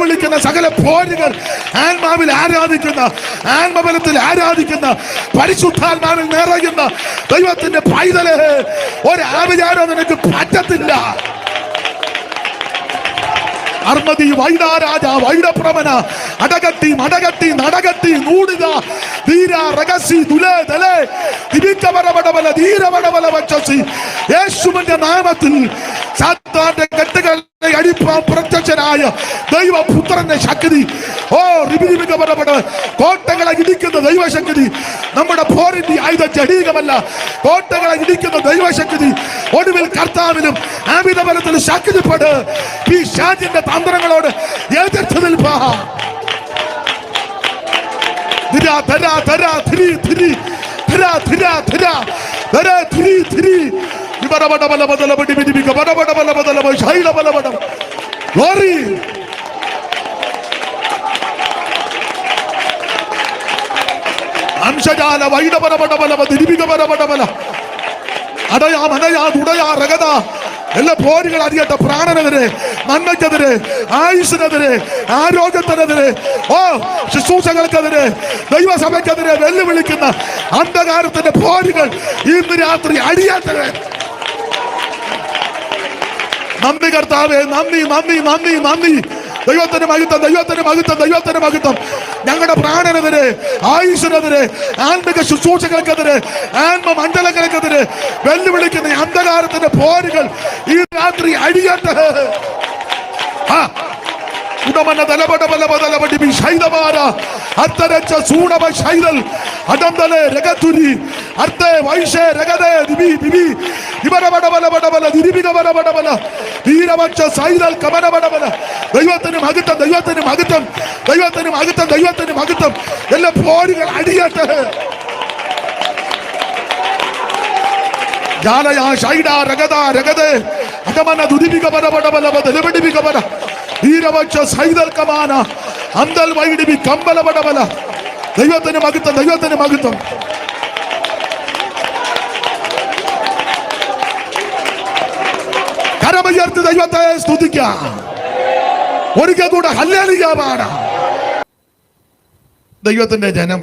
വെല്ലുവിളിക്കുന്ന സകല പോരുകൾ ആത്മാവിൽ ആരാധിക്കുന്ന, ആത്മബലത്തിൽ ആരാധിക്കുന്ന, പരിശുദ്ധാത്മാവിൽ നിറയുന്ന ദൈവത്തിന്റെ പൈതല്, ഒരു ആവിചാരം നിനക്ക് പറ്റത്തില്ല. അർമ്മതി വൈഡാരാജ വൈഡപ്രമന അടകത്തി മടകത്തി നടകത്തി നൂടിത ധീര രഹസ്യ ദുലേ ദലേ ദിവിക്കവരവടവല ധീരവടവല വച്ചസി. യേശുവിന്റെ നാമത്തിൽ സാത്താന്റെ കെട്ടുകളെ അടിപ്പാൻ പ്രത്യക്ഷനായ ദൈവപുത്രന്റെ ശക്തി, കോട്ടകളെ ഇടിക്കുന്ന ദൈവശക്തി, നമ്മുടെ പോരിന്റെ ആയുധ ജഡീകമല്ല, കോട്ടകളെ ഇടിക്കുന്ന ദൈവശക്തി. ഒടുവിൽ കർത്താവിലും ആവിധബലത്തിലും ശക്തിപ്പെട്. ഈ ഷാജിന്റെ തന്ത്രങ്ങളോട് എതിർത്ത് നിൽപ്പാ. അംശജാല വൈഡപരപടബല ദിരിപികപരപടബല അടയാ തുടയാ രഗത എല്ലാ പോരുകൾ അറിയട്ടെ. പ്രാണനെതിരെ, നന്മയ്ക്കെതിരെ, ആയുസ്സിനെതിരെ, ആരോഗ്യത്തിനെതിരെ, ശുശ്രൂഷകൾക്കെതിരെ, ദൈവസഭയ്ക്കെതിരെ വെല്ലുവിളിക്കുന്ന അന്ധകാരത്തിന്റെ പോരുകൾ ഇന്ന് രാത്രി അടിയാത്തത്. നന്ദി കർത്താവേ, നന്ദി നന്ദി നന്ദി നന്ദി. ദൈവത്തിന് മഹത്വം, ദൈവത്തിന് മഹത്വം, ദൈവത്തിന് മഹത്വം. ഞങ്ങളുടെ പ്രാണനെതിരെ, ആയുസ്സിനെതിരെ, ആത്മിക ശുശ്രൂഷകൾക്കെതിരെ, ആത്മമണ്ഡലങ്ങൾക്കെതിരെ വെല്ലുവിളിക്കുന്ന അന്ധകാരത്തിന്റെ പോരുകൾ ഈ രാത്രി അടിയട്ടെ. ഉടമന തലപടബലപടലപടി ശൈലമാര അത്തരച്ച സൂണവ ശൈലൽ അടന്തലെ രഗതുരി അർത്തെ വൈശേ രഗദേ ദിബി ദിബി ഇവരപടബലപടബല ദിരിബികവരപടബല ധീരവച്ച സൈലൽ കമനപടബല. ദൈവത്തിന് മഹത്വം, ദൈവത്തിന് മഹത്വം, ദൈവത്തിന് മഹത്വം, ദൈവത്തിന് മഹത്വം. എല്ലാ പോരുകൾ അടിയട്ടെ. ജാലയാ ശൈഡാ രഗദ രഗദേ അടമന ദുരിബികവരപടബല ബദലപടിബികവര ധീരവച്ച സൈലൽ കമാന അന്തൽ വൈഡിബി കമ്പലപടബല. ദൈവത്തിന് മഹത്വം, ദൈവത്തിന് മഹത്വം. കരമുയർത്തി ദൈവത്തെ സ്തുതിക്കാം. ഒരിക്കൽ കൂടെ ഹല്ലേലൂയ പാടാം. ദൈവത്തിന്റെ ജനം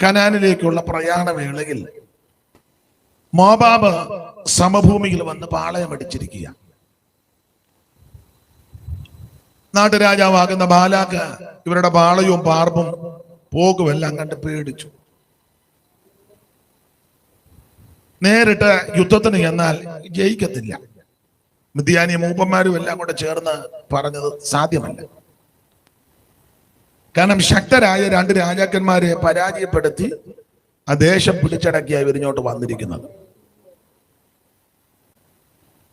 കനാനിലേക്കുള്ള പ്രയാണവേളയിൽ മോവാബ് സമഭൂമിയിൽ വന്ന് പാളയമടിച്ചിരിക്കുക. നാട്ടുരാജാവാകുന്ന ബാലാക്ക് ഇവരുടെ പാളയവും പാർപ്പും പോകുമെല്ലാം കണ്ട് പേടിച്ചു. നേരിട്ട് യുദ്ധത്തിന് ചെന്നാൽ ജയിക്കത്തില്ല. മിദ്യാനി മൂപ്പന്മാരും എല്ലാം കൂടെ ചേർന്ന് പറഞ്ഞത് സാധ്യമല്ല. കാരണം ശക്തരായ രണ്ട് രാജാക്കന്മാരെ പരാജയപ്പെടുത്തി ആ ദേശം പിടിച്ചടക്കിയ ഇവരിഞ്ഞോട്ട് വന്നിരിക്കുന്നത്.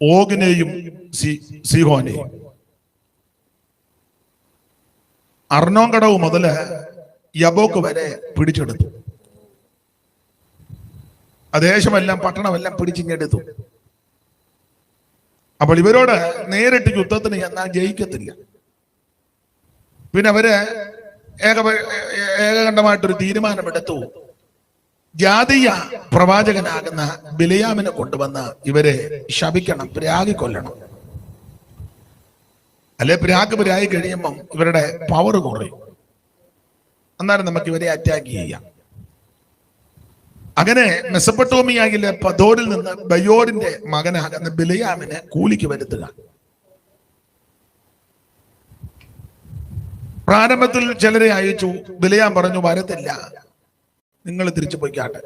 ഓഗിനെയും സീഹോനെയും. അർണോങ്കടവ് മുതല് യബോക്ക് വരെ പിടിച്ചെടുത്തു. ആ ദേശമെല്ലാം പട്ടണമെല്ലാം പിടിച്ചിങ്ങെടുത്തു. അപ്പോൾ ഇവരോട് നേരിട്ട് യുദ്ധത്തിന് ചെന്നാൽ ജയിക്കത്തില്ല. പിന്നെ അവര് ഏകകണ്ഠമായിട്ടൊരു തീരുമാനമെടുത്തു. ജാതീയ പ്രവാചകനാകുന്ന ബിലയാമിനെ കൊണ്ടുവന്ന് ഇവരെ ശപിക്കണം, പ്രാഗി കൊല്ലണം. അല്ലെ പ്രാഗി കഴിയുമ്പം ഇവരുടെ പവർ കുറയും. അന്നേരം നമുക്ക് ഇവരെ അറ്റാക്ക് ചെയ്യാം. അങ്ങനെ മെസപ്പൊട്ടോമിയയിലെ പദോരിൽ നിന്ന് ബയോരിന്റെ മകനാകുന്ന ബിലയാമിനെ കൂലിക്ക് വരുത്തുക. പ്രാരംഭത്തിൽ ചിലരെ അയച്ചു. ബിലയാം പറഞ്ഞു, വരത്തില്ല, നിങ്ങൾ തിരിച്ചു പോയിക്കാട്ടെ.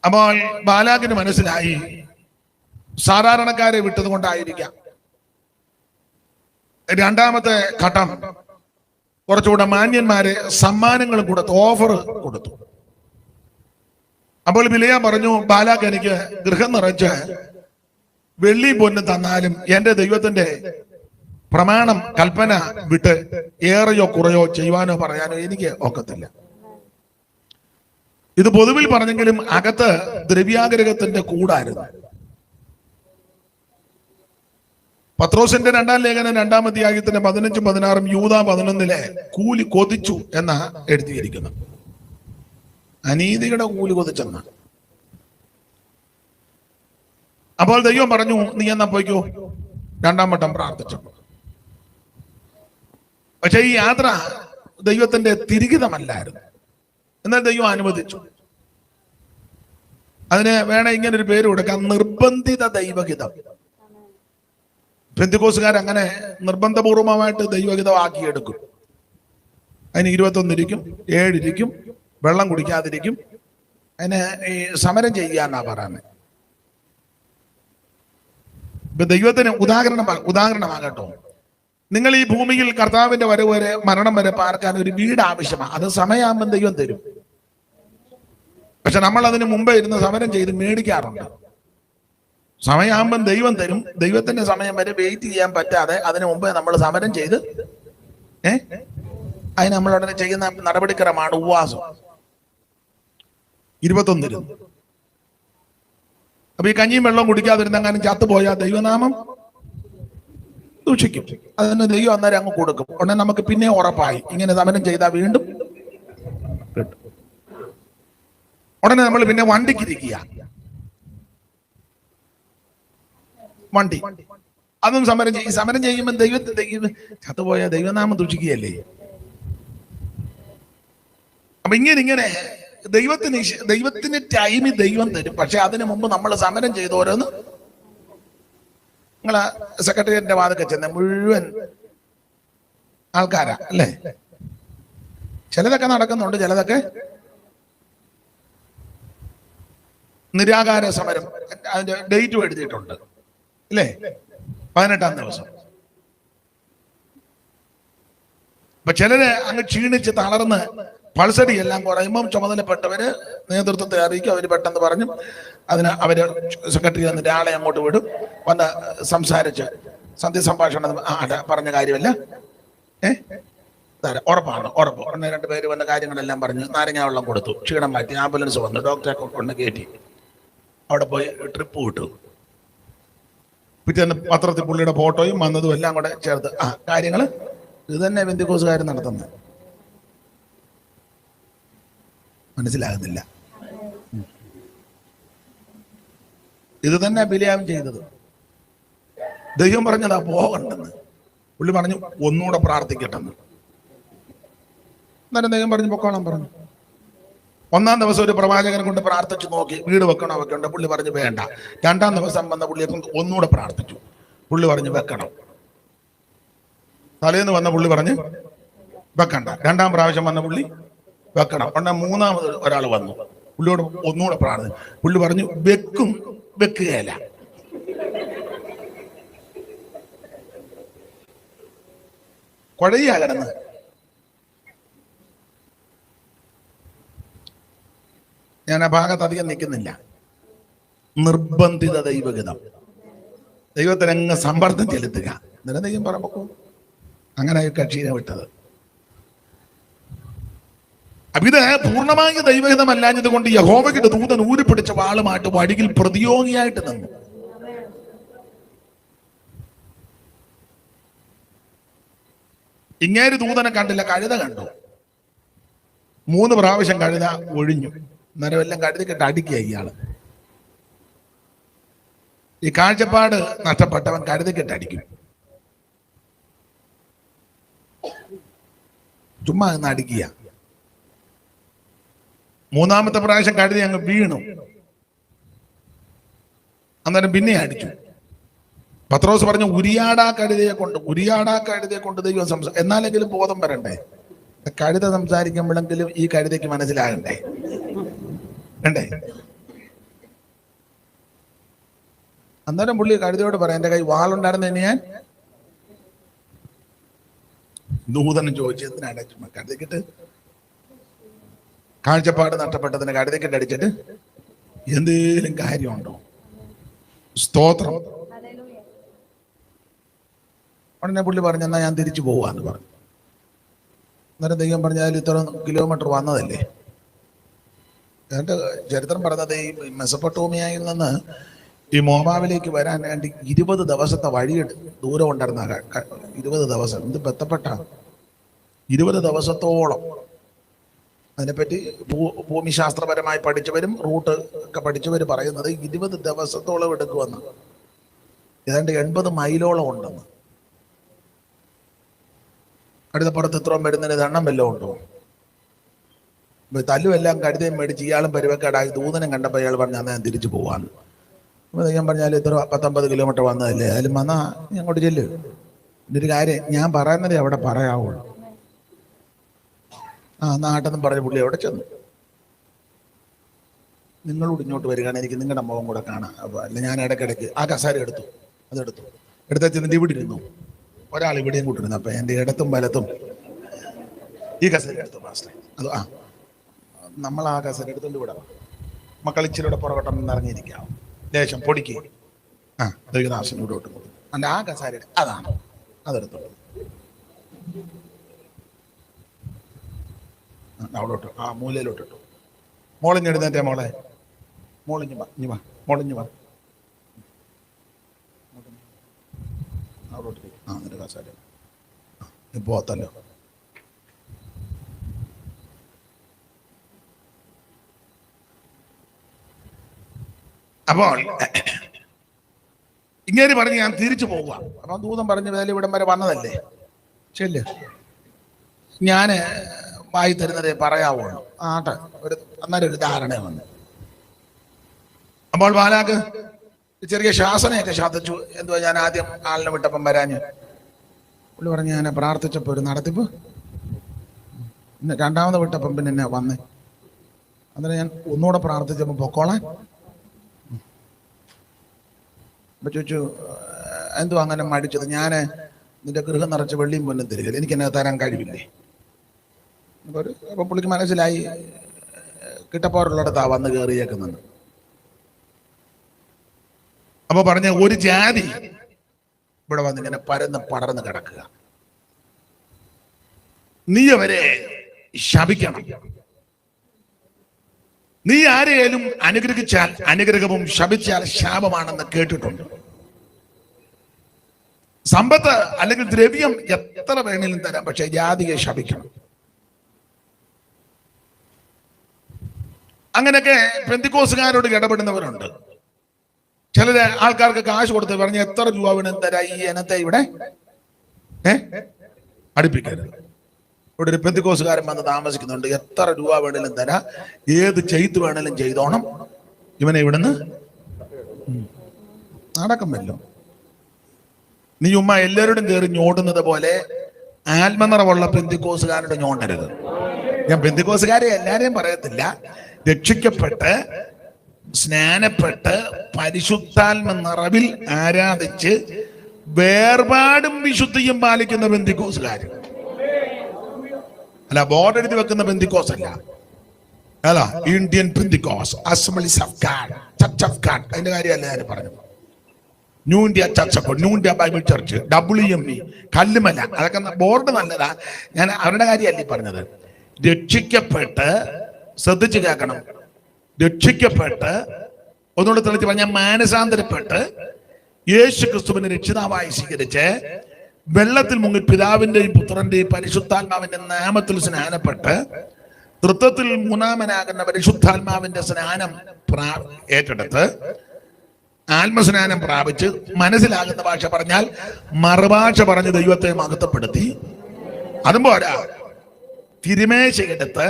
അപ്പോൾ ബാലാകിന് മനസ്സിലായി സാധാരണക്കാരെ വിട്ടത് കൊണ്ടായിരിക്കാം. രണ്ടാമത്തെ ഘട്ടം കുറച്ചുകൂടെ മാന്യന്മാരെ സമ്മാനങ്ങളും കൊടുത്തു, ഓഫർ കൊടുത്തു. അപ്പോൾ ബിലയാം പറഞ്ഞു, ബാലാക്ക് എനിക്ക് ഗൃഹം നിറച്ച് വെള്ളി പൊന്ന് തന്നാലും എന്റെ ദൈവത്തിന്റെ പ്രമാണം കൽപ്പന വിട്ട് ഏറെയോ കുറയോ ചെയ്യുവാനോ പറയാനോ എനിക്ക് ഒക്കത്തില്ല. ഇത് പൊതുവിൽ പറഞ്ഞെങ്കിലും അകത്ത് ദ്രവ്യാഗ്രഹത്തിന്റെ കൂടായിരുന്നു. പത്രോസിന്റെ 2-ാം ലേഖനം 2-ാം അധ്യായത്തിന്റെ 15-16 യൂദാ 11 കൂലി കൊതിച്ചു എന്നാ എഴുതിയിരിക്കുന്നത്. അനീതിയുടെ കൂലി കൊതിച്ചെന്ന. അപ്പോൾ ദൈവം പറഞ്ഞു, നീ എന്നാ പോയിക്കോ. 2-ാം വട്ടം പ്രാർത്ഥിച്ചു. പക്ഷെ ഈ യാത്ര ദൈവത്തിന്റെ തിരികിതമല്ലായിരുന്നു. എന്നാൽ ദൈവം അനുവദിച്ചു. അതിന് വേണേ ഇങ്ങനെ ഒരു പേര് കൊടുക്കാം, നിർബന്ധിത ദൈവഹിതം. പെന്തിക്കോസുകാർ അങ്ങനെ നിർബന്ധപൂർവമായിട്ട് ദൈവഹിതമാക്കിയെടുക്കും. അതിന് 21 ഇരിക്കും, 7 ഇരിക്കും, വെള്ളം കുടിക്കാതിരിക്കും. അതിന് ഈ സമരം ചെയ്യാന്നാ പറയുന്നത്. ഇപ്പൊ ദൈവത്തിന് ഉദാഹരണമാകട്ടോ, നിങ്ങൾ ഈ ഭൂമിയിൽ കർത്താവിന്റെ വരവ് വരെ, മരണം വരെ പാർക്കാൻ ഒരു വീട് ആവശ്യമാണ്. അത് സമയമാകുമ്പോൾ ദൈവം തരും. പക്ഷെ നമ്മൾ അതിന് മുമ്പേ ഇരുന്ന് സമരം ചെയ്ത് മേടിക്കാറുണ്ട്. സമയമാകുമ്പം ദൈവം തരും. ദൈവത്തിന്റെ സമയം വരെ വെയിറ്റ് ചെയ്യാൻ പറ്റാതെ അതിനു മുമ്പേ നമ്മൾ സമരം ചെയ്ത് അതിന് നമ്മളുടനെ ചെയ്യുന്ന നടപടിക്രമമാണ് ഉപവാസം. 21 അപ്പൊ ഈ കഞ്ഞിയും വെള്ളവും കുടിക്കാതിരുന്നെങ്ങാനും ചത്തുപോയാൽ ദൈവനാമം ദൂഷിക്കും. അതിന് ദൈവം അന്നേരം അങ്ങ് കൊടുക്കും. ഉടനെ നമുക്ക് പിന്നെ ഉറപ്പായി ഇങ്ങനെ സമരം ചെയ്താൽ വീണ്ടും കിട്ടും. ഉടനെ നമ്മൾ പിന്നെ വണ്ടിക്കിരിക്കുക. വണ്ടി അതും സമരം ചെയ്യുമ്പോൾ ചത്തുപോയ ദൈവനാമം ദൂഷിക്കുകയല്ലേ. അപ്പൊ ഇങ്ങനെ ദൈവത്തിന് ടൈമിൽ ദൈവം തരും. പക്ഷെ അതിനു മുമ്പ് നമ്മൾ സമരം ചെയ്ത് ഓരോന്ന്, നിങ്ങളെ സെക്രട്ടേറിയറ്റിന്റെ വാതൊക്കെ ചെന്ന മുഴുവൻ ആൾക്കാരാ അല്ലേ. ചിലതൊക്കെ നടക്കുന്നുണ്ട്, ചിലതൊക്കെ നിരാകാര സമരം. അതിന്റെ ഡേറ്റും എഴുതിയിട്ടുണ്ട് അല്ലേ, 18-ാം ദിവസം. അപ്പൊ ചിലര് അങ്ങ് ക്ഷീണിച്ച് തളർന്ന് പൾസടി എല്ലാം കുറയുമ്പം ചുമതലപ്പെട്ടവര് നേതൃത്വത്തെ അറിയിക്കും. അവര് പെട്ടെന്ന് പറഞ്ഞു അതിന് അവര് സെക്രട്ടറി എന്നിട്ട് ആളെ അങ്ങോട്ട് വിടും. വന്ന് സംസാരിച്ച് സന്ധ്യസംഭാഷണം പറഞ്ഞ കാര്യമല്ല, ഉറപ്പാണ്, ഉറപ്പ്. ഉടനെ 2 പേര് വന്ന കാര്യങ്ങളെല്ലാം പറഞ്ഞു. നാരങ്ങ വെള്ളം കൊടുത്തു, ക്ഷീണം മാറ്റി, ആംബുലൻസ് വന്നു, ഡോക്ടറെ കൊണ്ട് കയറ്റി അവിടെ പോയി ട്രിപ്പ് വിട്ടു. പിറ്റേന്ന് പത്രത്തിൽ പുള്ളിയുടെ ഫോട്ടോയും വന്നതും എല്ലാം കൂടെ ചേർത്ത് കാര്യങ്ങള് ഇത് തന്നെ പെന്തിക്കോസുകാർ നടത്തുന്നത്. മനസ്സിലാകുന്നില്ല. ഇത് തന്നെ ബിലിയാം ചെയ്തത്. ദൈവം പറഞ്ഞതാ പോകണ്ടെന്ന്. പുള്ളി പറഞ്ഞു ഒന്നുകൂടെ പ്രാർത്ഥിക്കട്ടെന്ന്. അന്നേരം ദൈവം പറഞ്ഞു പൊക്കോളാൻ പറഞ്ഞു. 1-ാം ദിവസം ഒരു പ്രവാചകനെ കൊണ്ട് പ്രാർത്ഥിച്ചു നോക്കി, വീട് വെക്കണോ വെക്കണ്ട. പുള്ളി പറഞ്ഞു വേണ്ട. 2-ാം ദിവസം വന്ന പുള്ളിയെ കൊണ്ട് ഒന്നുകൂടെ പ്രാർത്ഥിച്ചു. പുള്ളി പറഞ്ഞു വെക്കണം. തലേന്ന് വന്ന പുള്ളി പറഞ്ഞു വെക്കണ്ട. 2-ാം പ്രാവശ്യം വന്ന പുള്ളി വെക്കണം. ഉടനെ 3-ാമത് ഒരാൾ വന്നു, പുള്ളിയോട് ഒന്നുകൂടെ പ്രാർത്ഥിച്ചു. പുള്ളി പറഞ്ഞു വെക്കുകയല്ല. കുഴയാ കിടന്ന്. ഞാൻ ആ ഭാഗത്ത് അധികം നിൽക്കുന്നില്ല. നിർബന്ധിത ദൈവഹിതം. ദൈവത്തിനങ്ങ് സമ്മർദ്ദം ചെലുത്തുക. എന്നിട്ട് ദൈവം പറമ്പോ അങ്ങനെ കക്ഷീനെ വിട്ടത്. അപ്പൊ ഇത് പൂർണ്ണമായ ദൈവഹിതമല്ലാഞ്ഞത് കൊണ്ട് യഹോവയുടെ ദൂതൻ ഊരിപ്പിടിച്ച വാളുമായിട്ട് വടിയിൽ പ്രതിയോഗിയായിട്ട് നിന്നു. ഇങ്ങേര് ദൂതനെ കണ്ടില്ല, കഴുത കണ്ടു. 3 പ്രാവശ്യം കഴുത ഒഴിഞ്ഞു. അന്നേരം എല്ലാം കഴുതിക്കിട്ട് അടിക്കുക ഇയാള്. ഈ കാഴ്ചപ്പാട് നഷ്ടപ്പെട്ടവൻ കഴുതിക്കിട്ട് അടിക്കും. ചുമ്മാ നിന്ന് അടിക്കുക. 3-ാമത്തെ പ്രാവശ്യം കഴുതി അങ്ങ് വീണു. അന്നേരം പിന്നെ അടിച്ചു. പത്രോസ് പറഞ്ഞു ഉരിയാടാ കഴുതയെ കൊണ്ട് ദൈവം എന്നാലെങ്കിലും ബോധം വരണ്ടേ. കഴുത സംസാരിക്കുമ്പോഴെങ്കിലും ഈ കഴുതയ്ക്ക് മനസ്സിലാകണ്ടേ വേണ്ടേ. അന്നേരം പുള്ളി കഴുതയോട് പറയാം എന്റെ കൈ വാളുണ്ടായിരുന്നതിന് ഞാൻ ദൂതനും ചോദിച്ചു എന്തിനാണ് ചുമ്മാ കഴുതക്കിട്ട് കാഴ്ചപ്പാട് നഷ്ടപ്പെട്ടതിന് കഴുതക്കിട്ട് അടിച്ചിട്ട് എന്തേലും കാര്യമുണ്ടോ? സ്തോത്രം. ഉടനെ പുള്ളി പറഞ്ഞു എന്നാ ഞാൻ തിരിച്ചു പോവാന്ന് പറഞ്ഞു. അന്നേരം ദൈവം പറഞ്ഞ അതിൽ ഇത്ര കിലോമീറ്റർ വന്നതല്ലേ. എന്നിട്ട് ചരിത്രം പറഞ്ഞത് ഈ മെസപ്പൊട്ടോമിയയിൽ നിന്ന് ഈ മോവാബിലേക്ക് വരാൻ വേണ്ടി 20 ദിവസത്തെ വഴി ദൂരം ഉണ്ടായിരുന്ന 20 ദിവസം. ഇത് ബന്ധപ്പെട്ട 20 ദിവസത്തോളം അതിനെപ്പറ്റി ഭൂമിശാസ്ത്രപരമായി പഠിച്ചവരും റൂട്ട് ഒക്കെ പഠിച്ചവർ പറയുന്നത് 20 ദിവസത്തോളം എടുക്കുമെന്ന്. ഏതാണ്ട് 80 മൈലോളം ഉണ്ടെന്ന്. അടുത്ത പുറത്ത് ഇത്രയും വരുന്നതിന് ദണ്ണം വല്ലതും ഉണ്ടോ? തല്ലുമെല്ലാം കരുതയും മേടിച്ച് ഇയാളും പരുവക്കേടായി ദൂതനം കണ്ടപ്പോൾ ഇയാൾ പറഞ്ഞ അന്ന് ഞാൻ തിരിച്ചു പോവാന്ന്. അപ്പോൾ ഞാൻ പറഞ്ഞാൽ ഇത്ര 19 കിലോമീറ്റർ വന്നതല്ലേ, അതിലും വന്നാൽ അങ്ങോട്ട് ചെല്ല്. ഇതൊരു കാര്യം ഞാൻ പറയുന്നതേ അവിടെ പറയാവുള്ളൂ. നാട്ടെന്നും പറഞ്ഞ പുള്ളി അവിടെ ചെന്നു. നിങ്ങളോട് ഇങ്ങോട്ട് വരികയാണ്, എനിക്ക് നിങ്ങളുടെ മുഖം കൂടെ കാണാം. അപ്പോൾ അല്ല, ഞാൻ ഇടയ്ക്കിടയ്ക്ക് ആ കസാര എടുത്ത് ചെന്നിട്ട് ഇവിടെ ഇരുന്നു. ഒരാൾ ഇവിടെയും കൂട്ടിരുന്നു. അപ്പം എൻ്റെ ഇടത്തും വലത്തും ഈ കസാര എടുത്തു മാസ്റ്റർ. അത് നമ്മൾ ആ കസാര എടുത്തുകൊണ്ട് വിടാം. മക്കൾ ഇച്ചിരിയുടെ പുറകോട്ടം ഇറങ്ങിയിരിക്കാം, ലേശം പൊടിക്ക്. ദൈവദാസനോട് വിട്ടു അല്ല ആ കസാര അതാണ്, അതെടുത്തോളൂ. അവിടോട്ട് മൂലയിലോട്ടിട്ടു. മോളിഞ്ഞെടുന്നേറ്റേ മോളെ, മോളിഞ്ഞു വാ. അവിടോട്ട് എന്നിട്ട് കസാര പോത്തല്ലോ. അപ്പോൾ ഇങ്ങനെ പറഞ്ഞ് ഞാൻ തിരിച്ചു പോവുക. അപ്പം ദൂതം പറഞ്ഞ വേല ഇവിടം വരെ വന്നതല്ലേ, ചെല്ല്, ഞാൻ വായി തരുന്നതേ പറയാവുള്ളൂ. അന്നേരം ഒരു ധാരണ വന്നു. അപ്പോൾ ബാലാക്ക് ചെറിയ ശാസനയൊക്കെ ശാസിച്ചു. എന്തുവാ, ഞാൻ ആദ്യം ആളിനെ വിട്ടപ്പം വരാഞ്ഞ് പുള്ളി പറഞ്ഞ് ഞാൻ പ്രാർത്ഥിച്ചപ്പോൾ ഒരു നടത്തിപ്പ്, രണ്ടാമത് വിട്ടപ്പം പിന്നെ എന്നെ വന്നേ. അന്നേരം ഞാൻ ഒന്നുകൂടെ പ്രാർത്ഥിച്ചപ്പോൾ പൊക്കോളാൻ. അപ്പൊ ചോദിച്ചു, എന്തുവാ അങ്ങനെ മടിച്ചത്? ഞാൻ നിന്റെ ഗൃഹം നിറച്ച് വെള്ളിയും പൊന്നും തരിക, എനിക്ക് എന്നെ തരാൻ കഴിവില്ലേ? അപ്പൊ പുള്ളിക്ക് മനസ്സിലായി കിട്ടപ്പോറുള്ളിടത്താ വന്ന് കയറിയേക്കുന്നത്. അപ്പൊ പറഞ്ഞ ഒരു ജാതി ഇവിടെ വന്ന് ഇങ്ങനെ പരന്ന് പടർന്ന് കിടക്കുക, നീ അവരെ ശപിക്കണം. നീ ആരെയും അനുഗ്രഹിച്ചാൽ അനുഗ്രഹവും ശപിച്ചാൽ ശാപമാണെന്ന് കേട്ടിട്ടുണ്ട്. സമ്പത്ത് അല്ലെങ്കിൽ ദ്രവ്യം എത്ര വേണേലും തരാം, പക്ഷെ ജാതിയെ ശപിക്കണം. അങ്ങനെയൊക്കെ പെന്തിക്കോസുകാരോട് ഇടപെടുന്നവരുണ്ട്. ചില ആൾക്കാർക്ക് കാശ് കൊടുത്ത് പറഞ്ഞ് എത്ര രൂപ വേണം തരാം, ഈ ഇനത്തെ ഇവിടെ അടുപ്പിക്കരുത്. ഇവിടെ ഒരു പെന്തിക്കോസുകാരൻ വന്ന് താമസിക്കുന്നുണ്ട്, എത്ര രൂപ വേണേലും തരാം, ഏത് ചെയ്ത് വേണേലും ചെയ്തോണം, ഇവനെ ഇവിടുന്ന് നടക്കുമല്ലോ. നീ ഉമ്മ എല്ലാവരോടും കയറി ഞോടുന്നത് പോലെ ആത്മനിറവുള്ള പെന്തിക്കോസുകാരോട് ഞോണ്ടരുത്. ഞാൻ പെന്തിക്കോസുകാരെ എല്ലാരെയും പറയത്തില്ല. രക്ഷിക്കപ്പെട്ട് സ്നാനപ്പെട്ട് പരിശുദ്ധാത്മ നിറവിൽ ആരാധിച്ച് വേർപാടും വിശുദ്ധിയും പാലിക്കുന്ന പെന്തിക്കോസുകാര് അല്ല, ബോർഡ് എഴുതി വെക്കുന്ന പെന്തിക്കോസ് അല്ല, അല്ല Indian Pentecost, Assemblies of God, Church of God, അതിന്റെ കാര്യമല്ല ഞാൻ പറഞ്ഞത്. New India Church of God, New India Bible Church, WME, Kallumala, അതൊക്കെ ബോർഡ് നല്ലതാ. ഞാൻ അവരുടെ കാര്യമല്ല പറഞ്ഞത്. രക്ഷിക്കപ്പെട്ട്, ശ്രദ്ധിച്ചു കേൾക്കണം, രക്ഷിക്കപ്പെട്ട് ഒന്നുകൂടെ തെളിച്ച് പറഞ്ഞാൽ മാനസാന്തരപ്പെട്ട് യേശു ക്രിസ്തുവിനെ രക്ഷിതാവായി സ്വീകരിച്ച് വെള്ളത്തിൽ മുങ്ങി പിതാവിന്റെയും പുത്രന്റെയും പരിശുദ്ധാത്മാവിന്റെ നാമത്തിൽ സ്നാനപ്പെട്ട് തൃത്വത്തിൽ മൂന്നാമനാകുന്ന പരിശുദ്ധാത്മാവിന്റെ സ്നാനം ഏറ്റെടുത്ത് ആത്മസ്നാനം പ്രാപിച്ച് മനസ്സിലാകുന്ന ഭാഷ പറഞ്ഞാൽ മറുഭാഷ പറഞ്ഞ് ദൈവത്തെ മഹത്വപ്പെടുത്തി. അതും പോരാ, തിരുമേശയെടുത്ത്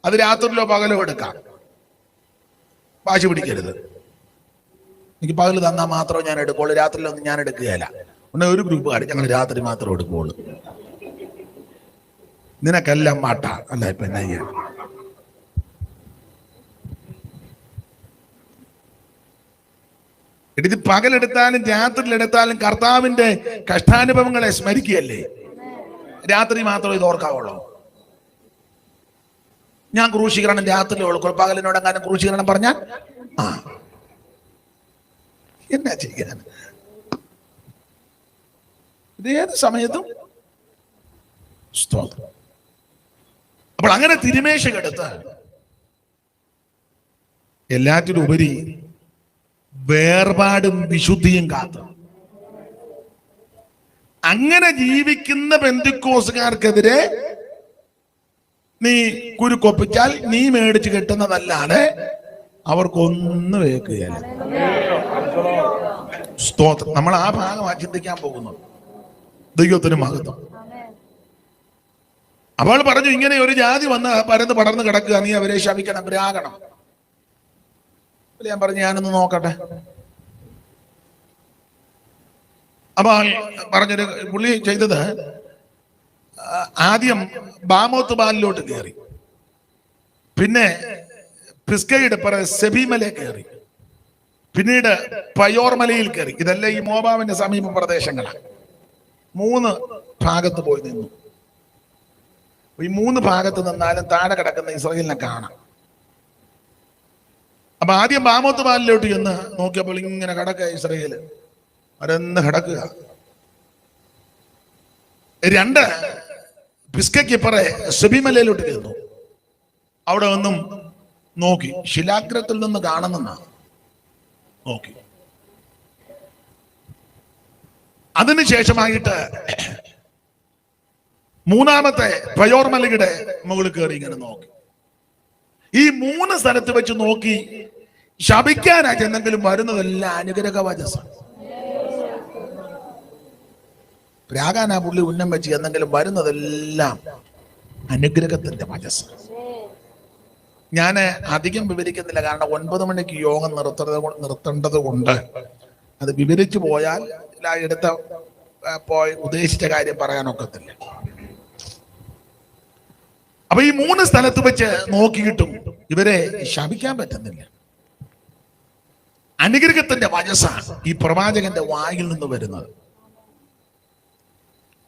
അത് രാത്രിയിലോ പകലോ എടുക്കാം, വാശി പിടിക്കരുത്. എനിക്ക് പകല് തന്നാൽ മാത്രമേ ഞാൻ എടുക്കുള്ളൂ, രാത്രിയിലൊന്നും ഞാൻ എടുക്കുകയില്ല. ഉടനെ ഒരു ഗ്രൂപ്പുകാർ ഞങ്ങൾ രാത്രി മാത്രം എടുക്കുകയുള്ളൂ. നിനക്കെല്ലാം മാട്ട അല്ല. ഇപ്പൊ എന്നാ ചെയ്യാൻ? ഇത് പകലെടുത്താലും രാത്രിയിലെടുത്താലും കർത്താവിന്റെ കഷ്ടാനുഭവങ്ങളെ സ്മരിക്കുകയല്ലേ. രാത്രി മാത്രമേ ഇത് ഓർക്കാവുള്ളൂ. ഞാൻ ക്രൂശീകരണം രാത്രിയിലേ ഉള്ളൂ, പകലിനോട് എങ്ങാനും ക്രൂശീകരണം പറഞ്ഞാൽ എന്നാ ചെയ്യാൻ? ഇത് ഏത് സമയത്തും സ്തോത്രം. അപ്പോൾ അങ്ങനെ തിരുമേശയെടുത്ത് എല്ലാറ്റിലും ഉപരി വേർപാടും വിശുദ്ധിയും കാത്ത് അങ്ങനെ ജീവിക്കുന്ന പെന്തിക്കോസുകാർക്കെതിരെ നീ കുരുക്കൊപ്പിച്ചാൽ നീ മേടിച്ച് കെട്ടുന്നതല്ലാതെ അവർക്കൊന്നും വേക്കുകയല്ല. സ്തോത്രം. നമ്മൾ ആ ഭാഗമാണ് ചിന്തിക്കാൻ പോകുന്നത്. ദൈവത്തിന് മഹത്വം. അവൾ പറഞ്ഞു, ഇങ്ങനെ ഒരു ജാതി വന്ന് പരന്ന് പടർന്ന് കിടക്കുക, നീ അവരെ ശപിക്കണം, രാഗണം. ഞാൻ പറഞ്ഞു, ഞാനൊന്ന് നോക്കട്ടെ. അപ്പൊ പറഞ്ഞൊരു പുള്ളി ചെയ്തത്, ആദ്യം ബാമോത്ത് ബാലിലോട്ട് കയറി, പിന്നെ പിസ്കയുടെ സെബിമല കയറി, പിന്നീട് പയോർമലയിൽ കയറി. ഇതെല്ലാം ഈ മോവാബിന്റെ സമീപ പ്രദേശങ്ങളാണ്. 3 ഭാഗത്ത് പോയി നിന്നു. ഈ 3 ഭാഗത്ത് നിന്നാലും താഴെ കിടക്കുന്ന ഇസ്രായേലിനെ കാണാം. അപ്പൊ ആദ്യം ബാമോത്ത് ബാലിലോട്ട് ചെന്ന് നോക്കിയപ്പോൾ ഇങ്ങനെ കിടക്കുക ഇസ്രായേല്, അവരെന്ന് കിടക്കുക. 2 പിസ്കയ്ക്ക് ഇപ്പറേ സെബിമലയിലോട്ട് ചെന്നു. അവിടെ ഒന്നും നോക്കി, ശിലാഗ്രഹത്തിൽ നിന്ന് കാണുന്ന നോക്കി. അതിനുശേഷമായിട്ട് 3-ാമത്തെ പയോർമലയുടെ മുകളിൽ കയറി ഇങ്ങനെ നോക്കി. ഈ 3 സ്ഥലത്ത് വെച്ച് നോക്കി ശപിക്കാനായിട്ട് എന്തെങ്കിലും വരുന്നതെല്ലാം അനുഗ്രഹവചസ്സാണ്. രാഗാനാ പുള്ളി ഉന്നം വെച്ച് എന്തെങ്കിലും വരുന്നതെല്ലാം അനുഗ്രഹത്തിന്റെ വചസ്സാണ്. ഞാൻ അധികം വിവരിക്കുന്നില്ല, കാരണം 9 മണിക്ക് യോഗം നിർത്തേണ്ടത് കൊണ്ട് അത് വിവരിച്ചു പോയാൽ എടുത്ത പോയി ഉദ്ദേശിച്ച കാര്യം പറയാനൊക്കത്തില്ല. അപ്പൊ ഈ 3 സ്ഥലത്ത് വെച്ച് നോക്കിയിട്ടും ഇവരെ ശപിക്കാൻ പറ്റുന്നില്ല. അനുഗ്രഹത്തിന്റെ വചസ്സാണ് ഈ പ്രവാചകന്റെ വായിൽ നിന്ന് വരുന്നത്.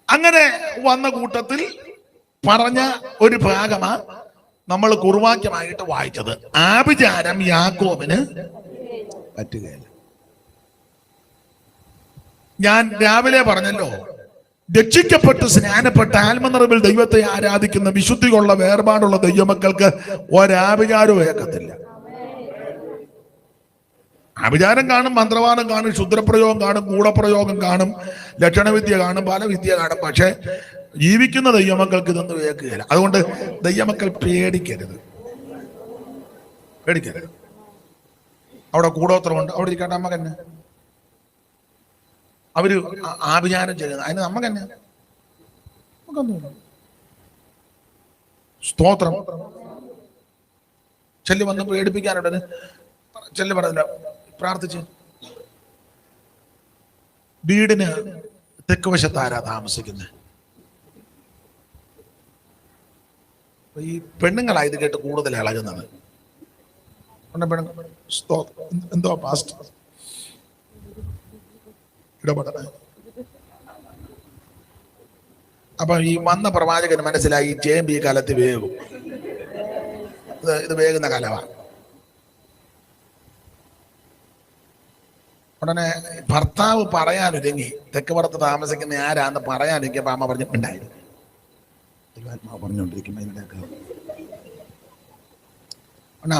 അങ്ങനെ വന്ന കൂട്ടത്തിൽ പറഞ്ഞ ഒരു ഭാഗമാണ് നമ്മൾ കുറുവാക്യമായിട്ട് വായിച്ചത്. ആഭിചാരം യാക്കോബിന് പറ്റുകയില്ല. ഞാൻ രാവിലെ പറഞ്ഞല്ലോ, രക്ഷിക്കപ്പെട്ട് സ്നാനപ്പെട്ട് ആത്മനിറവിൽ ദൈവത്തെ ആരാധിക്കുന്ന വിശുദ്ധിയുള്ള വേർപാടുള്ള ദൈവമക്കൾക്ക് ഒരാഭിചാരവും ഏക്കത്തില്ല. ആഭിചാരം കാണും, മന്ത്രവാദം കാണും, ക്ഷുദ്രപ്രയോഗം കാണും, ഗൂഢപ്രയോഗം കാണും, ലക്ഷണവിദ്യ കാണും, പല വിദ്യ കാണും. പക്ഷെ ജീവിക്കുന്ന ദൈവമക്കൾക്ക് ഇതൊന്നും ഏക്കുകയില്ല. അതുകൊണ്ട് ദൈവമക്കൾ പേടിക്കരുത്. അവിടെ കൂടോത്രമുണ്ട്, അവിടെ ഇരിക്കട്ടെ, അമ്മ തന്നെ അവര് ആഭിചാരം ചെയ്യുന്നത്, അതിന് നമ്മക്ക് തന്നെ നമുക്കൊന്നുമില്ല. സ്തോത്രം. ചെല്ലി വന്ന് പേടിപ്പിക്കാനുണ്ട്. ചെല്ലി പറഞ്ഞില്ല, പ്രാർത്ഥിച്ച്. വീടിന് തെക്ക് വശത്താരാ താമസിക്കുന്നത്? ഈ പെണ്ണുങ്ങളായത് കേട്ട് കൂടുതൽ ഇളകുന്നത്. എന്തോ പാസ്റ്റ് ഇടപെടണ. അപ്പൊ ഈ വന്ന പ്രവാചകന് മനസ്സിലായി, ചേമ്പ് ഈ കാലത്ത് വേകും, ഇത് വേകുന്ന കാലമാണ്. ഉടനെ ഭർത്താവ് പറയാനൊരുങ്ങി, തെക്ക് പുറത്ത് താമസിക്കുന്ന ആരാന്ന് പറയാനൊരുങ്ങിയപ്പോ അമ്മ പറഞ്ഞു, ഉണ്ടായിരുന്നു ദൈവാത്മാവ് പറഞ്ഞുകൊണ്ടിരിക്കുമ്പോ ഇതിനൊക്കെ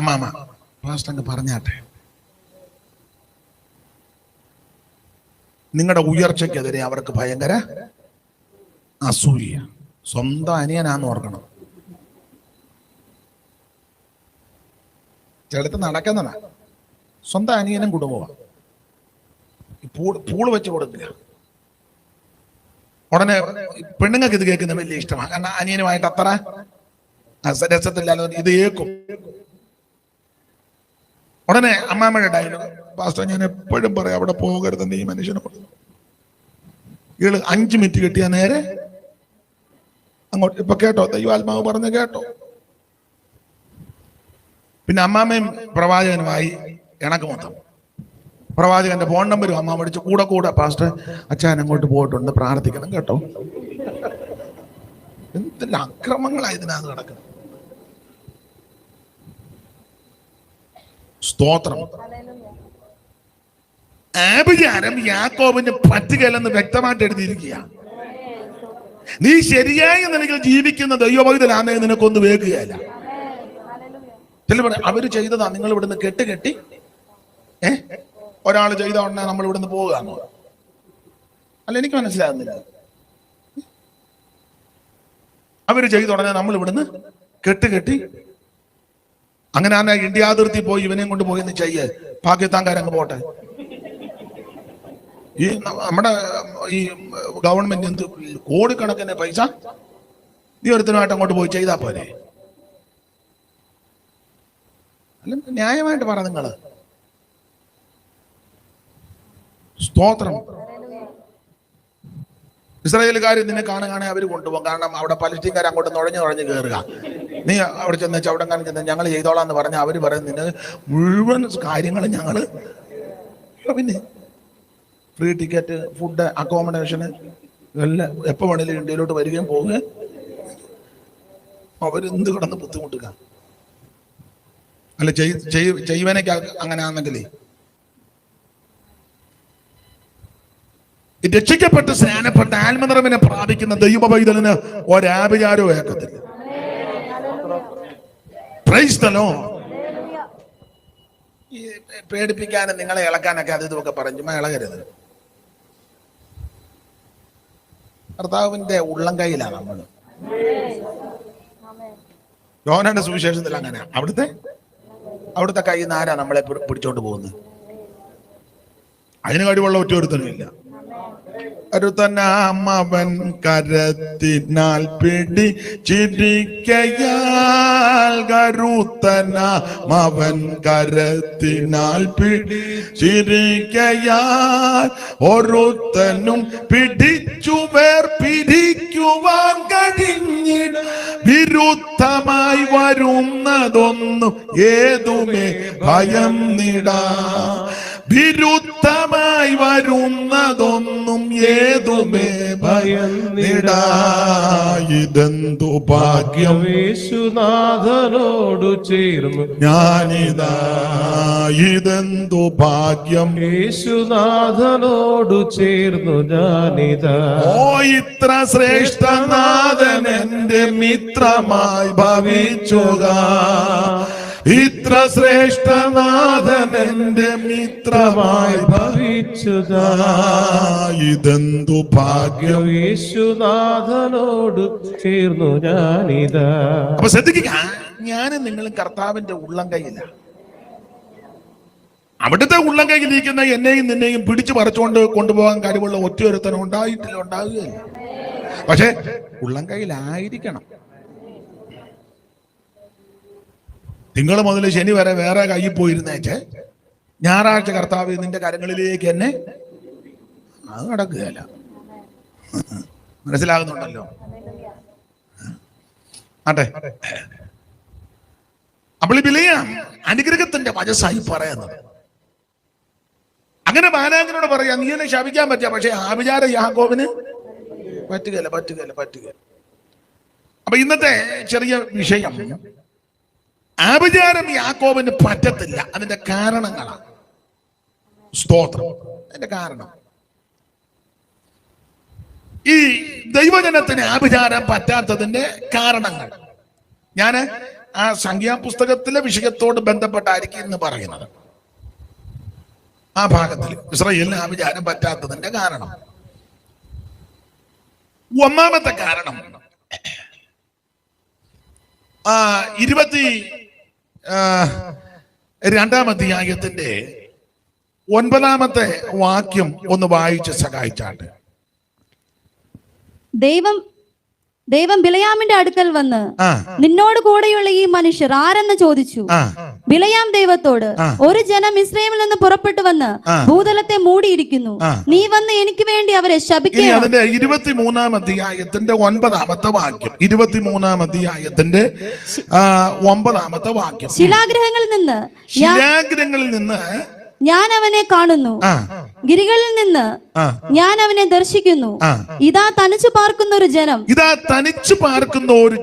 അമ്മാമ്മ പാസ്റ്റർ അങ്ങ് പറഞ്ഞാട്ടെ, നിങ്ങളുടെ ഉയർച്ചയ്ക്കെതിരെ അവർക്ക് ഭയങ്കര അസൂയ. സ്വന്തം അനിയനാന്ന് ഓർക്കണം. ചിലത്ത് നടക്കുന്നതാ, സ്വന്തം അനിയനും കുടുംബമാണ്. പൂള് വെച്ച് കൊടുക്കില്ല. ഉടനെ പെണ്ണുങ്ങൾക്ക് ഇത് കേൾക്കുന്നത് വലിയ ഇഷ്ടമാണ്. കാരണം അനിയനുമായിട്ട് അത്ര രസത്തില്ലാതെ ഇത് കേൾക്കും. ഉടനെ അമ്മാമ്മയുടെ ഡയലോഗ്, പാസ്റ്റർ ഞാൻ എപ്പോഴും പറയാം, അവിടെ പോകരുതെന്ന് ഈ മനുഷ്യനെ കൊണ്ട്. ഇയാള് 5 മിനിറ്റ് കിട്ടിയ നേരെ അങ്ങോട്ട്. ഇപ്പൊ കേട്ടോ, ദൈവാത്മാവ് പറഞ്ഞ് കേട്ടോ. പിന്നെ അമ്മാമ്മയും പ്രവാചകനുമായി ഇണക്ക് മൊത്തം. പ്രവാചകന്റെ ഫോൺ നമ്പരും അമ്മ പഠിച്ചു. കൂടെ പാസ്റ്റർ അച്ഛൻ അങ്ങോട്ട് പോയിട്ടുണ്ട്, പ്രാർത്ഥിക്കണം കേട്ടോ. എന്തെല്ലാം അക്രമങ്ങളായി ഇതിനകത്ത് നടക്കുന്നത്. സ്തോത്രം. ആഭിചാരം യാക്കോബിന് പറ്റുകയില്ലെന്ന് വ്യക്തമായിട്ട് എഴുതിയിരിക്കുക. നീ ശരിയായ നിലയിൽ ജീവിക്കുന്ന ദൈവഭക്തനാന്നേ നിനക്കൊന്ന് വേക്കുകയല്ല. അവര് ചെയ്തതാ നിങ്ങൾ ഇവിടുന്ന് കെട്ടി ഒരാൾ ചെയ്ത ഉടനെ നമ്മൾ ഇവിടുന്ന് പോവുകയാണോ? അല്ല, എനിക്ക് മനസ്സിലാകുന്നില്ല. അവര് ചെയ്ത ഉടനെ നമ്മൾ ഇവിടുന്ന് കെട്ടി അങ്ങനെ ആ ഇന്ത്യ അതിർത്തി പോയി ഇവനെയും കൊണ്ട് പോയി ചെയ്യേ, പാകിസ്ഥാൻകാരങ്ങ് പോട്ടെ. ഈ നമ്മുടെ ഈ ഗവൺമെന്റ് എന്ത് കോടിക്കണക്കിന് പൈസ നീ ഒരുത്തനുമായിട്ട് അങ്ങോട്ട് പോയി ചെയ്താ പോലെ. അല്ല, ന്യായമായിട്ട് പറ നിങ്ങള്. സ്തോത്രം. ഇസ്രായേലുകാർ നിന്നെ കാണാൻ അവർ കൊണ്ടുപോകും. കാരണം അവിടെ പലസ്തീൻകാർ അങ്ങോട്ട് നുഴഞ്ഞു കയറുക. നീ അവിടെ ചെന്ന് അവിടെ കാണാൻ ചെന്ന് ഞങ്ങൾ ചെയ്തോളാം എന്ന് പറഞ്ഞാൽ അവർ പറയും നിന്നെ മുഴുവൻ കാര്യങ്ങളും ഞങ്ങൾ. പിന്നെ ഫ്രീ ടിക്കറ്റ്, ഫുഡ്, അക്കോമഡേഷന് എല്ലാം എപ്പോൾ വേണേലും ഇന്ത്യയിലോട്ട് വരികയും പോവുക. അവരെന്ത് കിടന്ന് ബുദ്ധിമുട്ടുക. അല്ല ചെയ്യുവാനൊക്കെ അങ്ങനെ ആണെങ്കിലേ രക്ഷിക്കപ്പെട്ട് സ്നാനപ്പെട്ട് ആത്മനിറവിനെ പ്രാപിക്കുന്ന ദൈവ പൈതലിന് ഒരാഭിചാരവും ഏക്കത്തില്ല. Praise the Lord. ഈ പേടിപ്പിക്കാനും നിങ്ങളെ ഇളക്കാനൊക്കെ അത് ഇതൊക്കെ പറഞ്ഞു ഇളകരുത്. കർത്താവിന്റെ ഉള്ളം കൈയിലാണ് നമ്മൾ. യോഹന്നാന്റെ സുവിശേഷത്തിൽ അങ്ങനെ അവിടുത്തെ കയ്യിൽ നിന്ന് ആരാ നമ്മളെ പിടിച്ചോണ്ട് പോകുന്നത്? അതിന് കഴിവുള്ള ഒറ്റൊരുത്തനുമില്ല. കരുത്തനാമവൻ കരത്തിനാൽ പിടിച്ചിരിക്കയാൽ, കരുത്തനാമവൻ കരത്തിനാൽ പിടിച്ചിരിക്കയാൽ, ഒരുത്തനും പിടിച്ചു വേർപിരിക്കുവാൻ കഴിഞ്ഞിട. വിരുദ്ധമായി വരുന്നതൊന്നും ഏതുമേ ഭയം നിടാ. വിരുദ്ധമായി വരുന്നതൊന്നും ഏതുമേ ഭയന്നിടാ. ഇതെന്തു ഭാഗ്യം യേശുനാഥനോടു ചേർന്നു ഞാനിതാ. ഇതെന്തു ഭാഗ്യം യേശുനാഥനോടു ചേർന്നു ഞാനിതാ. ഓ ഇത്ര ശ്രേഷ്ഠനാഥൻ എന്റെ മിത്രമായി ഭവിച്ചുക. ഇത്ര ശ്രേഷ്ഠനാഥൻ എന്റെ മിത്രമായി ഭവിച്ചുക. ഇതെന്തു ഭാഗ്യം യേശുനാഥനോട് ചേർന്നു ഞാനിതാ. അപ്പൊ ശ്രദ്ധിക്കുക, ഞാനും നിങ്ങളും കർത്താവിന്റെ ഉള്ളം കൈയില്ല. അവിടുത്തെ ഉള്ളം കൈയിലിരിക്കുന്ന എന്നെയും നിന്നെയും പിടിച്ചു പറിച്ചുകൊണ്ട് കൊണ്ടുപോകാൻ കഴിവുള്ള ഒറ്റയൊരുത്തനും ഉണ്ടാകുകയില്ല. പക്ഷെ ഉള്ളം കൈയിലായിരിക്കണം. തിങ്കൾ മുതൽ ശനി വരെ വേറെ കയ്യിൽ പോയിരുന്നേച്ച് ഞായറാഴ്ച കർത്താവ് നിന്റെ കരങ്ങളിലേക്ക് എന്നെ, അത് നടക്കുകയല്ല. മനസ്സിലാകുന്നുണ്ടല്ലോ? ആട്ടെ, അപ്പോൾ ബിലെയാം അനുഗ്രഹത്തിന്റെ വചസ്സായി പറയുന്നത്. അങ്ങനെ ബാലാകിനോട് പറയാ, നീ എന്നെ ശപിക്കാൻ പറ്റിയ, പക്ഷെ ആഭിചാര യാക്കോബിന് പറ്റുകയില്ല. അപ്പൊ ഇന്നത്തെ ചെറിയ വിഷയം, ആഭിചാരം യാക്കോബിന് പറ്റത്തില്ല. അതിന്റെ കാരണങ്ങളാണ്. സ്തോത്രം. അതിന്റെ കാരണം, ഈ ദൈവജനത്തിന് ആഭിചാരം പറ്റാത്തതിന്റെ കാരണങ്ങൾ ഞാൻ ആ സംഖ്യാപുസ്തകത്തിലെ വിഷയത്തോട് ബന്ധപ്പെട്ടായിരിക്കും ഇന്ന് പറയുന്നത്. ആ ഭാഗത്തിൽ ഇസ്രായേലിന് ആഭിചാരം പറ്റാത്തതിന്റെ കാരണം, ഒന്നാമത്തെ കാരണം 22-ാം അധ്യായത്തിന്റെ 9-ാമത്തെ വാക്യം ഒന്ന് വായിച്ച് സഹായിച്ചാട്ട്. ദൈവം ബിലെയാമിന്റെ അടുക്കൽ വന്ന്, നിന്നോട് കൂടെയുള്ള ഈ മനുഷ്യർ ആരെന്ന് ചോദിച്ചു. ബിലെയാം ദൈവത്തോട്, ഒരു ജനം ഇസ്രായേലിൽ നിന്ന് പുറപ്പെട്ടു വന്ന് ഭൂതലത്തെ മൂടിയിരിക്കുന്നു. നീ വന്ന് എനിക്ക് വേണ്ടി അവരെ ശപിക്കണം. അതിന്റെ 23-ാം അധ്യായത്തിന്റെ 9-ാമത്തെ വാക്യം. 23-ാം അധ്യായത്തിന്റെ 9-ാമത്തെ വാക്യം. ശിലാഗ്രഹങ്ങളിൽ നിന്ന് ഞാൻ അവനെ കാണുന്നു, ഗിരികളിൽ നിന്ന് ഞാൻ അവനെ ദർശിക്കുന്നു. ഇതാ തനിച്ചു പാർക്കുന്ന ഒരു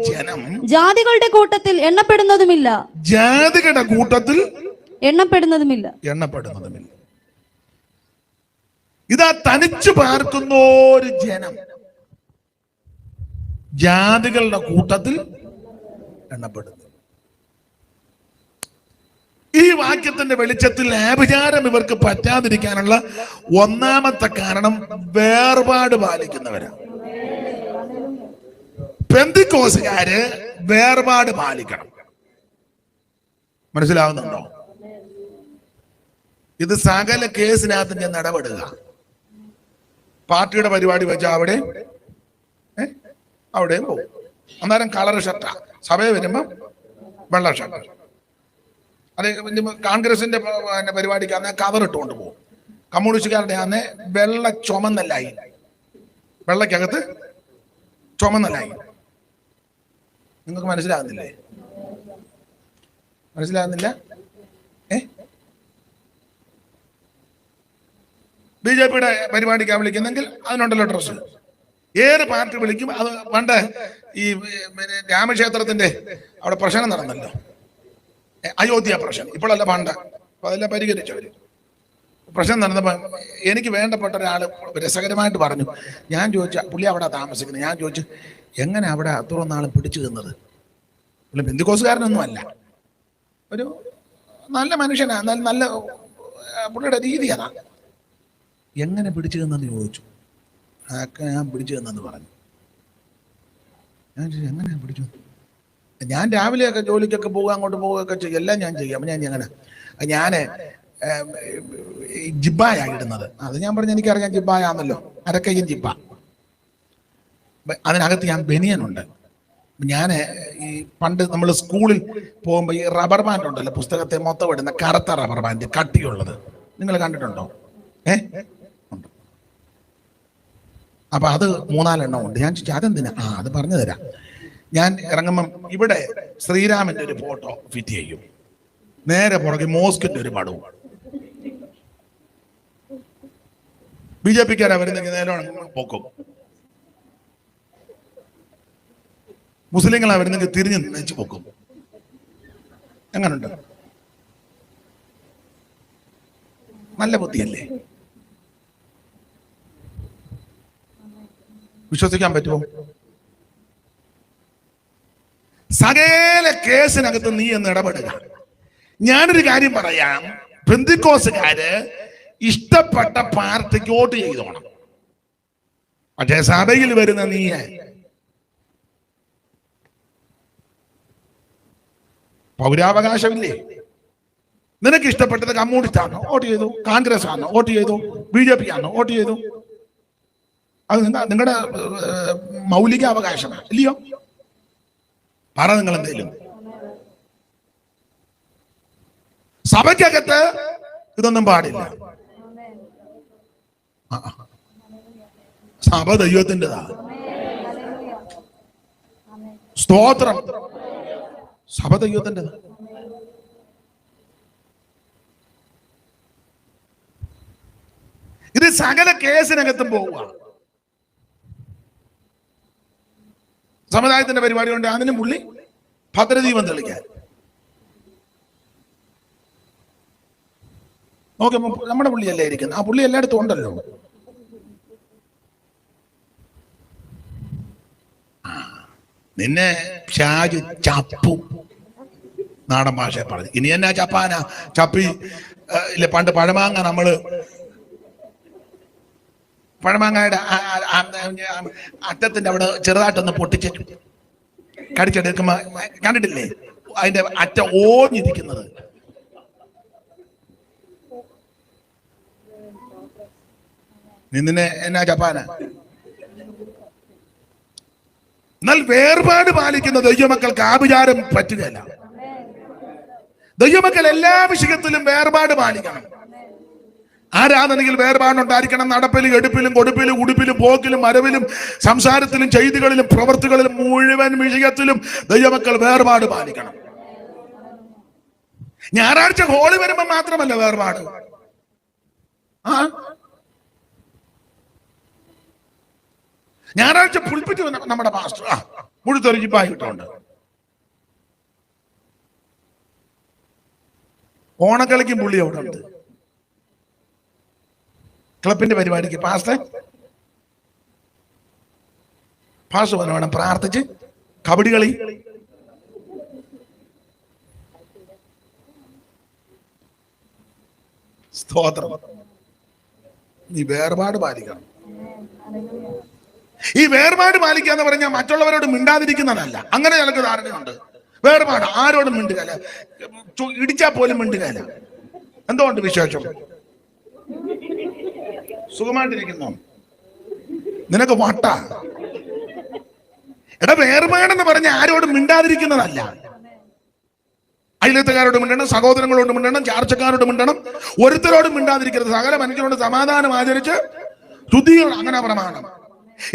ജനം, ജാതികളുടെ കൂട്ടത്തിൽ എണ്ണപ്പെടുന്നതുമില്ല. ഇതാ തനിച്ചു പാർക്കുന്ന ഒരു ജനം, ജാതികളുടെ കൂട്ടത്തിൽ എണ്ണപ്പെടുന്നു. ഈ വാക്യത്തിന്റെ വെളിച്ചത്തിൽ ആഭിചാരം ഇവർക്ക് പറ്റാതിരിക്കാനുള്ള ഒന്നാമത്തെ കാരണം വേർപാട് പാലിക്കുന്നവരാണ്. പെന്തിക്കോസുകാര് വേർപാട് പാലിക്കണം. മനസ്സിലാവുന്നുണ്ടോ? ഇത് സകല കേസിനകത്ത് ഞാൻ ഇടപെടുക. പാർട്ടിയുടെ പരിപാടി വെച്ചാൽ അവിടെയും പോകും, അന്നേരം കളർ ഷർട്ടാ, സഭയിൽ വരുമ്പം വെള്ള ഷർട്ട്. അത് കോൺഗ്രസിന്റെ പരിപാടിക്ക് അന്നേ കവർ ഇട്ടുകൊണ്ട് പോകും. കമ്മ്യൂണിസ്റ്റുകാരുടെ അന്നേ വെള്ള ചുമന്നല്ലായി, വെള്ളക്കകത്ത് ചുമന്നല്ലായി. നിങ്ങൾക്ക് മനസ്സിലാകുന്നില്ലേ? മനസ്സിലാകുന്നില്ല? BJP-യുടെ പരിപാടിക്കാണ് വിളിക്കുന്നെങ്കിൽ അതിനുണ്ടല്ലോ ഡ്രസ്സ്. ഏത് പാർട്ടി വിളിക്കും അത്. പണ്ട് ഈ രാമക്ഷേത്രത്തിന്റെ അവിടെ പ്രശ്നം നടന്നല്ലോ, അയോധ്യ പ്രശ്നം. ഇപ്പോഴല്ല, പണ്ട്. അപ്പൊ അതെല്ലാം പരിഹരിച്ചവര്. പ്രശ്നം നടന്നപ്പോ എനിക്ക് വേണ്ടപ്പെട്ട ഒരാൾ രസകരമായിട്ട് പറഞ്ഞു. ഞാൻ ചോദിച്ച, പുള്ളി അവിടെ താമസിക്കുന്നത്, ഞാൻ ചോദിച്ചു എങ്ങനെ അവിടെ അത്ര നാളും പിടിച്ചു നിന്നത്? പുള്ളി ബന്ധുക്കോസുകാരനൊന്നും അല്ല, ഒരു നല്ല മനുഷ്യനാ, നല്ല പുള്ളിയുടെ രീതി അതാ. എങ്ങനെ പിടിച്ചു നിന്നെന്ന് ചോദിച്ചു. അതൊക്കെ ഞാൻ പിടിച്ചു നിന്നെന്ന് പറഞ്ഞു. ഞാൻ ചോദിച്ചു എങ്ങനെ പിടിച്ചു? ഞാൻ രാവിലെയൊക്കെ ജോലിക്കൊക്കെ പോകുക, അങ്ങോട്ട് പോവുകയൊക്കെ ചെയ്യും, എല്ലാം ഞാൻ ചെയ്യും. അപ്പം ഞാൻ എങ്ങനെ, ഞാൻ ജിബ്ബായിടുന്നത്. അത് ഞാൻ പറഞ്ഞു എനിക്കറിയാം, ജിബ്ബായാന്നല്ലോ, അരക്കയ്യും ജിബ്ബ. അതിനകത്ത് ഞാൻ ബനിയനുണ്ട്. ഞാൻ ഈ പണ്ട് നമ്മൾ സ്കൂളിൽ പോകുമ്പോൾ ഈ റബ്ബർ ബാൻഡ് ഉണ്ടല്ലോ, പുസ്തകത്തെ മൊത്തം ഇടുന്ന കറുത്ത റബ്ബർ ബാൻഡ്, കട്ടിയുള്ളത്, നിങ്ങൾ കണ്ടിട്ടുണ്ടോ? ഉണ്ട്. അപ്പൊ അത് 4-5 എണ്ണം ഉണ്ട്. ഞാൻ ചോദിച്ചു അതെന്തിനാ? അത് പറഞ്ഞു തരാം. ഞാൻ ഇറങ്ങുമ്പം ഇവിടെ ശ്രീരാമന്റെ ഒരു ഫോട്ടോ ഫിറ്റ് ചെയ്യും, നേരെ പുറകെ മോസ്കിന്റെ ഒരു പടവും. BJP-ക്കാരാ വരുന്നെങ്കിൽ നേരെ പോക്കും, മുസ്ലിങ്ങളാ വരുന്നെങ്കിൽ തിരിഞ്ഞ് വെച്ച് പോക്കും. എങ്ങനുണ്ട്? നല്ല ബുദ്ധിയല്ലേ? വിശ്വസിക്കാൻ പറ്റുമോ? സകല കേസിനകത്ത് നീ എന്ന് ഇടപെടുക. ഞാനൊരു കാര്യം പറയാം, പെന്തിക്കോസുകാര് ഇഷ്ടപ്പെട്ട പാർട്ടിക്ക് വോട്ട് ചെയ്തോണം. പക്ഷേ സഭയിൽ വരുന്ന നീ പൗരാവകാശമില്ലേ? നിനക്ക് ഇഷ്ടപ്പെട്ടത് കമ്മ്യൂണിസ്റ്റ് ആണോ, വോട്ട് ചെയ്തു. കോൺഗ്രസ് ആണോ, വോട്ട് ചെയ്തു. BJP ആണോ, വോട്ട് ചെയ്തു. അത് നിങ്ങളുടെ മൗലിക അവകാശമാണ്, ഇല്ലയോ? പറ നിങ്ങൾ എന്തേലും. സഭയ്ക്കകത്ത് ഇതൊന്നും പാടില്ല. സഭ ദൈവത്തിൻ്റെതാ. സ്തോത്രം. സഭ ദൈവത്തിൻ്റെതാ. ഇത് സകല കേസിനകത്തും പോവുക. സമുദായത്തിന്റെ പരിപാടി കൊണ്ട് അതിനും പുള്ളി ഭദ്രദീപം തെളിക്കാൻ നോക്കുമ്പോ നമ്മുടെ പുള്ളിയല്ലേ ഇരിക്കുന്നത്, ആ പുള്ളി എല്ലായിടത്തും ഉണ്ടല്ലോ. നിന്നെ ഷാജു ചപ്പും, നാടൻ ഭാഷ പറഞ്ഞു. ഇനി എന്നാ ചപ്പാനാ? ചപ്പി ഇല്ല, പണ്ട് പഴമാങ്ങ നമ്മള് പഴമാങ്ങയുടെ അറ്റത്തിന്റെ അവിടെ ചെറുതായിട്ടൊന്ന് പൊട്ടിച്ച് കടിച്ചെടുക്കുമ്പോ കണ്ടിട്ടില്ലേ അതിന്റെ അറ്റ ഓഞ്ഞിരിക്കുന്നത്? നിന്നെ എന്നാ ചപ്പാന? എന്നാൽ വേർപാട് പാലിക്കുന്ന ദൈവമക്കൾക്ക് ആഭിചാരം പറ്റുകയില്ല. ദൈവമക്കൾ എല്ലാ വിഷയത്തിലും വേർപാട് പാലിക്കണം. ആരാധനയിൽ വേർപാടുണ്ടായിരിക്കണം. നടപ്പിലും എടുപ്പിലും കൊടുപ്പിലും ഉടുപ്പിലും പോക്കിലും വരവിലും സംസാരത്തിലും ചെയ്തികളിലും പ്രവൃത്തികളിലും മുഴുവൻ വിഷയത്തിലും ദൈവമക്കൾ വേർപാട് പാലിക്കണം. ഞായറാഴ്ച ഹോളി വരുമ്പോ മാത്രമല്ല വേർപാട്. ഞായറാഴ്ച പുൽപ്പിറ്റ് നമ്മുടെ പാസ്റ്റർ മുഴുത്തൊരു ജിപ്പായി കിട്ടുന്നുണ്ട്. ഓണക്കളിക്കും പുള്ളി അവിടെ ഉണ്ട്. ക്ലബിന്റെ പരിപാടിക്ക് പാസ്റ്റർ വേണം പ്രാർത്ഥിച്ച് കബഡി കളി. സ്തോത്രം. നീ വേർപാട് പാലിക്കണം. ഈ വേർപാട് പാലിക്കുക എന്ന് പറഞ്ഞാൽ മറ്റുള്ളവരോട് മിണ്ടാതിരിക്കുന്നതല്ല. അങ്ങനെ ചിലക്ക് ധാരണയുണ്ട്. വേർപാട് ആരോടും മിണ്ടുകയില്ല, ഇടിച്ചാൽ പോലും മിണ്ടുകയില്ല. എന്തുകൊണ്ട്? വിശേഷം സുഖമായിട്ടിരിക്കുന്നു. നിനക്ക് വട്ട എടാ, വേർപാടെന്ന് പറഞ്ഞ ആരോടും മിണ്ടാതിരിക്കുന്നതല്ല. അയലത്തുകാരോട് മിണ്ടണം, സഹോദരങ്ങളോട് മിണ്ടണം, ചാർച്ചക്കാരോട് മിണ്ടണം, ഒരുത്തരോടും മിണ്ടാതിരിക്കരുത്. സകല മനുഷ്യരോട് സമാധാനം ആചരിച്ച് ശുദ്ധീകരണം, അങ്ങനെ പ്രമാണം.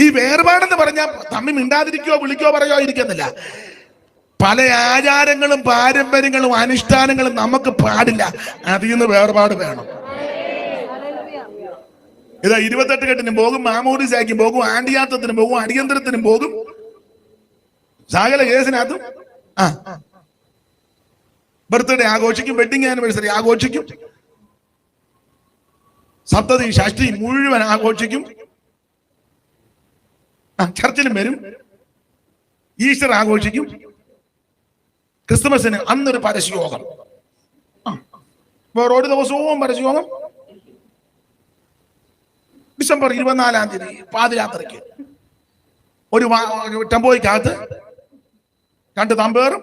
ഈ വേർപാടെന്ന് പറഞ്ഞാൽ തമ്മി മിണ്ടാതിരിക്കോ വിളിക്കോ പറയോ ഇരിക്കുന്നില്ല. പല ആചാരങ്ങളും പാരമ്പര്യങ്ങളും അനുഷ്ഠാനങ്ങളും നമുക്ക് പാടില്ല. അതിൽ നിന്ന് വേർപാട് വേണം. ഇതാ 28 കെട്ടിനും പോകും, മാമോദിസായ്ക്കും പോകും, ആണ്ടിയാത്തത്തിനും പോകും, അടിയന്തരത്തിനും പോകും, സകല കേസിനകത്തും ബർത്ത്ഡേ ആഘോഷിക്കും, വെഡിങ് ആനിവേഴ്സറി ആഘോഷിക്കും, സപ്തതി ഷഷ്ടി മുഴുവൻ ആഘോഷിക്കും, ചർച്ചിലും വരും, ഈസ്റ്റർ ആഘോഷിക്കും, ക്രിസ്തുമസിന് അന്നൊരു പരസ്യയോഗം, വേറൊരു ദിവസവും പരസ്യയോഗം. ഡിസംബർ 24-ാം തീയതി പാതിരാത്രിക്ക് ഒരു ടെമ്പോയ്ക്കകത്ത് 2 തമ്പേറും,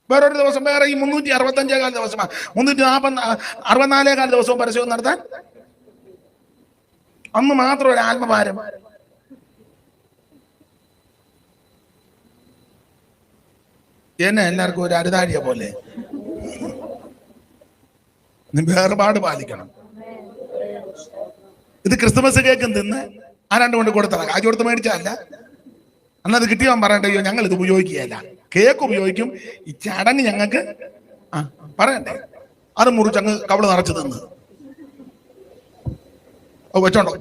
വേറൊരു ദിവസം വേറെ ഈ 365 ദിവസമാണ്, 364 ദിവസവും പരസ്യവും നടത്താൻ. അന്ന് മാത്രം ഒരു ആത്മഭാരം. എന്നെ എല്ലാവർക്കും ഒരു അരുതാഴിയ പോലെ. വേർപാട് പാലിക്കണം. ഇത് ക്രിസ്തുമസ് കേക്കും തിന്ന് ആരാണ്ട് കൊണ്ട് കൊടുത്തതാണ്, കാശ് കൊടുത്ത് മേടിച്ചതല്ല. അന്നത് കിട്ടിയവൻ പറയണ്ടോ, ഞങ്ങൾ ഇത് ഉപയോഗിക്കുകയല്ല. കേക്ക് ഉപയോഗിക്കും, ഈ ചടങ്ങ് ഞങ്ങൾക്ക് പറയണ്ടേ, അത് മുറിച്ചങ്ങ് കവള് നിറച്ച് തിന്ന് വെച്ചോണ്ടോ.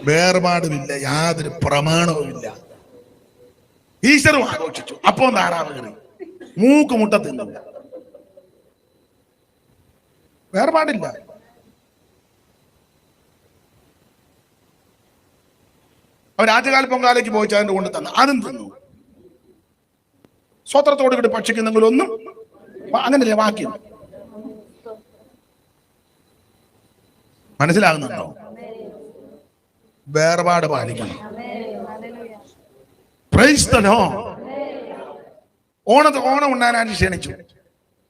വേർപാടുമില്ല, യാതൊരു പ്രമാണവുമില്ല. ഈശ്വരും ആഘോഷിച്ചു, അപ്പം താറാവ് കറി, മൂക്ക് മുട്ട തിന്നില്ല. വേർപാടില്ല. അവർ ആറ്റുകാൽ പൊങ്കാലയ്ക്ക് പോയി അതിന്റെ കൊണ്ട് തന്നു, അതും തിന്നു. സ്വത്രത്തോട് കൂടി ഭക്ഷിക്കുന്നെങ്കിലൊന്നും അങ്ങനല്ലേ വാക്യം. മനസ്സിലാകുന്നുണ്ടോ? വേർപാട് പാലിക്കണം. Praise the Lord. ഓണം ഉണ്ണാനായിട്ട് ക്ഷണിച്ചു.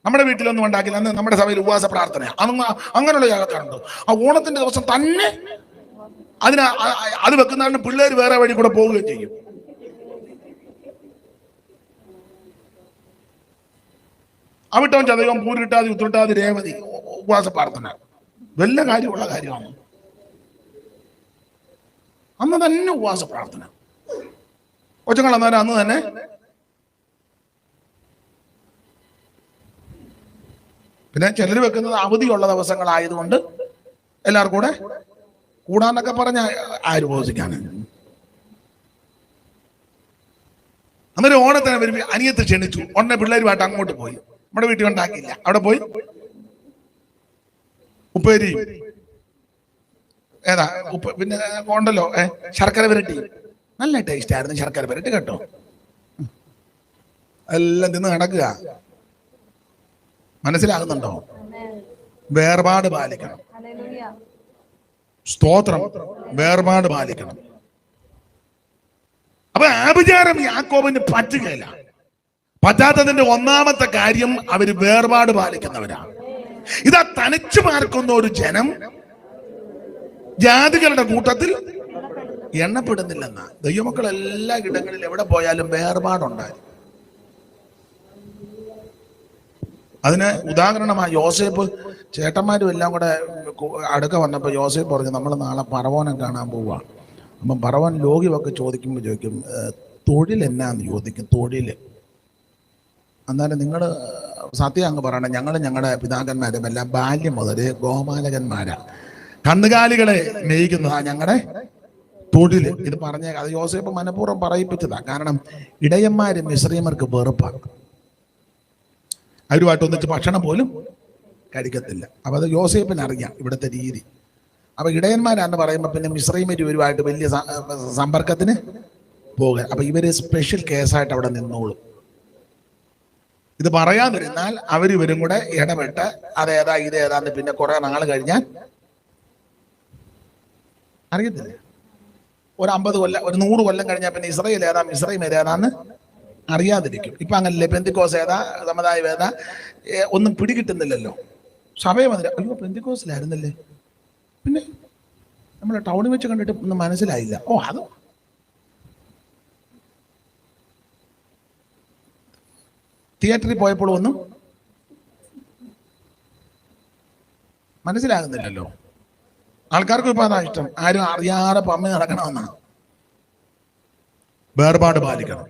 നമ്മുടെ വീട്ടിലൊന്നും ഉണ്ടാക്കില്ല. അന്ന് നമ്മുടെ സഭയിൽ ഉപവാസ പ്രാർത്ഥന, അതൊന്നും അങ്ങനെയുള്ള ആൾക്കാരുണ്ട്. ആ ഓണത്തിന്റെ ദിവസം തന്നെ അത് വെക്കുന്നതിന് പിള്ളേർ വേറെ വഴി കൂടെ പോവുകയും ചെയ്യും. അവിട്ടവൻ ചതകം പൂരിട്ടാതി ഉത്തിട്ടാതി രേവതി ഉപവാസ പ്രാർത്ഥന വല്ല കാര്യമുള്ള കാര്യമാണ്. അന്ന് തന്നെ ഉപവാസ പ്രാർത്ഥന. കൊച്ചങ്ങൾ അന്നേരം അന്ന് തന്നെ പിന്നെ ചിലർ വെക്കുന്നത് അവധിയുള്ള ദിവസങ്ങളായതുകൊണ്ട് എല്ലാവർക്കും കൂടെ കൂടാന്നൊക്കെ പറഞ്ഞ ആര് ഉപവസിക്കാണ്. അന്നേരം ഓണത്തിന് വരുമ്പോ അനിയത്ത് ക്ഷണിച്ചു. ഉടനെ പിള്ളേരുമായിട്ട് അങ്ങോട്ട് പോയി. നമ്മുടെ വീട്ടിൽ ഉണ്ടാക്കിയില്ല, അവിടെ പോയി ഉപ്പേരി ഏതാ പിന്നെ ഉണ്ടല്ലോ ശർക്കര പുരട്ടി, നല്ല ടേസ്റ്റ് ആയിരുന്നു ശർക്കര പുരട്ടി കേട്ടോ. എല്ലാം തിന്ന് നടക്കുക. മനസ്സിലാകുന്നുണ്ടോ? വേർപാട് പാലിക്കണം. സ്തോത്രം. വേർപാട് പാലിക്കണം. അപ്പൊ ആഭിചാരം യാക്കോബിന് പറ്റുകയില്ല. പറ്റാത്തതിന്റെ ഒന്നാമത്തെ കാര്യം അവര് വേർപാട് പാലിക്കുന്നവരാണ്. ഇതാ തനിച്ചു പാർക്കുന്ന ഒരു ജനം ജാതികളുടെ കൂട്ടത്തിൽ എണ്ണപ്പെടുന്നില്ലെന്ന. ദൈവമക്കൾ എല്ലാ ഇടങ്ങളിൽ എവിടെ പോയാലും വേർപാടുണ്ടായി. അതിന് ഉദാഹരണമായി യോസേപ്പ് ചേട്ടന്മാരും എല്ലാം കൂടെ അടുക്ക വന്നപ്പോൾ യോസേപ്പ് പറഞ്ഞു, നമ്മൾ നാളെ പറവോനെ കാണാൻ പോവുക. അപ്പം പറവൻ ലോകിയൊക്കെ ചോദിക്കുമ്പോൾ ചോദിക്കും, തൊഴിൽ എന്നാന്ന് ചോദിക്കും. തൊഴിൽ എന്നാലും നിങ്ങൾ സത്യം അങ്ങ് പറയണം, ഞങ്ങളുടെ പിതാക്കന്മാരും എല്ലാം ബാല്യം മുതൽ ഗോപാലകന്മാരാണ്, കന്നുകാലികളെ മേയിക്കുന്നതാണ് ഞങ്ങളുടെ തൊഴിൽ. ഇത് പറഞ്ഞ അത് യോസേപ്പ് മനഃപൂർവ്വം പറയിപ്പിച്ചതാണ്. കാരണം ഇടയന്മാര് മിസ്രൈമർക്ക് വെറുപ്പാണ്. അവരുമായിട്ട് ഒന്നിച്ച് ഭക്ഷണം പോലും കഴിക്കത്തില്ല. അപ്പൊ അത് യോസേപ്പിന് അറിയാം ഇവിടുത്തെ രീതി. അപ്പൊ ഇടയന്മാരാന്ന് പറയുമ്പോൾ പിന്നെ മിസ്രൈമര് ഇവരുമായിട്ട് വലിയ സമ്പർക്കത്തിന് പോകുക. അപ്പൊ ഇവര് സ്പെഷ്യൽ കേസായിട്ട് അവിടെ നിന്നോളും. ഇത് പറയാതിരുന്നാൽ അവരിവരും കൂടെ ഇടപെട്ട് അതേതാ ഇതേതാന്ന് പിന്നെ കുറെ നാൾ കഴിഞ്ഞാൽ അറിയത്തില്ല. ഒരു 50 കൊല്ലം, ഒരു 100 കൊല്ലം കഴിഞ്ഞാൽ പിന്നെ ഇസ്രായേൽ ഏതാ മിസ്രൈം ഏതാന്ന് അറിയാതിരിക്കും. ഇപ്പൊ അങ്ങനല്ലേ, പെന്തിക്കോസ് ഏതാ സമുദായം ഏതാ ഒന്നും പിടികിട്ടുന്നില്ലല്ലോ. സഭയെ വന്നില്ല, അയ്യോ പെന്തിക്കോസിലായിരുന്നല്ലേ, പിന്നെ നമ്മളെ ടൗണിൽ വെച്ച് കണ്ടിട്ട് ഒന്നും മനസ്സിലായില്ല. ഓ, അത് തിയേറ്ററിൽ പോയപ്പോൾ ഒന്നും മനസ്സിലാകുന്നില്ലല്ലോ. ആൾക്കാർക്കും ഇപ്പൊ അതാ ഇഷ്ടം, ആരും അറിയാതെ പമ്മി നടക്കണമെന്നാണ്. വേർപാട് പാലിക്കണം.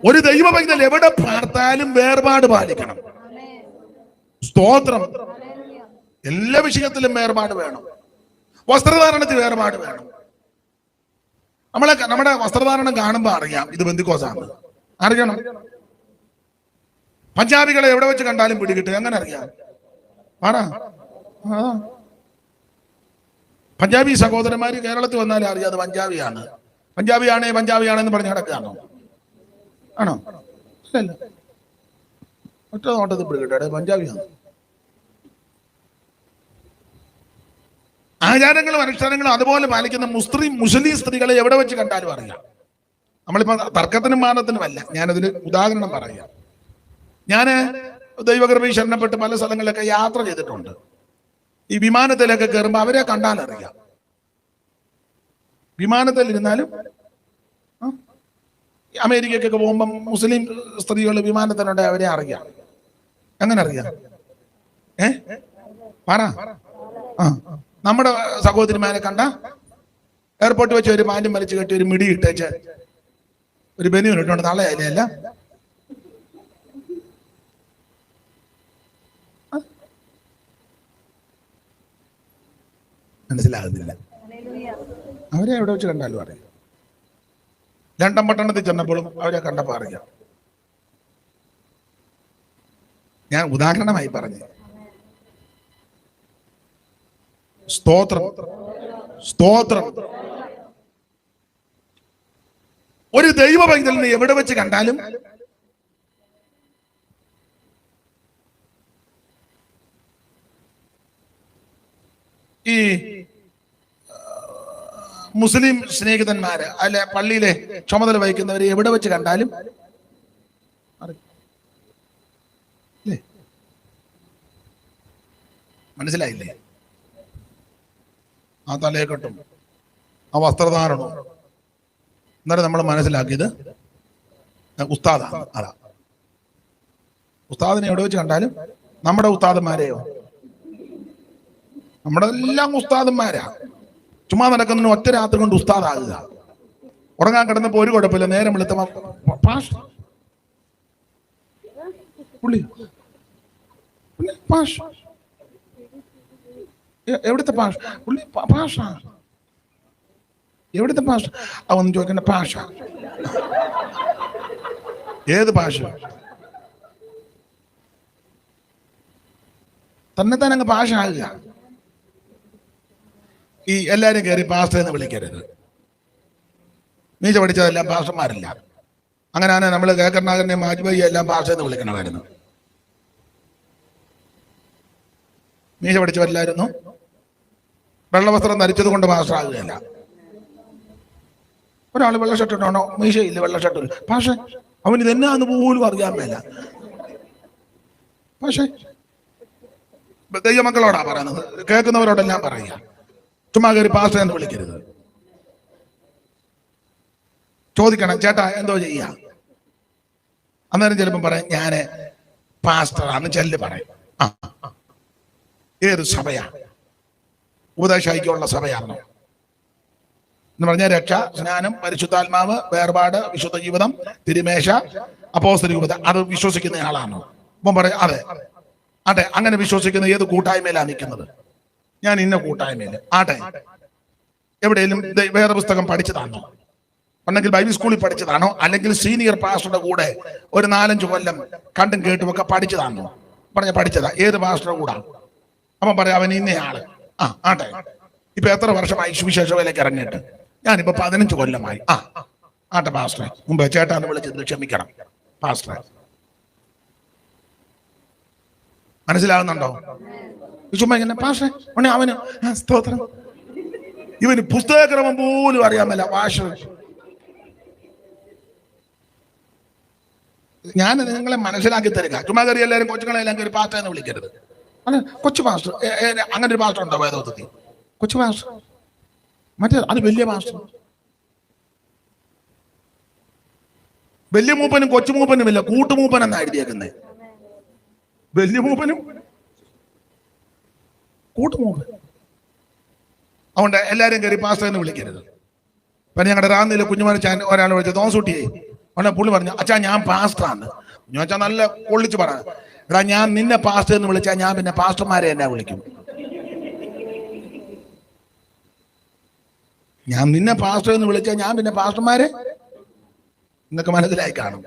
ഒരു ദൈവ പൈതൽ എവിടെ പാർത്താലും വേർപാട് പാലിക്കണം. സ്തോത്രം. എല്ലാ വിഷയത്തിലും വേർപാട് വേണം. വസ്ത്രധാരണത്തിൽ വേർപാട് വേണം. നമ്മുടെ വസ്ത്രധാരണം കാണുമ്പോ അറിയാം ഇത് ബന്ധിക്കോസാണ്. അറിയണം. പഞ്ചാബികളെ എവിടെ വെച്ച് കണ്ടാലും പിടികിട്ടും. എങ്ങനെ അറിയാം? പഞ്ചാബി സഹോദരന്മാര് കേരളത്തിൽ വന്നാലും അറിയാം അത് പഞ്ചാബിയാണ്. പഞ്ചാബിയാണെന്ന് പറഞ്ഞ് നടക്കുകയാണോ? ആണോ? അല്ലല്ല. ഒറ്റ നോട്ടത്തിൽ പിടികിട്ടെ പഞ്ചാബിയാണ്. ആചാരങ്ങളും അനുഷ്ഠാനങ്ങളും അതുപോലെ പാലിക്കുന്ന മുസ്ലിം സ്ത്രീകളെ എവിടെ വെച്ച് കണ്ടാലും അറിയാം. നമ്മളിപ്പോ തർക്കത്തിനും മാനത്തിനുമല്ല, ഞാനതിന് ഉദാഹരണം പറയാം. ഞാന് ദൈവകൃപയിൽ ശരണപ്പെട്ട് പല സ്ഥലങ്ങളിലൊക്കെ യാത്ര ചെയ്തിട്ടുണ്ട്. ഈ വിമാനത്തിലൊക്കെ കയറുമ്പോൾ അവരെ കണ്ടാലറിയാം. വിമാനത്തിൽ ഇരുന്നാലും അമേരിക്കക്കൊക്കെ പോകുമ്പോൾ മുസ്ലിം സ്ത്രീകൾ വിമാനത്തിലുണ്ട്, അവരെ അറിയാം. എങ്ങനെ അറിയാം? പറ. നമ്മുടെ സഹോദരിമാരെ കണ്ട എയർപോർട്ടിൽ വെച്ച് ഒരു പാൻറ്റും വലിച്ചു കെട്ടി ഒരു മിടി ഇട്ടേച്ച് ഒരു ബനിയൻ ഇട്ടുകൊണ്ട് തള്ളയല്ലേ അല്ല. മനസ്സിലാകുന്നില്ല. അവരെ എവിടെ വെച്ച് കണ്ടാലും അറിയാം. ലണ്ടൻ പട്ടണത്തിൽ ചെന്നപ്പോഴും അവരെ കണ്ടപ്പോൾ അറിയാം. ഞാൻ ഉദാഹരണമായി പറഞ്ഞു. സ്തോത്രം, സ്തോത്രം. ഒരു ദൈവ പൈതലിനെ എവിടെ വെച്ച് കണ്ടാലും ഈ മുസ്ലിം സ്നേഹിതന്മാര് അല്ലെ പള്ളിയിലെ ചുമതല വഹിക്കുന്നവരെ എവിടെ വെച്ച് കണ്ടാലും മനസ്സിലായില്ലേ? ആ തലയെക്കെട്ടും ആ വസ്ത്രധാരണവും എന്നാലും നമ്മൾ മനസ്സിലാക്കിയത് ഉസ്താദാണ്. അതാ ഉസ്താദിനെ എവിടെ വെച്ച് കണ്ടാലും നമ്മുടെ ഉസ്താദന്മാരെയോ, നമ്മുടെ എല്ലാം ഉസ്താദന്മാരാ. ചുമ്മാ നടക്കുന്നതിന് ഒറ്റ രാത്രി കൊണ്ട് ഉസ്താദാകുക. ഉറങ്ങാൻ കിടന്നപ്പോ ഒരു കുഴപ്പമില്ല, നേരം വെളുത്തപ്പോ പാഷ പുള്ളി പാഷ എവിടുത്തെ പാഷ പുള്ളി പാഷ എവിടുത്തെ പാഷ അവന്ന് ചോദിക്കണ്ട പാഷ ഏത് പാഷ തന്നെ തന്നെ അങ്ങ് പാഷ ആകുക. ഈ എല്ലാരും കയറി പാസ്റ്റർ എന്ന് വിളിക്കരുത്. മീശ പഠിച്ചതെല്ലാം പാസ്റ്റർമാരല്ല. അങ്ങനെയാണ് നമ്മൾ കേക്കർനാഥനെ മാജ്ബായി എല്ലാം പാസ്റ്റർ എന്ന് വിളിക്കണമായിരുന്നു. മീശ പഠിച്ചവരില്ലായിരുന്നു. വെള്ളവസ്ത്രം ധരിച്ചത് കൊണ്ട് പാസ്റ്റർ ആകുകയല്ല. ഒരാൾ വെള്ള ഷർട്ട് ഇട്ടാണോ? മീശയില്ല, വെള്ള ഷർട്ടില്ല. പക്ഷേ അവൻ ഇതെന്നാന്ന് പോലും അറിയാൻ മേല. പക്ഷേ ദൈവമക്കളോടാ പറയുന്നത്, കേൾക്കുന്നവരോടെല്ലാം പറയുക. ചുമ്മാ കയറി പാസ്റ്റർ എന്ന് വിളിക്കരുത്. ചോദിക്കണം, ചേട്ടാ എന്തോ ചെയ്യാ? അന്നേരം ചിലപ്പം പറയും ഞാന് പാസ്റ്ററാന്ന് ചെല്ല് പറയും. ഏത് സഭയാ? ഉപദേശൈക്യമുള്ള സഭയാണോ എന്ന് പറഞ്ഞാൽ രക്ഷ, സ്നാനം, പരിശുദ്ധാത്മാവ്, വേർപാട്, വിശുദ്ധ ജീവിതം, തിരുമേശ, അപ്പോസ്തലികത അത് വിശ്വസിക്കുന്ന ആളാണോ? അപ്പം പറയും അതെ. ആട്ടെ, അങ്ങനെ വിശ്വസിക്കുന്ന ഏത് കൂട്ടായ്മയിലാണ് നിൽക്കുന്നത്? ഞാൻ ഇന്ന കൂട്ടായ്മയില്. ആട്ടെ, എവിടെയെങ്കിലും വേറെ പുസ്തകം പഠിച്ചതാണോ? ഒന്നെങ്കിൽ ബൈബിൾ സ്കൂളിൽ പഠിച്ചതാണോ? അല്ലെങ്കിൽ സീനിയർ പാസ്റ്ററുടെ കൂടെ ഒരു 4-5 കൊല്ലം കണ്ടും കേട്ടും ഒക്കെ പഠിച്ചതാണോ? പറഞ്ഞ പഠിച്ചതാ. ഏത് പാസ്റ്ററുടെ കൂടാ? അപ്പം പറയാം അവൻ ഇന്നയാള്. ആട്ടെ, ഇപ്പൊ എത്ര വർഷമായി സുവിശേഷ വേലയ്ക്ക് ഇറങ്ങിയിട്ട്? ഞാനിപ്പോ 15 കൊല്ലമായി. ആട്ടെ പാസ്റ്ററെ, മുമ്പ് ചേട്ടാന്ന് വിളിച്ചത് ക്ഷമിക്കണം പാസ്റ്ററെ. മനസ്സിലാകുന്നുണ്ടോ? ചുമ്മാ ഇങ്ങനെ പാസ്റ്ററെ ഉണ്ണി അവന് സ്തോത്രം. ഇവന് പുസ്തകക്രമം പോലും അറിയാമല്ല ഭാഷ. ഞാൻ നിങ്ങളെ മനസ്സിലാക്കി തരിക. ചുമ്മാ കയറി എല്ലാവരും കൊച്ചുങ്ങളെല്ലാം കയറി പാസ്റ്റർ എന്ന് വിളിക്കരുത്. അല്ല, കൊച്ചു പാസ്റ്റർ, അങ്ങനെ ഒരു പാസ്റ്റർ ഉണ്ടോ വേദോത്തത്തിൽ? കൊച്ചു പാസ്റ്റർ മറ്റേ അത് വലിയ പാസ്റ്റർ. വലിയ മൂപ്പനും കൊച്ചു മൂപ്പനും ഇല്ല, കൂട്ടുമൂപ്പൻ എന്നാ എഴുതിയേക്കുന്നത്. വലിയ മൂപ്പനും കൂട്ടുമൂപ്പൻ. അതുകൊണ്ട് എല്ലാവരും കയറി പാസ്റ്റർ എന്ന് വിളിക്കരുത്. പിന്നെ ഞങ്ങളുടെ റാന്നിയിലെ കുഞ്ഞുമണിച്ചാൻ ഒരാൾ വിളിച്ച തോസൂട്ടിയെ അവനെ പുള്ളി പറഞ്ഞു, അച്ഛാ ഞാൻ പാസ്റ്ററാന്ന്. ഞാൻ വെച്ചാൽ നല്ല പൊള്ളിച്ച് പറ, എടാ ഞാൻ നിന്നെ പാസ്റ്റർ എന്ന് വിളിച്ചാൽ ഞാൻ പിന്നെ പാസ്റ്റർമാരെ എന്നാ വിളിക്കും? ഞാൻ നിന്നെ പാസ്റ്റർ എന്ന് വിളിച്ചാൽ ഞാൻ പിന്നെ പാസ്റ്റർമാരെ എന്നൊക്കെ മനസ്സിലായി കാണും.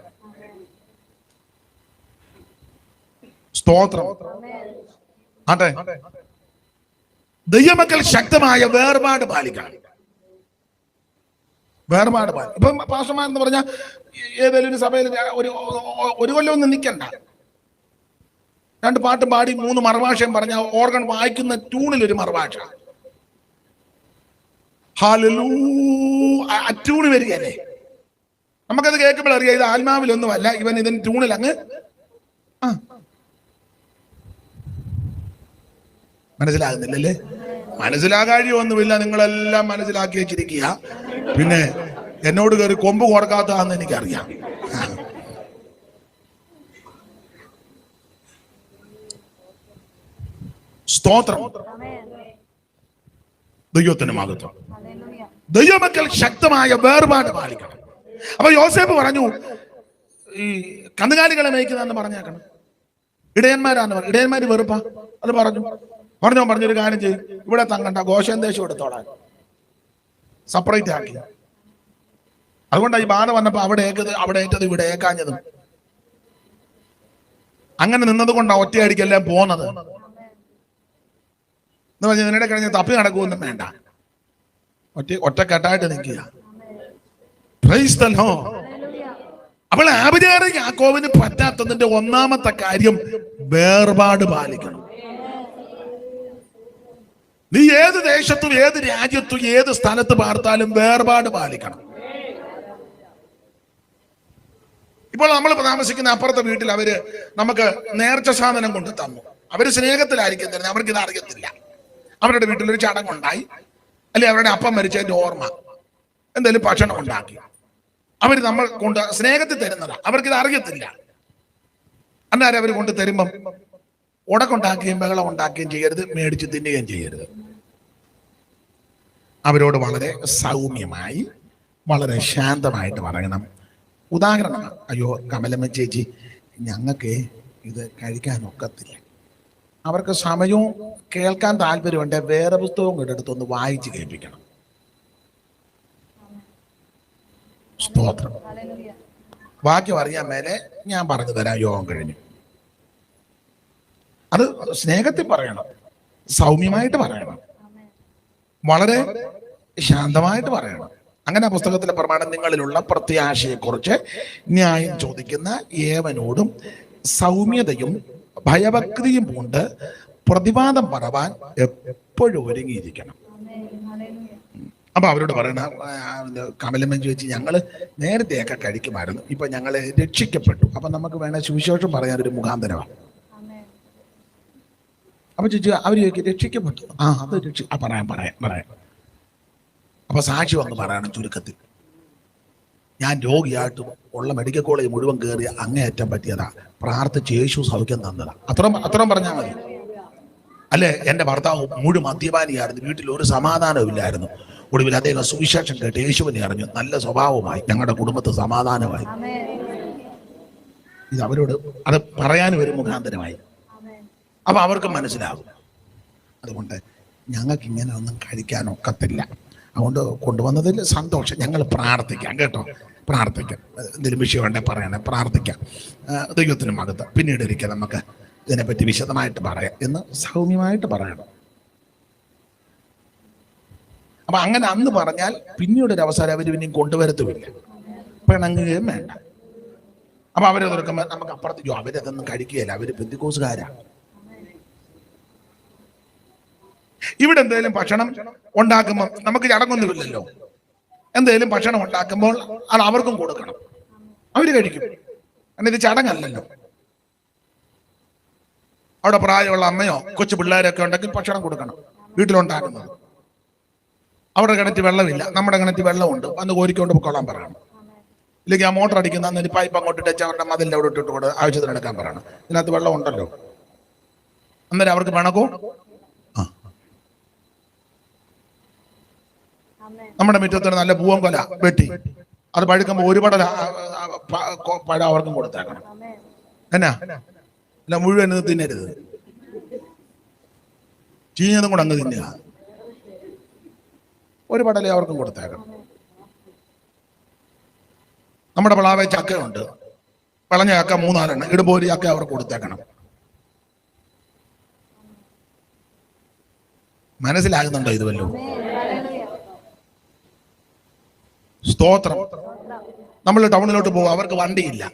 സ്തോത്രം. ആട്ടെ, ദൈവമക്കൾ ശക്തമായ വേർപാട് പാലിക്കണം. വേർപാട് പാലിക്കും. ഇപ്പം പാസ്റ്റർമാരെന്ന് പറഞ്ഞാൽ ഏതെങ്കിലും ഒരു സഭയിൽ ഒരു കൊല്ലം ഒന്നും നിൽക്കണ്ട. 2 പാട്ടും പാടി 3 മറുഭാഷയും പറഞ്ഞ ഓർഗൻ വായിക്കുന്ന ട്യൂണിലൊരു മറുഭാഷ, ഹല്ലേലൂയ, ട്യൂണ് വരികയല്ലേ. നമുക്കത് കേൾക്കുമ്പോൾ അറിയാം ഇത് ആത്മാവിലൊന്നുമല്ല, ഇവൻ ഇതിന് ട്യൂണിൽ അങ്ങ് മനസ്സിലാകുന്നില്ലല്ലേ? മനസ്സിലാകാഴിയൊന്നുമില്ല, നിങ്ങളെല്ലാം മനസ്സിലാക്കി വെച്ചിരിക്കുക. പിന്നെ എന്നോട് കയറി കൊമ്പ് കൊടുക്കാത്തതാണെന്ന് എനിക്കറിയാം. സ്തോത്രം. ദൈവത്തിന് മഹത്വം. ദൈവമക്കൾ ശക്തമായ വേർപാട് പാലിക്കണം. അപ്പൊ യോസേഫ് പറഞ്ഞു, ഈ കന്നുകാലികളെ മേയ്ക്കുന്നതെന്ന് പറഞ്ഞേക്കണം. ഇടയന്മാരാന്ന് പറഞ്ഞു. ഇടയന്മാര് വെറുപ്പാ അത് പറഞ്ഞൊരു കാര്യം ചെയ്യും, ഇവിടെ തങ്ങണ്ട, ഗോശൻ ദേശം എടുത്തോളാൻ സെപ്പറേറ്റ് ആക്കി. അതുകൊണ്ടാണ് ഈ ബാധ വന്നപ്പോ അവിടെ ഏറ്റത് ഇവിടെ ഏക്കാഞ്ഞതും. അങ്ങനെ നിന്നത് കൊണ്ടാണ് ഒറ്റയടിക്കെല്ലാം പോന്നത്. എന്ന് പറഞ്ഞാൽ ഇതിനിടെ കഴിഞ്ഞ് തപ്പി നടക്കുമൊന്നും വേണ്ട, ഒറ്റക്കെട്ടായിട്ട് നിൽക്കുക. Price the Lord. അപ്പോൾ ആബിരേലും യാക്കോബിന് പറ്റാത്തതിന്റെ ഒന്നാമത്തെ കാര്യം വേർപാട് പാലിക്കണം. നീ ഏത് ദേശത്തും ഏത് രാജ്യത്തും ഏത് സ്ഥലത്ത് പാർത്താലും വേർപാട് പാലിക്കണം. ഇപ്പോൾ നമ്മൾ താമസിക്കുന്ന അപ്പുറത്തെ വീട്ടിൽ അവര് നമുക്ക് നേർച്ച സാധനം കൊണ്ട് തന്നു. അവര് സ്നേഹത്തിലായിരിക്കും തരുന്നത്, അവർക്കിത് അറിയത്തില്ല. അവരുടെ വീട്ടിലൊരു ചടങ്ങുണ്ടായി, അല്ലെ അവരുടെ അപ്പം മരിച്ചതിന്റെ ഓർമ്മ എന്തെങ്കിലും ഭക്ഷണം ഉണ്ടാക്കി അവര് നമ്മൾ കൊണ്ട് സ്നേഹത്തിൽ തരുന്നതാ, അവർക്കിത് അറിയത്തില്ല. അന്നേരം അവർ കൊണ്ട് തരുമ്പം ഉടക്കുണ്ടാക്കുകയും ബഹളം ഉണ്ടാക്കുകയും ചെയ്യരുത്, മേടിച്ച് തിന്നുകയും ചെയ്യരുത്. അവരോട് വളരെ സൗമ്യമായി വളരെ ശാന്തമായിട്ട് പറയണം. ഉദാഹരണം, അയ്യോ കമലമ്മ ചേച്ചി, ഞങ്ങൾക്ക് ഇത് കഴിക്കാനൊക്കത്തില്ല. അവർക്ക് സമയവും കേൾക്കാൻ താല്പര്യമുണ്ട്, വേറെ പുസ്തകവും കൂടെ എടുത്തൊന്ന് വായിച്ച് കേൾപ്പിക്കണം. സ്തോത്രം. വാക്യം അറിയാൻ മേലെ ഞാൻ പറഞ്ഞു തരാം, യോഗം കഴിഞ്ഞു. അത് സ്നേഹത്തിൽ പറയണം, സൗമ്യമായിട്ട് പറയണം, വളരെ ശാന്തമായിട്ട് പറയണം. അങ്ങനെ ആ പുസ്തകത്തിലെ പ്രമാണം, നിങ്ങളിലുള്ള പ്രത്യാശയെക്കുറിച്ച് ന്യായം ചോദിക്കുന്ന ഏവനോടും സൗമ്യതയും ഭയഭക്തിയും കൊണ്ട് പ്രതിവാദം പറവാൻ എപ്പോഴും ഒരുങ്ങിയിരിക്കണം. അപ്പൊ അവരോട് പറയണ, കമലമ്മൻ ചോദിച്ചു, ഞങ്ങള് നേരത്തെയൊക്കെ കഴിക്കുമായിരുന്നു, ഇപ്പൊ ഞങ്ങള് രക്ഷിക്കപ്പെട്ടു, അപ്പൊ നമുക്ക് വേണേ സുവിശേഷം പറയാനൊരു മുഖാന്തരമാണ്. അപ്പൊ ചോദിച്ചു, അവര് ചോദിക്കും രക്ഷിക്കപ്പെട്ടു, അത് പറയാം. അപ്പൊ സാക്ഷി വന്ന് പറയണം ചുരുക്കത്തിൽ, ഞാൻ രോഗിയായിട്ട് ഉള്ള മെഡിക്കൽ കോളേജ് മുഴുവൻ കയറി അങ്ങേയറ്റം പറ്റിയതാ, പ്രാർത്ഥിച്ച് യേശു സൗഖ്യം തന്നതാ, അത്രയും പറഞ്ഞാൽ മതി. അല്ലെ, എന്റെ ഭർത്താവ് മുഴുവൻ മദ്യപാനിയായിരുന്നു, വീട്ടിൽ ഒരു സമാധാനവും ഇല്ലായിരുന്നു, ഒടുവിൽ അദ്ദേഹം സുവിശേഷം കേട്ട് യേശുവിനെ അറിഞ്ഞു, നല്ല സ്വഭാവമായി, ഞങ്ങളുടെ കുടുംബത്തിൽ സമാധാനമായി. ഇത് അവരോട് അത് പറയാനും ഒരു മുഖാന്തരമായി. അപ്പൊ അവർക്ക് മനസ്സിലാകും. അതുകൊണ്ട് ഞങ്ങൾക്ക് ഇങ്ങനെ ഒന്നും കഴിക്കാനൊക്കത്തില്ല, അതുകൊണ്ട് കൊണ്ടുവന്നതിൽ സന്തോഷം, ഞങ്ങൾ പ്രാർത്ഥിക്കാം കേട്ടോ, പ്രാർത്ഥിക്കാം. എന്തെങ്കിലും വിഷയം ഉണ്ടെങ്കിൽ പറയണേ, പ്രാർത്ഥിക്കാം. ദൈവത്തിന് മകത്ത് പിന്നീട് ഒരിക്കൽ നമുക്ക് ഇതിനെപ്പറ്റി വിശദമായിട്ട് പറയാം എന്ന് സൗമ്യമായിട്ട് പറയണം. അപ്പൊ അങ്ങനെ അന്ന് പറഞ്ഞാൽ പിന്നീട് ഒരു അവസരം അവർ പിന്നെയും കൊണ്ടുവരത്തുമില്ല, പിണങ്ങുകയും വേണ്ട. അപ്പൊ അവരതൊരുക്കുമ്പോൾ നമുക്ക് അപ്പുറത്തേക്കോ അവരതൊന്നും കഴിക്കുകയില്ല, അവര് പെന്തിക്കോസുകാരാ. ഇവിടെ എന്തെങ്കിലും ഭക്ഷണം ഉണ്ടാക്കുമ്പോൾ നമുക്ക് ചടങ്ങൊന്നുമില്ലല്ലോ, എന്തെങ്കിലും ഭക്ഷണം ഉണ്ടാക്കുമ്പോൾ അത് അവർക്കും കൊടുക്കണം, അവര് കഴിക്കും. കാരണം ഇത് ചടങ്ങല്ലല്ലോ. അവിടെ പ്രായമുള്ള അമ്മയോ കൊച്ചു പിള്ളേരൊക്കെ ഉണ്ടെങ്കിൽ ഭക്ഷണം കൊടുക്കണം, വീട്ടിലുണ്ടാക്കുന്നത്. അവരുടെ കിണറ്റിൽ വെള്ളമില്ല, നമ്മുടെ കിണറ്റിൽ വെള്ളമുണ്ട്, വന്ന് കോരിക്കൊണ്ട് പൊക്കോളാൻ പറയണം. ഇല്ലെങ്കിൽ ആ മോട്ടർ അടിക്കുന്ന അന്നേരം പൈപ്പ് അങ്ങോട്ട് ഇട്ട് അവരുടെ മതിലിൻ്റെ അവിടെ ഇട്ടിട്ട് കൊണ്ട് ആവശ്യത്തിന് എടുക്കാൻ പറയണം. ഇതിനകത്ത് വെള്ളം ഉണ്ടല്ലോ. അന്നേരം അവർക്ക് പിണക്കോ? നമ്മുടെ മുറ്റത്തിന് നല്ല പൂവൻ കൊല വെട്ടി അത് പഴുക്കുമ്പോൾ ഒരു പടല പഴം അവർക്കും കൊടുത്തേക്കണം. എന്നാ അല്ല, മുഴുവൻ തിന്നരുത്, ചീഞ്ഞതും കൂടെ അങ്ങ് തിന്നുക. ഒരു പടലേ അവർക്കും കൊടുത്തേക്കണം. നമ്മുടെ പ്ലാവേ ചക്കയുണ്ട്, വിളഞ്ഞ ചക്ക 3-4 ഇടുമ്പോൾ ഒരു ചക്ക അവർക്ക് കൊടുത്തേക്കണം. മനസ്സിലാകുന്നുണ്ടോ ഇത് വല്ലോ? സ്തോത്രം. നമ്മൾ ടൗണിലോട്ട് പോകും, അവർക്ക് വണ്ടിയില്ല,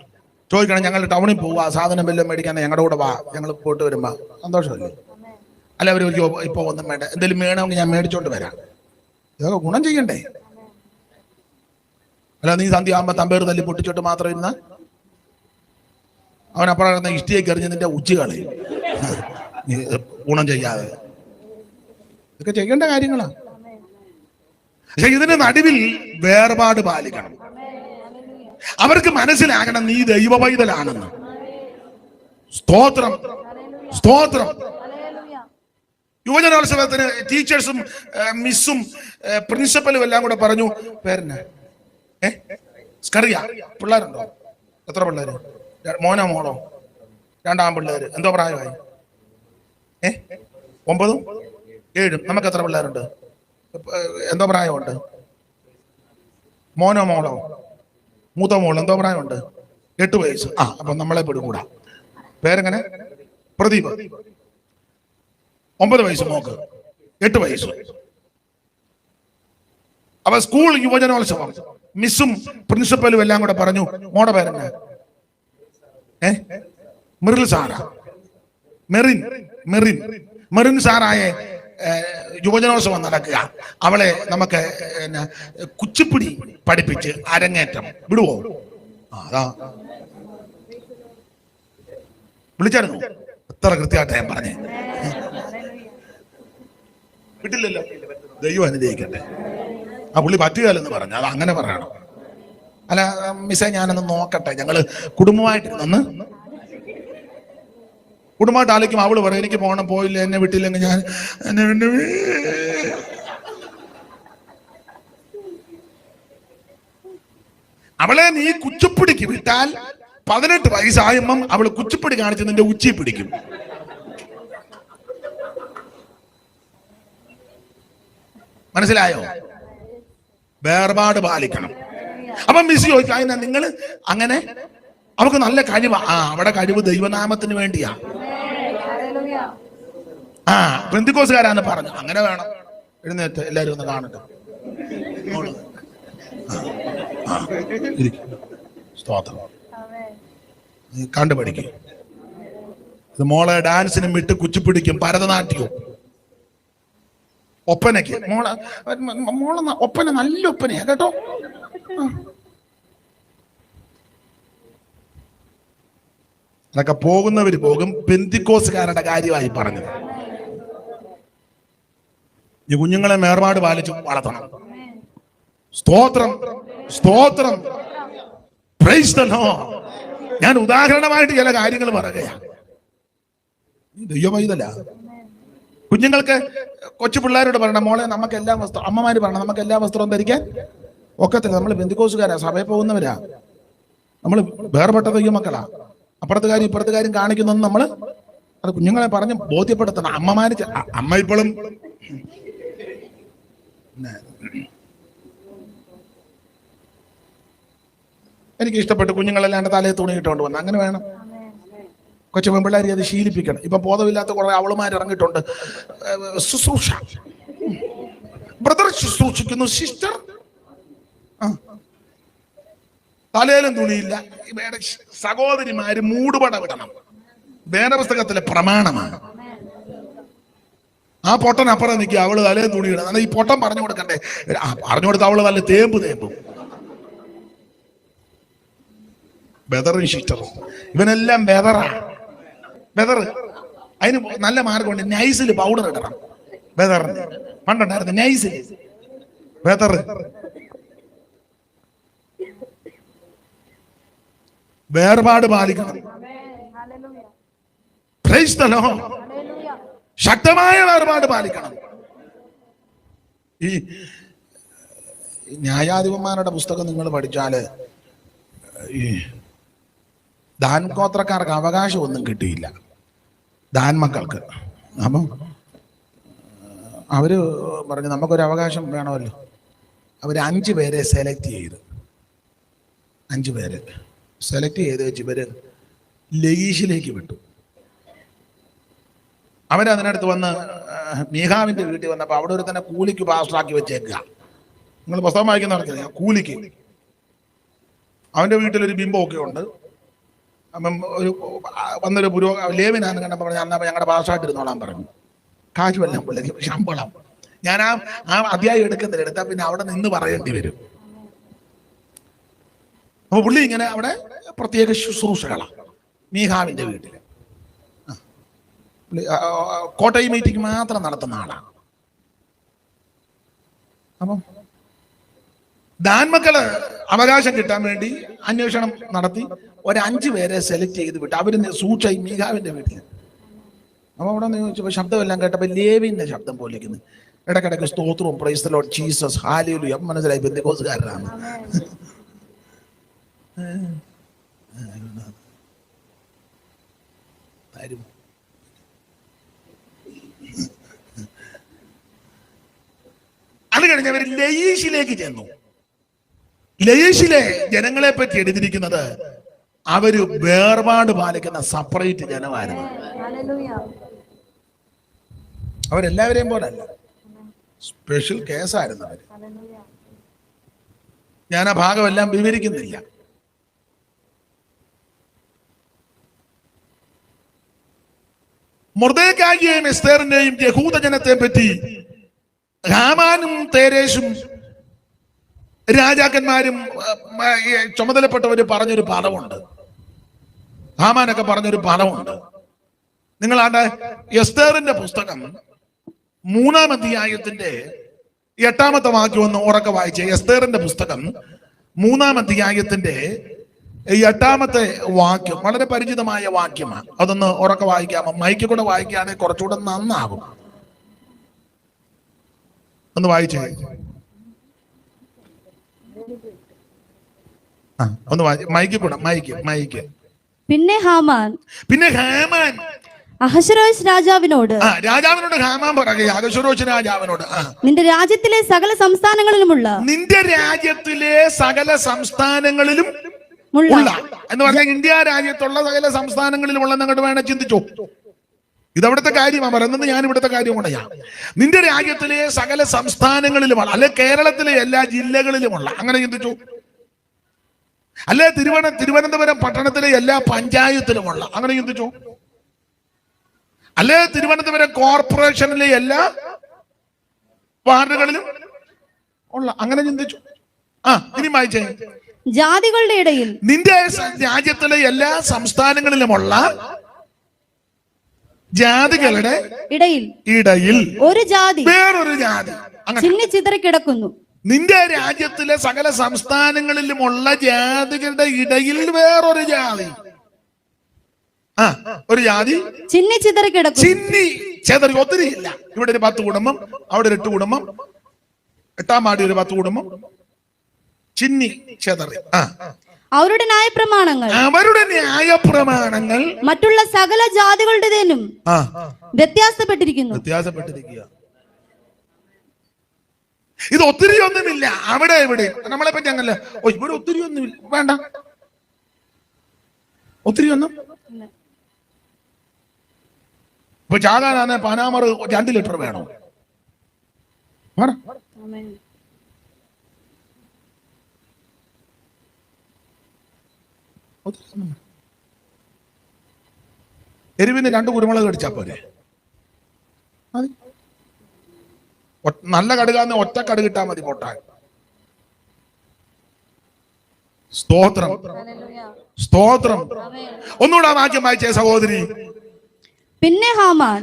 ചോദിക്കണം ഞങ്ങൾ ടൗണിൽ പോവുക, സാധനം വല്ലതും മേടിക്കാൻ ഞങ്ങളുടെ കൂടെ വാ, ഞങ്ങൾ പോയിട്ട് വരുമ്പോ സന്തോഷമല്ലേ? അല്ല, അവർ ഇപ്പൊ ഒന്നും വേണ്ട, എന്തെങ്കിലും വേണമെങ്കിൽ ഞാൻ മേടിച്ചോണ്ട് വരാം. ഇതൊക്കെ ഗുണം ചെയ്യണ്ടേ? അല്ല, നീ സന്ധ്യ ആകുമ്പോ തമ്പേർ തല്ലി പൊട്ടിച്ചോട്ട് മാത്രം ഇരുന്ന അവനപ്പുറം ഇഷ്ടിയേക്ക് എറിഞ്ഞ് നിന്റെ ഉച്ചകളെ ഗുണം ചെയ്യാതെ. ഇതൊക്കെ ചെയ്യേണ്ട കാര്യങ്ങളാ. പക്ഷെ ഇതിന് നടുവിൽ വേർപാട് പാലിക്കണം. അവർക്ക് മനസ്സിലാകണം നീ ദൈവ പൈതലാണെന്ന്. സ്തോത്രം, സ്തോത്രം. യുവജനോത്സവത്തിന് ടീച്ചേഴ്സും മിസ്സും പ്രിൻസിപ്പലും എല്ലാം കൂടെ പറഞ്ഞു, പേരെന്നാ സ്കറിയ, പിള്ളേരുണ്ടോ? എത്ര പിള്ളേര്? മോനോ മോളോ? 2 ആൺപിള്ളേര്. എന്തോ പ്രായമായി? 9, 7. നമുക്ക് എത്ര പിള്ളേരുണ്ട്? എന്തോ പ്രായമുണ്ട്? മോനോ മോളോ? മൂത്ത മോൾ എന്തോ പ്രായമുണ്ട്? 8 വയസ്സ്. അപ്പൊ നമ്മളെ പെടുകൂടാ. പേരെങ്ങനെ? പ്രദീപ്. 9 വയസ്സ് മോക്ക്, 8 വയസ്സ്. അപ്പൊ സ്കൂൾ യുവജനോത്സവം മിസ്സും പ്രിൻസിപ്പലും എല്ലാം കൂടെ പറഞ്ഞു, മോടെ പേരെന്നാ? മെറിൽ സാറാ. മെറിൻ സാറായ യുവജനോത്സവം നടക്കുക. അവളെ നമുക്ക് കുച്ചിപ്പിടി പഠിപ്പിച്ച് അരങ്ങേറ്റം വിടുവോ? അതാ വിളിച്ചായിരുന്നു. എത്ര കൃത്യമായിട്ട് ഞാൻ പറഞ്ഞേ. വിട്ടില്ലല്ലോ. ദൈവം അനുഗ്രഹിക്കട്ടെ. ആ പുള്ളി പറ്റുകയല്ലെന്ന് പറഞ്ഞു. അത് അങ്ങനെ പറയണം. അല്ല മിസ്സേ, ഞാനൊന്ന് നോക്കട്ടെ. ഞങ്ങള് കുടുംബമായിട്ടിരുന്ന് കുടുംബമായിട്ട് ആലോചിക്കും. അവള് പറയും എനിക്ക് പോകണം, പോയില്ല, എന്നെ വിട്ടില്ലെങ്കിൽ ഞാൻ അവളെ നീ കുച്ചിപ്പിടിക്ക് വിട്ടാൽ 18 വയസ്സായുമ്പം അവള് കുച്ചിപ്പിടി കാണിച്ച് നിന്റെ ഉച്ചി പിടിക്കും. മനസ്സിലായോ? വേർപാട് പാലിക്കണം. അപ്പൊ മിസ് ചോദിക്കും, അതിനാ നിങ്ങൾ അങ്ങനെ? അവർക്ക് നല്ല കഴിവാ. അവിടെ കഴിവ് ദൈവനാമത്തിന് വേണ്ടിയാ. പെന്തിക്കോസുകാരാന്ന് പറഞ്ഞു. അങ്ങനെ വേണം. എഴുന്നേറ്റ് എല്ലാരും ഒന്ന് കാണട്ടെ. സ്തോത്രം. കണ്ടുപഠിക്കും. ഇത് മോളെ ഡാൻസിനും വിട്ട് കുച്ചിപ്പിടിക്കും, ഭരതനാട്യവും, ഒപ്പനയ്ക്ക്. മോളെ ഒപ്പന നല്ല ഒപ്പനയാ കേട്ടോ. അതൊക്കെ പോകുന്നവര് പോകും. പെന്തിക്കോസുകാരുടെ കാര്യമായി പറഞ്ഞത്. ഈ കുഞ്ഞുങ്ങളെ വേർപാട് പാലിച്ചു വളർത്തണം. സ്തോത്രം, സ്തോത്രം. Price the Lord. ഞാൻ ഉദാഹരണമായിട്ട് ചില കാര്യങ്ങൾ പറയുകയാണ്. ദൈവമൈതല കുഞ്ഞുങ്ങൾക്ക് കൊച്ചു പിള്ളേരോട് പറയണം, മോളെ നമുക്ക് എല്ലാ വസ്ത്രം, അമ്മമാര് പറയണം നമുക്ക് എല്ലാ വസ്ത്രവും ധരിക്കാൻ ഒക്കത്തില്ല. നമ്മൾ പെന്തിക്കോസുകാരാ, സഭയിൽ പോകുന്നവരാ, നമ്മൾ വേർപെട്ട ദൈവമക്കളാ. അപ്പുറത്തെ കാര്യം ഇപ്പുറത്തെ കാര്യം കാണിക്കുന്നൊന്നും നമ്മൾ അത് കുഞ്ഞുങ്ങളെ പറഞ്ഞ് ബോധ്യപ്പെടുത്തണം. അമ്മമാര് അമ്മ ഇപ്പോഴും എനിക്ക് ഇഷ്ടപ്പെട്ടു കുഞ്ഞുങ്ങളെല്ലാണ്ട് തലയെ തുണി ഇട്ടുകൊണ്ട് വന്നു. അങ്ങനെ വേണം. കൊച്ചു പെൺപിള്ളേരെ അത് ശീലിപ്പിക്കണം. ഇപ്പൊ ബോധമില്ലാത്ത കുറെ അവളുമാർ ഇറങ്ങിയിട്ടുണ്ട്. ശുശ്രൂഷ, ബ്രദർ ശുശ്രൂഷിക്കുന്നു, സിസ്റ്റർ തലയിലും തുണിയില്ല. സഹോദരിമാര് മൂടുപട വിടണം. വേദപുസ്തകത്തിലെ പ്രമാണമാണ്. ആ പൊട്ടൻ അപ്പുറം നിൽക്കുക, അവള് തലയിൽ തുണി ഇടണം. ഈ പൊട്ടൻ പറഞ്ഞു കൊടുക്കണ്ടേ? പറഞ്ഞു കൊടുത്ത അവള് നല്ല തേമ്പും. ബെദറും സിസ്റ്ററും ഇവനെല്ലാം ബെദറാ. ബെദർ അതിന് നല്ല മാർഗമുണ്ട്. നൈസിൽ പൗഡർ ഇടണം. ബെദറിന് പണ്ടുണ്ടായിരുന്നു നൈസിൽ. ബേത്തർ വേർപാട് പാലിക്കണം. Praise the Lord. ശക്തമായ വേർപാട് പാലിക്കണം. ഈ ന്യായാധിപന്മാരുടെ പുസ്തകം നിങ്ങൾ പഠിച്ചാല് ഈ ദാൻ ഗോത്രക്കാർക്ക് അവകാശമൊന്നും കിട്ടിയില്ല, ദാൻ മക്കൾക്ക്. അപ്പം അവര് പറഞ്ഞു നമുക്കൊരു അവകാശം വേണമല്ലോ. അവർ 5 പേരെ സെലക്ട് ചെയ്തു. 5 പേര് സെലക്ട് ചെയ്ത് വെച്ച് ഇവര് ലയീഷിലേക്ക് വിട്ടു. അവരതിനടുത്ത് വന്ന് മീഖാവിന്റെ വീട്ടിൽ വന്നപ്പോൾ അവിടെ ഒരു തന്നെ കൂലിക്ക് പാസ്റ്ററാക്കി വെച്ചേക്കുക. നിങ്ങൾ പുസ്തകം വായിക്കുന്നവർക്കറിയാം, കൂലിക്ക്. അവന്റെ വീട്ടിലൊരു ബിംബമൊക്കെ ഉണ്ട്. അപ്പം വന്നൊരു ലേവിനാന്ന് കണ്ടപ്പോൾ പറഞ്ഞു അന്നപ്പോൾ ഞങ്ങളുടെ പാസ്സായിട്ടിരുന്നോളാൻ പറഞ്ഞു. കാശ് വല്ലതും പുള്ളിക്ക് ശമ്പളം. ഞാൻ ആ അധ്യായം എടുക്കുന്നില്ല, എടുത്താൽ പിന്നെ അവിടെ നിന്ന് പറയേണ്ടി വരും. അപ്പൊ പുള്ളി ഇങ്ങനെ അവിടെ പ്രത്യേക ശുശ്രൂഷകളാണ് മീഖാവിന്റെ വീട്ടിൽ. കോട്ടയം മീറ്റിംഗ് മാത്രം നടത്തുന്ന ആളാണ്. അപ്പം ദാൻ മക്കള് അവകാശം കിട്ടാൻ വേണ്ടി അന്വേഷണം നടത്തി ഒരു 5 പേരെ സെലക്ട് ചെയ്ത് വിട്ടു. അവര് സൂക്ഷായി മീഖാവിന്റെ വീട്ടിൽ. അപ്പൊ അവിടെ നിന്ന് ചോദിച്ചപ്പോ ശബ്ദമെല്ലാം കേട്ടപ്പോ ലേവിന്റെ ശബ്ദം പോലിരിക്കുന്നു. ഇടക്കിടക്ക് സ്തോത്രവും price the Lord Jesus hallelujah. മനസ്സിലായി പെന്തക്കോസ്തുകാരനാണ്. അത് കഴിഞ്ഞവർ ലയീഷിലേക്ക് ചെന്നു. ലയീഷിലെ ജനങ്ങളെ പറ്റി എഴുതിയിരിക്കുന്നത് അവര് വേർപാട് പാലിക്കുന്ന സെപ്പറേറ്റ് ജനമായിരുന്നു. അവരെല്ലാവരെയും പോലല്ല, സ്പെഷ്യൽ കേസായിരുന്നു അവര്. ഞാൻ ആ ഭാഗമെല്ലാം വിവരിക്കുന്നില്ല. മൊർദെഖായിയെയും എസ്തേറിനെയും യഹൂദ ജനത്തെ പറ്റി ഹാമാനും തേരേശും രാജാക്കന്മാരും ചുമതലപ്പെട്ടവര് പറഞ്ഞൊരു പദമുണ്ട്. ഹാമാനൊക്കെ പറഞ്ഞൊരു പദമുണ്ട്. നിങ്ങളാണ്ട് എസ്തേറിന്റെ പുസ്തകം 3-ാം അധ്യായത്തിന്റെ 8-ാമത്തെ വാക്യം ഒന്ന് ഉറക്കെ വായിച്ചേ. എസ്തേറിന്റെ പുസ്തകം 3-ാം അധ്യായത്തിന്റെ 8-ാമത്തെ വാക്യം വളരെ പരിചിതമായ വാക്യമാണ്. അതൊന്ന് ഉറക്കെ വായിക്കാമോ? മൈക്ക് കൂടെ വായിക്കുകയാണെങ്കിൽ കുറച്ചുകൂടെ നന്നാകും. ഒന്ന് വായിച്ചേ. ഒന്ന് മൈക്ക് കൂടെ മൈക്ക്. പിന്നെ ഹാമാൻ അഹശ്വേരോശ് രാജാവിനോട് ഹാമാൻ പറയുക അഹശ്വേരോശ് രാജാവിനോട്, നിന്റെ രാജ്യത്തിലെ സകല സംസ്ഥാനങ്ങളിലുമുള്ള എന്ന് പറഞ്ഞാൽ ഇന്ത്യ രാജ്യത്തുള്ള സകല സംസ്ഥാനങ്ങളിലുമുള്ള അങ്ങോട്ട് വേണേ ചിന്തിച്ചോ. ഇതവിടുത്തെ കാര്യമാണ് പറയുന്നത്, ഞാൻ ഇവിടുത്തെ കാര്യം കൊണ്ടാ. നിന്റെ രാജ്യത്തിലെ സകല സംസ്ഥാനങ്ങളിലുമുള്ള, അല്ലെ കേരളത്തിലെ എല്ലാ ജില്ലകളിലുമുള്ള, അങ്ങനെ ചിന്തിച്ചു. അല്ലെ തിരുവനന്തപുരം പട്ടണത്തിലെ എല്ലാ പഞ്ചായത്തിലുമുള്ള, അങ്ങനെ ചിന്തിച്ചു. അല്ലെ തിരുവനന്തപുരം കോർപ്പറേഷനിലെ എല്ലാ വാർഡുകളിലും ഉള്ള, അങ്ങനെ ചിന്തിച്ചു. ഇനി വായിച്ചേ. ജാതികളുടെ ഇടയിൽ, നിന്റെ രാജ്യത്തിലെ എല്ലാ സംസ്ഥാനങ്ങളിലുമുള്ള ജാതികളുടെ ഇടയിൽ ഒരു ജാതി വേറൊരു ജാതി ചിന്നിച്ചിതറി കിടക്കുന്നു. നിന്റെ രാജ്യത്തിലെ സകല സംസ്ഥാനങ്ങളിലുമുള്ള ജാതികളുടെ ഇടയിൽ വേറൊരു ജാതി, ഒരു ജാതി ചിന്നിച്ചിതറി കിടക്കുന്നു. ഒത്തിരി ഇല്ല. ഇവിടെ ഒരു 10 കുടുംബം, അവിടെ ഒരു 8 കുടുംബം, 8-ാം വാർഡിൽ ഒരു 10 കുടുംബം, ചിന്നി ചെതറി. അവരുടെ ന്യായപ്രമാണങ്ങൾ മറ്റുള്ള സകല ജാതികളുടേതിനും വ്യത്യാസപ്പെട്ടിരിക്കുക. ഇത് ഒത്തിരി ഒന്നുമില്ല അവിടെ ഇവിടെ. നമ്മളെ പറ്റി അങ്ങനല്ല, ഇവിടെ ഒത്തിരി ഒന്നുമില്ല, വേണ്ട ഒത്തിരി ഒന്നും. ഇപ്പൊ ചാകാനാണ് പനാമർ 2 ലിറ്റർ വേണോ? എരിവിന് 2 കുരുമുളക് കടിച്ചാ പോരെ? നല്ല കടുകാന്ന് ഒറ്റ കടുകിട്ടാ മതി പൊട്ടാൻ. സ്തോത്രം സ്തോത്രം. ഒന്നുകൂടെ വാക്യം വായിച്ചേ സഹോദരി. പിന്നെ ഹാമാൻ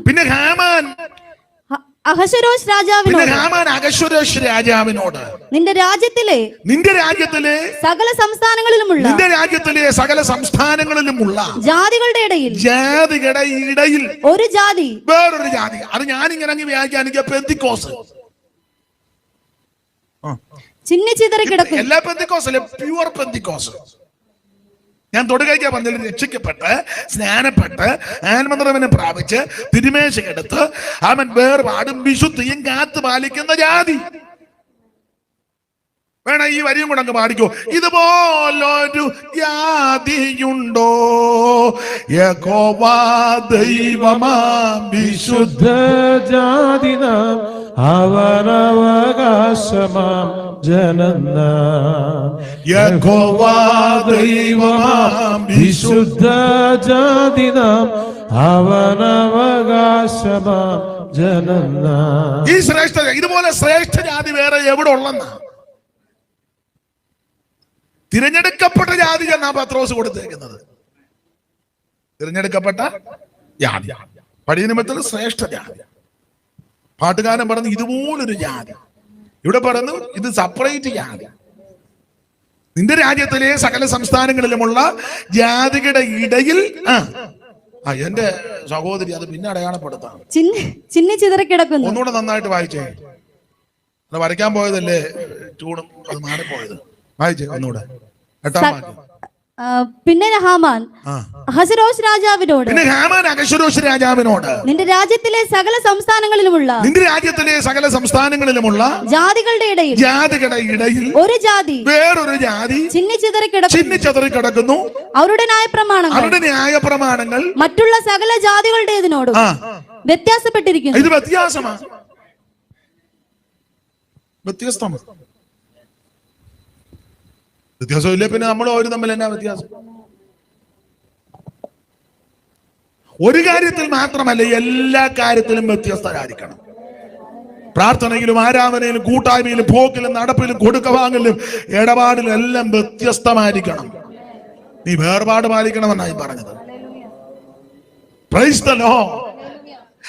അഹശ്വേരോശ് പിന്നെ രാജാവിനോട് ഹാമാൻ അഹശ്വേരോശ് രാജാവിനോട് നിന്റെ രാജ്യത്തിലെ സകല സംസ്ഥാനങ്ങളിലുമുള്ള ജാതികളുടെ ഇടയിൽ ഒരു ജാതി വേറൊരു ജാതി. അത് ഞാനിങ്ങനെ അങ്ങ് വ്യാഖ്യാനിക്കുക പെന്തിക്കോസ്. ചിന്നിച്ചിതറി കിടക്കും. എല്ലാ പെന്തിക്കോസല്ലേ, പ്യുവർ പെന്തിക്കോസ്. ഞാൻ തൊടുകൈക്കാ പറഞ്ഞാൽ രക്ഷിക്കപ്പെട്ട് സ്നാനപ്പെട്ട് ആത്മനിറവിനെ പ്രാപിച്ച് തിരുമേശയെടുത്ത് അവൻ വേർപാടും വിശുദ്ധിയും കാത്തു പാലിക്കുന്ന ജാതി. വേണം ഈ വരിയും കൂടെ അങ്ങ് പാടിക്കോ. ഇതുപോലൊരു ജാതിയുണ്ടോ യഹോവ ദൈവമാം വിശുദ്ധ ജാതി നാം അവനവകാശമാം ജനം നാം. യഹോവ ദൈവമാം വിശുദ്ധ ജാതി നാം അവനവകാശമാം ജനം നാം. ഈ ശ്രേഷ്ഠ ഇതുപോലെ ശ്രേഷ്ഠ ജാതി വേറെ എവിടെ ഉള്ളെന്നാ? തിരഞ്ഞെടുക്കപ്പെട്ട ജാതി എന്നാ പത്രോസ് കൊടുത്തേക്കുന്നത്. തിരഞ്ഞെടുക്കപ്പെട്ട ജാതി, പഴയ നിയമത്തിൽ ശ്രേഷ്ഠ ജാതി. പാട്ടുകാരൻ പറഞ്ഞു ഇതുപോലൊരു ജാതി. ഇവിടെ പറഞ്ഞു ഇത് സെപ്പറേറ്റ് ജാതി. നിന്റെ രാജ്യത്തിലെ സകല സംസ്ഥാനങ്ങളിലുമുള്ള ജാതികളുടെ ഇടയിൽ എന്റെ സഹോദരി അത് പിന്നെ അടയാളപ്പെടുത്താം. ചിന്നിച്ചിതറി കിടക്കുന്നു. ഒന്നുകൂടെ നന്നായിട്ട് വായിച്ചേ. അത് വരയ്ക്കാൻ പോയതല്ലേ ചൂടും അത് മാറിപ്പോയത്. വായിച്ചേ ഒന്നുകൂടെ. 8-ാം വാക്യം. പിന്നെ ഹാമാൻ അഹശ്വേരോശ് രാജാവിനോട് നിന്റെ രാജ്യത്തിലെ സകല സംസ്ഥാനങ്ങളിലുമുള്ള ജാതികളുടെ ഇടയിൽ ഒരു ജാതി വേറൊരു ജാതി ചിന്നിച്ചിതറി കിടക്കുന്നു. അവരുടെ ന്യായപ്രമാണങ്ങൾ മറ്റുള്ള സകല ജാതികളുടേതിനോടും വ്യത്യാസപ്പെട്ടിരിക്കുന്നു. ഇത് വ്യത്യാസമാണ്, വ്യത്യസ്തമാണ്. വ്യത്യാസമില്ല പിന്നെ നമ്മൾ ഒരു തമ്മിൽ എന്നാ വ്യത്യാസം? ഒരു കാര്യത്തിൽ മാത്രമല്ല, എല്ലാ കാര്യത്തിലും വ്യത്യസ്തരായിരിക്കണം. പ്രാർത്ഥനയിലും ആരാധനയിലും കൂട്ടായ്മയിലും പോക്കിലും നടപ്പിലും കൊടുക്കവാങ്ങലിലും ഇടപാടിലും എല്ലാം വ്യത്യസ്തമായിരിക്കണം. നീ വേർപാട് പാലിക്കണമെന്നായി പറഞ്ഞത്. Price the Lord.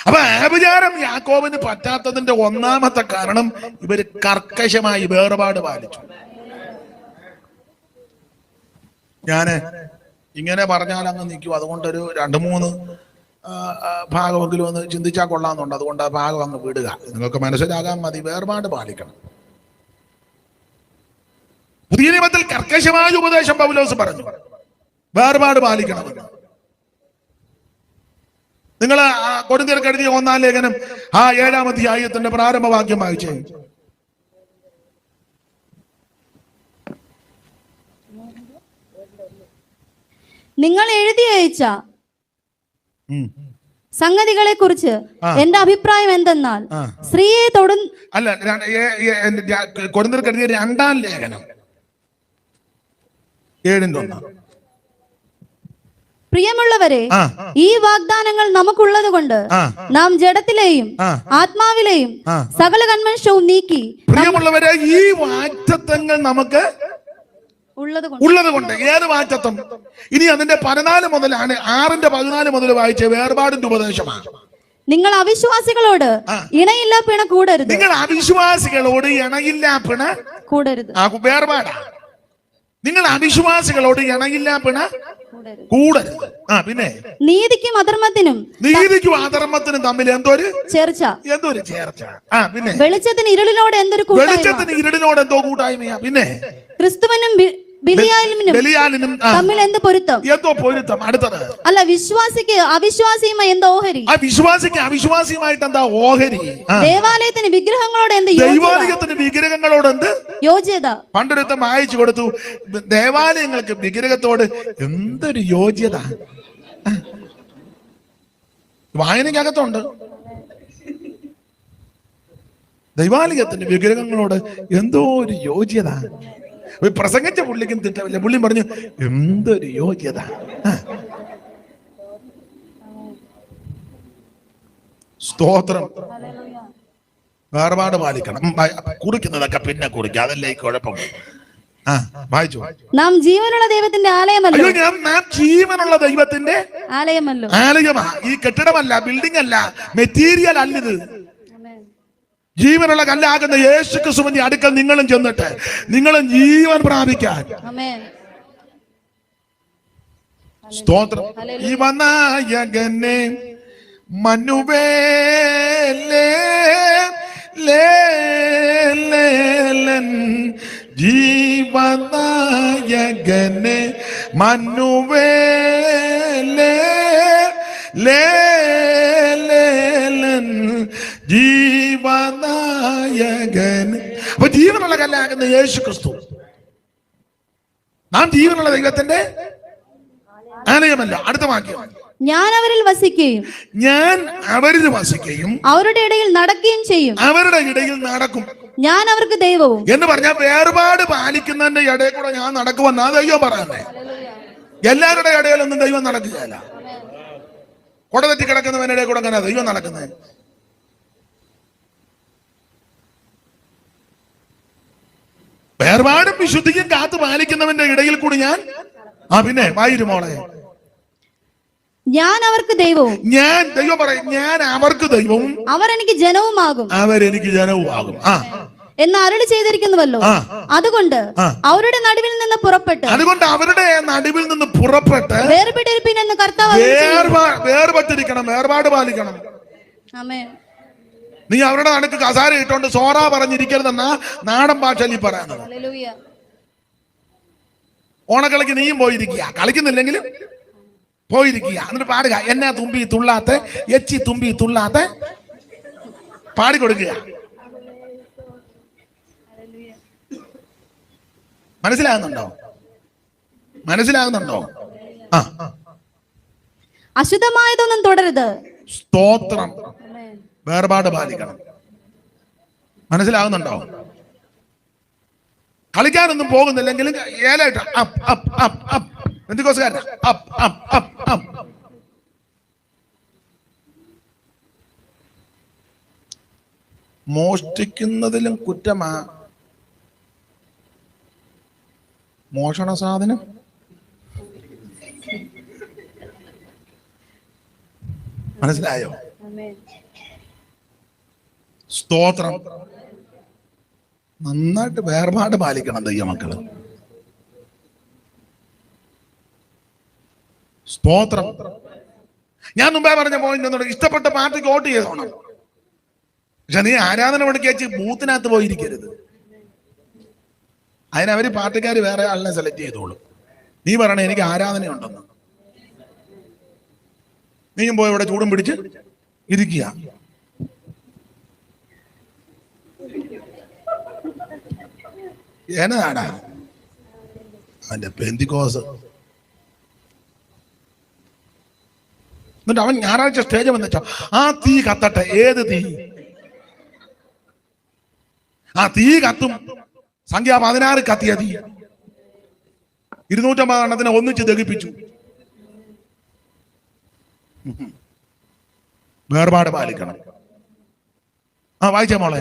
അപ്പൊ ആഭിചാരം യാക്കോബിന് പറ്റാത്തതിന്റെ ഒന്നാമത്തെ കാരണം ഇവര് കർക്കശമായി വേർപാട് പാലിച്ചു. ഞാന് ഇങ്ങനെ പറഞ്ഞാൽ അങ്ങ് നിൽക്കും. അതുകൊണ്ടൊരു 2-3 ഭാഗമെങ്കിലും ഒന്ന് ചിന്തിച്ചാൽ കൊള്ളാമെന്നുണ്ട്. അതുകൊണ്ട് ആ ഭാഗം അങ്ങ് വിടുക. നിങ്ങൾക്ക് മനസ്സിലാകാൻ മതി. വേർപാട് പാലിക്കണം. പുതിയ നിയമത്തിൽ കർക്കശമായ ഉപദേശം പൗലോസ് പറഞ്ഞു, വേർപാട് പാലിക്കണമെന്ന്. നിങ്ങൾ കൊരിന്ത്യർക്ക് എഴുതിയ 1-ാം ലേഖനം 7-ാം അധ്യായത്തിന്റെ പ്രാരംഭവാക്യം വായിച്ചേ. നിങ്ങൾ എഴുതി അയച്ച സംഗതികളെ കുറിച്ച് എന്റെ അഭിപ്രായം എന്തെന്നാൽ സ്ത്രീയെ കൊരിന്ത്യർക്ക് എഴുതിയ 2-ാം ലേഖനം 7:1. പ്രിയമുള്ളവരെ, ഈ വാഗ്ദാനങ്ങൾ നമുക്കുള്ളത് കൊണ്ട് നാം ജഡത്തിലെയും ആത്മാവിലെയും സകല കൺവെൻഷവും നീക്കി. പ്രിയമുള്ളവരെ, ഈ വാഗ്ദത്തങ്ങൾ നമുക്ക് ഉള്ളത് കൊണ്ട്. ഏത് വാഗ്ദത്തം? ഇനി അതിന്റെ 14 മുതലാണ് 6-ന്റെ 14 മുതൽ വായിച്ച വേർപാടിന്റെ ഉപദേശമാണ്. നിങ്ങൾ അവിശ്വാസികളോട് ഇണയില്ല പിണ കൂടരുത്. നിങ്ങൾ അവിശ്വാസികളോട് ഇണയില്ല പിണ കൂടരുത്. വേർപാടാ. നിങ്ങൾ അവിശ്വാസികളോട് ഇണയില്ല പിണ കൂടരുത്. പിന്നെ നീതിക്കും അധർമ്മത്തിനും തമ്മിൽ എന്തൊരു ചേർച്ച. പിന്നെ വെളിച്ചത്തിന് ഇരുളിനോട് എന്തോ കൂട്ടായ്മയാ. പിന്നെ ക്രിസ്തുവിനും ബലിയാലിനും തമ്മിൽ എന്ത് പൊരുത്തം. അടുത്തത് അല്ല, വിശ്വാസിക്ക് അവിശ്വാസിയുമായി എന്തോ ഓഹരി. വിശ്വാസിക്ക് അവിശ്വാസിയുമായിട്ട് എന്താ ഓഹരി? ദേവാലയത്തിന് വിഗ്രഹങ്ങളോട് എന്ത് യോഗ്യത. പണ്ടൊരുത്തം വായിച്ചു കൊടുത്തു, ദേവാലയങ്ങൾക്ക് വിഗ്രഹത്തോട് എന്തൊരു യോഗ്യത. വായനക്കകത്തുണ്ട്. ദൈവാലയത്തിന്റെ വിഗ്രഹങ്ങളോട് എന്തോ ഒരു യോഗ്യത. പ്രസംഗിച്ച പുള്ളിക്കും തിട്ടമില്ല. പുള്ളി പറഞ്ഞു എന്തൊരു യോഗ്യത. സ്തോത്രം. വേർപാട് പാലിക്കണം. കുറിക്കുന്നതൊക്കെ പിന്നെ കുറിക്കുക, അതല്ലേ ഈ കുഴപ്പം. വായിച്ചു. നാം ജീവനുള്ള ദൈവത്തിന്റെ ആലയമല്ലോ. നാം ജീവനുള്ള ദൈവത്തിന്റെ ആലയമാ. ഈ കെട്ടിടമല്ല, ബിൽഡിംഗ് അല്ല, മെറ്റീരിയൽ അല്ലിത്. ജീവനുള്ള കല്ലാകുന്ന യേശു ക്രിസ്തുവിന്റെ അടുക്കൽ നിങ്ങളും ചെന്നിട്ട് നിങ്ങളും ജീവൻ പ്രാപിക്കാൻ. ആമേൻ. സ്തോത്രം. ജീവനായകനെ മനുവേലേ ലേലൻ, ജീവനായകനെ മനുവേലേ ലേലൻ, ജീവനായകന്. അപ്പൊ ജീവനുള്ള കല്ലാകുന്ന യേശു ക്രിസ്തു. നാം ജീവനുള്ള ദൈവത്തിന്റെ ആലയമല്ല. അടുത്ത വാക്യം, ഞാൻ അവരിൽ വസിക്കുകയും ഞാൻ അവരിൽ വസിക്കുകയും അവരുടെ ഇടയിൽ നടക്കുകയും ചെയ്യും. അവരുടെ ഇടയിൽ നടക്കും. ഞാൻ അവർക്ക് ദൈവവും എന്ന് പറഞ്ഞാൽ വേർപാട് പാലിക്കുന്നതിന്റെ ഇടയിൽ കൂടെ ഞാൻ നടക്കുമെന്നാ ദൈവം പറയുന്നേ. എല്ലാവരുടെ ഇടയിലൊന്നും ദൈവം നടക്കുകയല്ല. കൊട തെറ്റി കിടക്കുന്നവന്റെ ഇടയിൽ കൂടെ അങ്ങനെ ദൈവം നടക്കുന്നത്. വേർപാടും വിശുദ്ധിയും കാത്തു പാലിക്കുന്നവന്റെ ഇടയിൽ കൂടി ഞാൻ പിന്നെ വായിരുമോളെ, ഞാൻ അവർക്ക് ദൈവവും, ഞാൻ ദൈവം പറയും, ഞാൻ അവർക്ക് ദൈവവും അവർ എനിക്ക് ജനവുമാകും, അവരെനിക്ക് ജനവുമാകും എന്ന് അരുളി ചെയ്തിരിക്കുന്നുവല്ലോ. അതുകൊണ്ട് അവരുടെ നടുവിൽ നിന്ന് പുറപ്പെട്ട് വേർപെട്ടിരിപ്പിൻ എന്ന് കർത്താവ് വേർപെട്ടിരിക്കണം, വേർപാട് പാലിക്കണം. ആമേൻ. നീ അവരുടെ നടുക്ക് കസാര ഇട്ടോണ്ട് സോറ പറഞ്ഞിരിക്കരുതെന്നാ നാടൻ ഭാഷയിൽ പറയുന്നത്. ഹല്ലേലൂയ. ഓണക്കളിക്ക് നീയും പോയിരിക്കുക, കളിക്കുന്നില്ലെങ്കിലും പോയിരിക്കുക. എന്നിട്ട് പാടുക, എന്നാ തുമ്പി തുള്ളാത്ത എച്ചി തുമ്പി തുള്ളാത്ത പാടിക്കൊടുക്കുക. മനസ്സിലാകുന്നുണ്ടോ? മനസ്സിലാകുന്നുണ്ടോ? അശുദ്ധമായതൊന്നും തുടരുത്. സ്തോത്രം. വേർപാട് പാലിക്കണം. മനസ്സിലാകുന്നുണ്ടോ? കളിക്കാനൊന്നും പോകുന്നില്ലെങ്കിലും ഏലായിട്ട് എന്തിക്കോസുകാരൻ മോഷ്ടിക്കുന്നതിലും കുറ്റമാ മോഷണ സാധനം. മനസ്സിലായോ? സ്തോത്രം. നന്നായിട്ട് വേർപാട് പാലിക്കണം ദൈവമക്കള്. സ്തോത്രം. ഞാൻ മുമ്പേ പറഞ്ഞ പോയിന്റ് ഒന്നുകൂടെ, ഇഷ്ടപ്പെട്ട പാർട്ടിക്ക് വോട്ട് ചെയ്തോണം. പക്ഷെ നീ ആരാധന പണിക്ക് ബൂത്തിനകത്ത് പോയിരിക്കരുത്. അതിനവര് പാർട്ടിക്കാർ വേറെ ആളിനെ സെലക്ട് ചെയ്തോളും. നീ പറയണേ എനിക്ക് ആരാധനയുണ്ടെന്ന്. നീയും പോയി ഇവിടെ ചൂടും പിടിച്ച് ഇരിക്കുക. എന്നതാടാ അവന്റെ പെന്തിക്കോസ്. എന്നിട്ട് അവൻ ഞായറാഴ്ച സ്റ്റേജ് വന്നിട്ടോ, ആ തീ കത്തട്ടെ. ഏത് തീ? ആ തീ കത്തും. സംഖ്യ 16 കത്തിയ തീ 250 എണ്ണത്തിനെ ഒന്നിച്ച് ദഹിപ്പിച്ചു. വേർപാട് പാലിക്കണം. വായിച്ച മോളെ,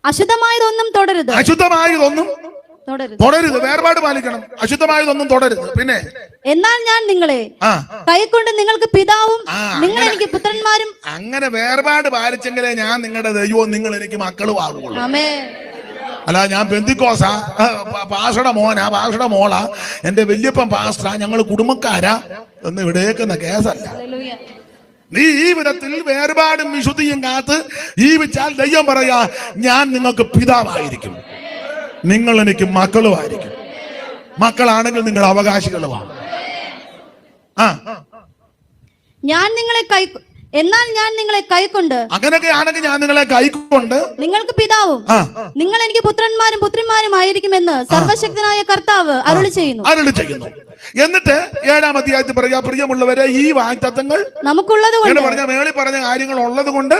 അശുദ്ധമായതൊന്നും തുടരുത്. അശുദ്ധമായതൊന്നും തുടരുത്. വേർപാട് പാലിക്കണം. അശുദ്ധമായതൊന്നും തുടരുത്. പിന്നെ എന്നാൽ ഞാൻ നിങ്ങളെ കൈക്കൊണ്ട് നിങ്ങൾക്ക് പിതാവും നിങ്ങൾ എനിക്ക് പുത്രന്മാരും. അങ്ങനെ വേർപാട് പാലിച്ചെങ്കിലേ ഞാൻ നിങ്ങളുടെ ദൈവവും നിങ്ങൾ എനിക്ക് മക്കളും ആകുള്ളൂ. അല്ല ഞാൻ പെന്തിക്കോസാ, പാഷയുടെ മോനാ, പാഷയുടെ മോളാ, എന്റെ വല്യപ്പൻ പാസ്റ്ററാ, ഞങ്ങൾ കുടുംബക്കാരാ എന്ന് ഇവിടേക്കുന്ന കേസല്ല. നീ ഈ വിധത്തിൽ വേർപാടും വിശുദ്ധിയും കാത്ത് ജീവിച്ചാൽ ദൈവം പറയാ, ഞാൻ നിങ്ങൾക്ക് പിതാവായിരിക്കും, നിങ്ങൾ എനിക്ക് മക്കളുമായിരിക്കും. മക്കളാണെങ്കിൽ നിങ്ങൾ അവകാശികളുമാണ്. എന്നാൽ ഞാൻ നിങ്ങളെ കൈക്കൊണ്ട്, അങ്ങനെയൊക്കെ ആണെങ്കിൽ ഞാൻ നിങ്ങളെ കൈക്കൊണ്ട് നിങ്ങൾക്ക് പിതാവും നിങ്ങൾ എനിക്ക് പുത്രന്മാരും പുത്രിമാരും ആയിരിക്കുമെന്ന് സർവശക്തനായ കർത്താവ് അരുളി ചെയ്യുന്നു. എന്നിട്ട് 7-ാം അധ്യായത്തിൽ പറയാ, പ്രിയമുള്ളവരെ, ഈ വാഗ്ദത്തങ്ങൾ നമുക്കുള്ളത് കൊണ്ട്, മേളിൽ പറഞ്ഞ കാര്യങ്ങൾ ഉള്ളത് കൊണ്ട്,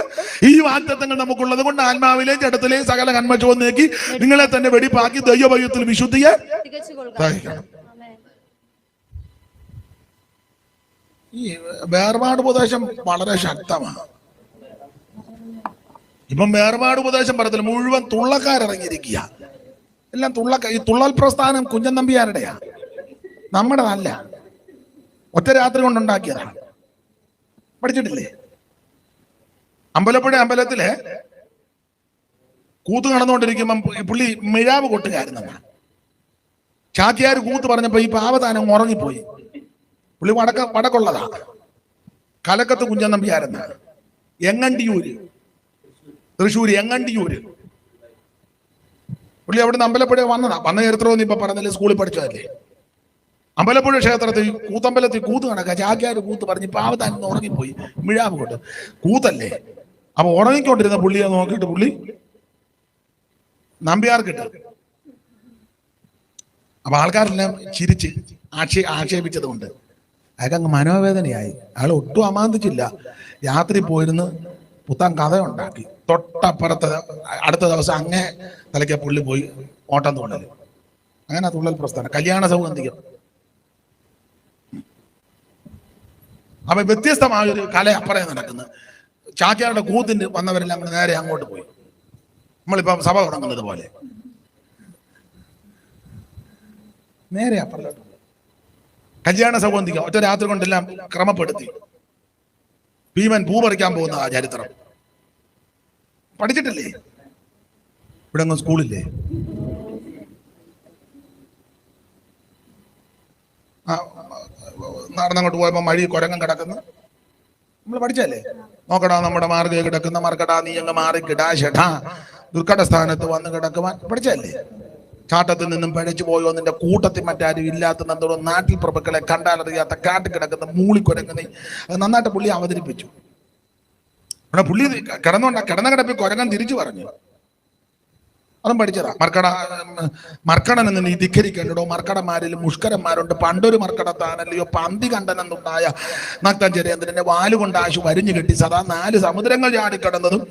ഈ വാഗ്ദത്തങ്ങൾ നമുക്കുള്ളത് കൊണ്ട് ആത്മാവിലെയും ജഡത്തിലെയും സകല കന്മഷവും നീക്കി നിങ്ങളെ തന്നെ വെടിപ്പാക്കി ദൈവഭയത്തിൽ വിശുദ്ധിയെ സഹിക്കണം. ഈ വേർപാട് ഉപദേശം വളരെ ശക്തമാണ്. ഇപ്പം വേർപാട് ഉപദേശം പറയത്തില്ല, മുഴുവൻ തുള്ളക്കാരിറങ്ങിയിരിക്കുക. എല്ലാം ഈ തുള്ളൽ പ്രസ്ഥാനം കുഞ്ഞൻ നമ്പിയാരുടെയാ, നമ്മുടെ നല്ല ഒറ്റ രാത്രി കൊണ്ടുണ്ടാക്കിയതാണ്. പഠിച്ചിട്ടില്ലേ? അമ്പലപ്പുഴ അമ്പലത്തില് കൂത്ത് നടന്നുകൊണ്ടിരിക്കുമ്പം പുള്ളി മിഴാവ് കൊട്ടുകായിരുന്നു. ചാക്യാർ കൂത്ത് പറഞ്ഞപ്പോ ഈ പാവതാനം ഉറങ്ങിപ്പോയി. പുള്ളി വടക്കുള്ളതാ, കലക്കത്ത് കുഞ്ഞൻ നമ്പിയാരെന്ന, എങ്ങണ്ടിയൂര്, തൃശ്ശൂര് എങ്ങണ്ടിയൂര്. പുള്ളി അവിടുന്ന് അമ്പലപ്പുഴ വന്നതാ. വന്ന ചരിത്രമൊന്നും ഇപ്പൊ പറഞ്ഞില്ലേ, സ്കൂളിൽ പഠിച്ചതല്ലേ. അമ്പലപ്പുഴ ക്ഷേത്രത്തിൽ കൂത്തമ്പലത്തിൽ കൂത്ത് കണക്കാ. ചാക്യാർ കൂത്ത് പറഞ്ഞ് പാവതാനം ഉറങ്ങിപ്പോയി, മിഴാവ് കൊണ്ട്. കൂത്തല്ലേ, അപ്പൊ ഉറങ്ങിക്കൊണ്ടിരുന്ന പുള്ളിയെ നോക്കിയിട്ട് പുള്ളി നമ്പ്യാർക്കിട്ട്. അപ്പൊ ആൾക്കാരെല്ലാം ചിരിച്ച് ആക്ഷേപിച്ചത് കൊണ്ട് അയാൾക്ക് അങ്ങ് മനോവേദനയായി. അയാൾ ഒട്ടും അമാന്തിച്ചില്ല. രാത്രി പോയിരുന്ന് പുത്താൻ കഥയുണ്ടാക്കി. തൊട്ടപ്പുറത്ത് അടുത്ത ദിവസം അങ്ങേ തലയ്ക്ക് പുള്ളി പോയി ഓട്ടം തുള്ളൽ. അങ്ങനെ തുള്ളൽ പ്രസ്ഥാനം, കല്യാണ സൗഗന്ധികം. അപ്പൊ വ്യത്യസ്തമായൊരു കല അപ്പുറം നടക്കുന്നത്. ചാക്യാരുടെ കൂത്തിന് വന്നവരെല്ലാം നേരെ അങ്ങോട്ട് പോയി. നമ്മളിപ്പം സഭ തുടങ്ങുന്നത് പോലെ നേരെ അപ്പുറത്തോട്ട്. കല്യാണ സൗഗന്ധികം ഒറ്റ രാത്രി കൊണ്ടെല്ലാം ക്രമപ്പെടുത്തി. ഭീമൻ പൂ പറിക്കാൻ പോകുന്ന ആ ചരിത്രം പഠിച്ചിട്ടില്ലേ? ഇവിടെ ഒന്നും സ്കൂളില്ലേ? നടന്നങ്ങോട്ട് പോയപ്പോ മഴ കുരങ്ങൻ കിടക്കുന്നു. നമ്മൾ പഠിച്ചല്ലേ? നോക്കടാ നമ്മുടെ മാർഗ കിടക്കുന്ന മർക്കടാ നീ അങ്ങ് മാറി കിടാ ഷെടാ ദുർഘട സ്ഥാനത്ത് വന്ന് കിടക്കുവാൻ പഠിച്ചല്ലേ? ചാട്ടത്തിൽ നിന്നും പഴച്ചു പോയോ നിന്റെ കൂട്ടത്തിൽ മറ്റാരും ഇല്ലാത്ത നന്ദോളം നാട്ടിൽ പ്രഭുക്കളെ കണ്ടാലറിയാത്ത കാട്ടിൽ കിടക്കുന്ന മൂളിക്കുരങ്ങുന്ന അത് നന്നായിട്ട് പുള്ളി അവതരിപ്പിച്ചു. അവിടെ പുള്ളി കിടന്ന കിടപ്പിൽ കുരങ്ങൻ തിരിച്ചു പറഞ്ഞു. അതും പഠിച്ചതാ. മർക്കടൻ എന്ന് നീ ധിക്കരിക്കണ്ടോ, മർക്കടന്മാരിലും മുഷ്കരന്മാരുണ്ട്. പണ്ടൊരു മർക്കടത്താനല്ലയോ പന്തി കണ്ടനെന്നുണ്ടായ നക്തഞ്ചരേന്ദ്രന്റെ വാലുകൊണ്ട് ആശു വരിഞ്ഞു കെട്ടി സദാ 4 സമുദ്രങ്ങൾ ചാടിക്കിടന്നതും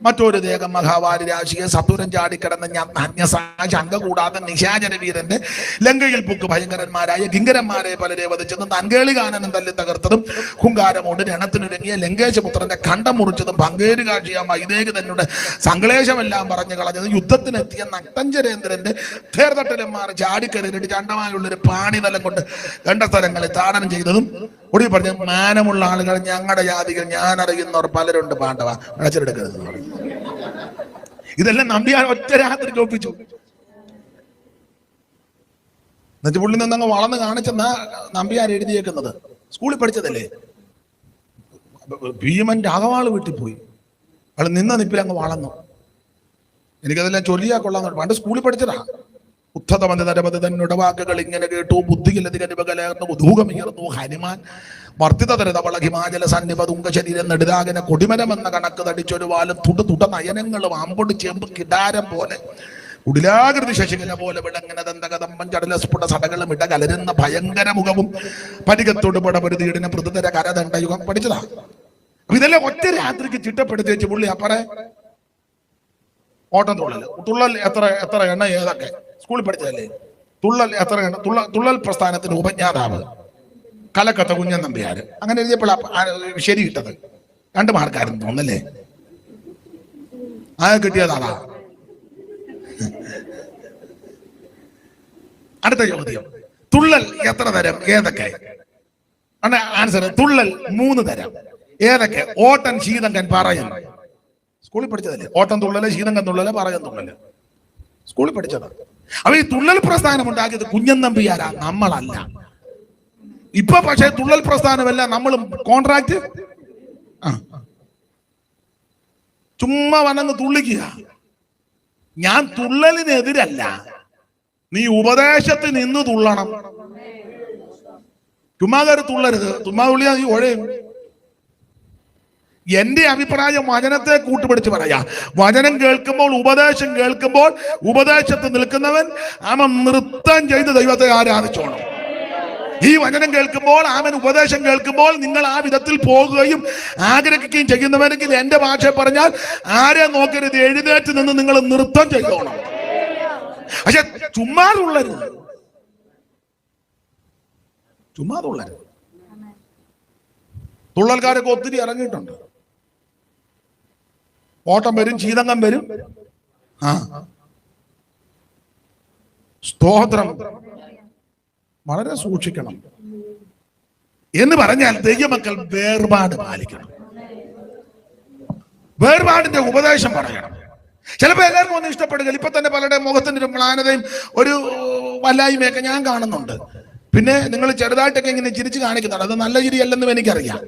മറ്റൊരു ദേഹം മഹാവാരി രാശിയെ സത്വരം ചാടിക്കിടന്ന ശങ്ക കൂടാതെ നിശാചര വീരന്റെ ലങ്കയിൽ പുക്ക് ഭയങ്കരന്മാരായ കിങ്കരന്മാരെ പലരെ വധിച്ചതും തൻകേളി കാനനം തല്ലി തകർത്തതും ഹുങ്കാരമോട് രണത്തിനൊരുങ്ങിയ ലങ്കേശപുത്രന്റെ കണ്ടം മുറിച്ചതും പങ്കേര് കാഴ്ചയാ വൈദേഹി തന്നെ സങ്കലേശമെല്ലാം പറഞ്ഞു കളഞ്ഞതും യുദ്ധത്തിനെത്തിയ നക്തഞ്ചരേന്ദ്രന്റെ തേർതട്ടലന്മാർ ചാടിക്കരയിട്ട് ചണ്ടമായുള്ളൊരു പാണിതലം കൊണ്ട് 2 സ്ഥലങ്ങളിൽ താടനം ചെയ്തതും ഒടി പറഞ്ഞ മാനമുള്ള ആളുകൾ ഞങ്ങളുടെ ജാതികൾ ഞാൻ അറിയുന്നവർ പലരുണ്ട് പാണ്ഡവ അടച്ചെടുക്കരുത്. ഇതെല്ലാം നമ്പ്യാർ ഒറ്റ രാത്രി ചോപ്പിച്ചു. എന്നിട്ട് പുള്ളി നിന്നങ്ങ് വളർന്ന് കാണിച്ചെന്നാ നമ്പ്യാർ എഴുതിയേക്കുന്നത്. സ്കൂളിൽ പഠിച്ചതല്ലേ? ഭീമന്റെ അകവാള് വീട്ടിൽ പോയി. അവൾ നിന്ന നിപ്പിൽ അങ്ങ് വളർന്നു. എനിക്കതെല്ലാം ചൊല്ലിയാ കൊള്ളാന്ന്. പണ്ട് സ്കൂളിൽ പഠിച്ചതാ. ഉദ്ധതമന്ത് നരപതി തന്നുടെ വാക്കുകൾ ഇങ്ങനെ കേട്ടു. ബുദ്ധിയിലധികരുന്നു ഉദൂകമിയർന്നു ഹനുമാൻ വർദ്ധിതതരതവള ഹിമാചല സന്നിപ തുങ്ക ശരീരം നെടുതാകന കൊടിമരമെന്ന കണക്ക് തടിച്ചൊരു വാലും തുട നയനങ്ങളും അമ്പൊടി ചെമ്പ് കിടാരം പോലെ കുടിലാകൃതി ശശികല പോലെ വിടങ്ങനെ ദന്തകദമ്പം ചടല സ്ഫുട സടകളും ഇട കലരുന്ന ഭയങ്കര മുഖവും പരികത്തോട് പടപരുതിയിടിന പൃഥുതര കരദണ്ഡയുഗം പഠിച്ചതാ. ഇതെല്ലാം ഒറ്റ രാത്രിക്ക് ചിട്ടപ്പെടുത്തി വെച്ച് പുള്ളി അപ്പറെ ഓട്ടം തുള്ളൽ എത്ര എണ്ണ ഏതൊക്കെ സ്കൂളിൽ പഠിച്ചതല്ലേ? തുള്ളൽ എത്ര എണ്ണ തുള്ളൽ പ്രസ്ഥാനത്തിന് ഉപജ്ഞാതാവ് കലക്കത്ത കുഞ്ഞൻ നമ്പ്യാര്. അങ്ങനെ എഴുതിയപ്പോൾ ശരി കിട്ടത് 2 മാർക്കാരും തോന്നല്ലേ? ആ കിട്ടിയതാ. അടുത്ത ചോദ്യം, തുള്ളൽ എത്ര തരം ഏതൊക്കെ? ആൻസർ തുള്ളൽ 3 തരം. ഏതൊക്കെ? ഓട്ടൻ, ശീതങ്കൻ, പറയൻ. സ്കൂളിൽ പഠിച്ചതല്ലേ? ഓട്ടം തുള്ളല്, ശീതങ്കൻ തുള്ളല്, പറയൻ തുള്ളല്. സ്കൂളിൽ പഠിച്ചതാ. അപ്പൊ ഈ തുള്ളൽ പ്രസ്ഥാനം ഉണ്ടാക്കിയത് കുഞ്ഞൻ നമ്പ്യാരാ, നമ്മളല്ല. ഇപ്പൊ പക്ഷേ തുള്ളൽ പ്രസ്ഥാനമല്ല, നമ്മളും കോൺട്രാക്ട് ചുമ്മാ വന്നങ്ങ് തുള്ളിക്കുക. ഞാൻ തുള്ളലിനെതിരല്ല, നീ ഉപദേശത്തിൽ നിന്ന് തുള്ളണം. ചുമ്മാ കയറി തുള്ളരുത്. ചുമ്മാ തുള്ളിയാ നീ ഒഴയും. എന്റെ അഭിപ്രായം വചനത്തെ കൂട്ടുപിടിച്ച് പറയാ. വചനം കേൾക്കുമ്പോൾ, ഉപദേശം കേൾക്കുമ്പോൾ, ഉപദേശത്തിൽ നിൽക്കുന്നവൻ അവൻ നൃത്തം ചെയ്ത് ദൈവത്തെ ആരാധിച്ചോണം. ഈ വചനം കേൾക്കുമ്പോൾ, അവൻ ഉപദേശം കേൾക്കുമ്പോൾ നിങ്ങൾ ആ വിധത്തിൽ പോകുകയും ആഗ്രഹിക്കുകയും ചെയ്യുന്നവരെങ്കിൽ എന്റെ ഭാഷ പറഞ്ഞാൽ ആരെ നോക്കരുത്, എഴുന്നേറ്റ് നിന്ന് നിങ്ങൾ നൃത്തം ചെയ്തോണം. പക്ഷെ ചുമ്മാതുള്ളരുത്. തുള്ളൽക്കാരൊക്കെ ഒത്തിരി ഇറങ്ങിയിട്ടുണ്ട്. ഓട്ടം വരും, ശീതങ്കം വരും. സ്തോത്രം. വളരെ സൂക്ഷിക്കണം എന്ന് പറഞ്ഞാൽ ദൈവമക്കൾ വേർപാട് പാലിക്കണം. വേർപാടിന്റെ ഉപദേശം പറയണം. ചിലപ്പോൾ എല്ലാവർക്കും ഒന്നും ഇഷ്ടപ്പെടുക. ഇപ്പൊ തന്നെ പലരുടെ മുഖത്തിന്റെ ഒരു മ്ലാനതയും ഒരു വല്ലായ്മയൊക്കെ ഞാൻ കാണുന്നുണ്ട്. പിന്നെ നിങ്ങൾ ചെറുതായിട്ടൊക്കെ ഇങ്ങനെ ചിരിച്ച് കാണിക്കുന്നുണ്ട്. അത് നല്ല ചിരിയല്ലെന്നും എനിക്കറിയാം.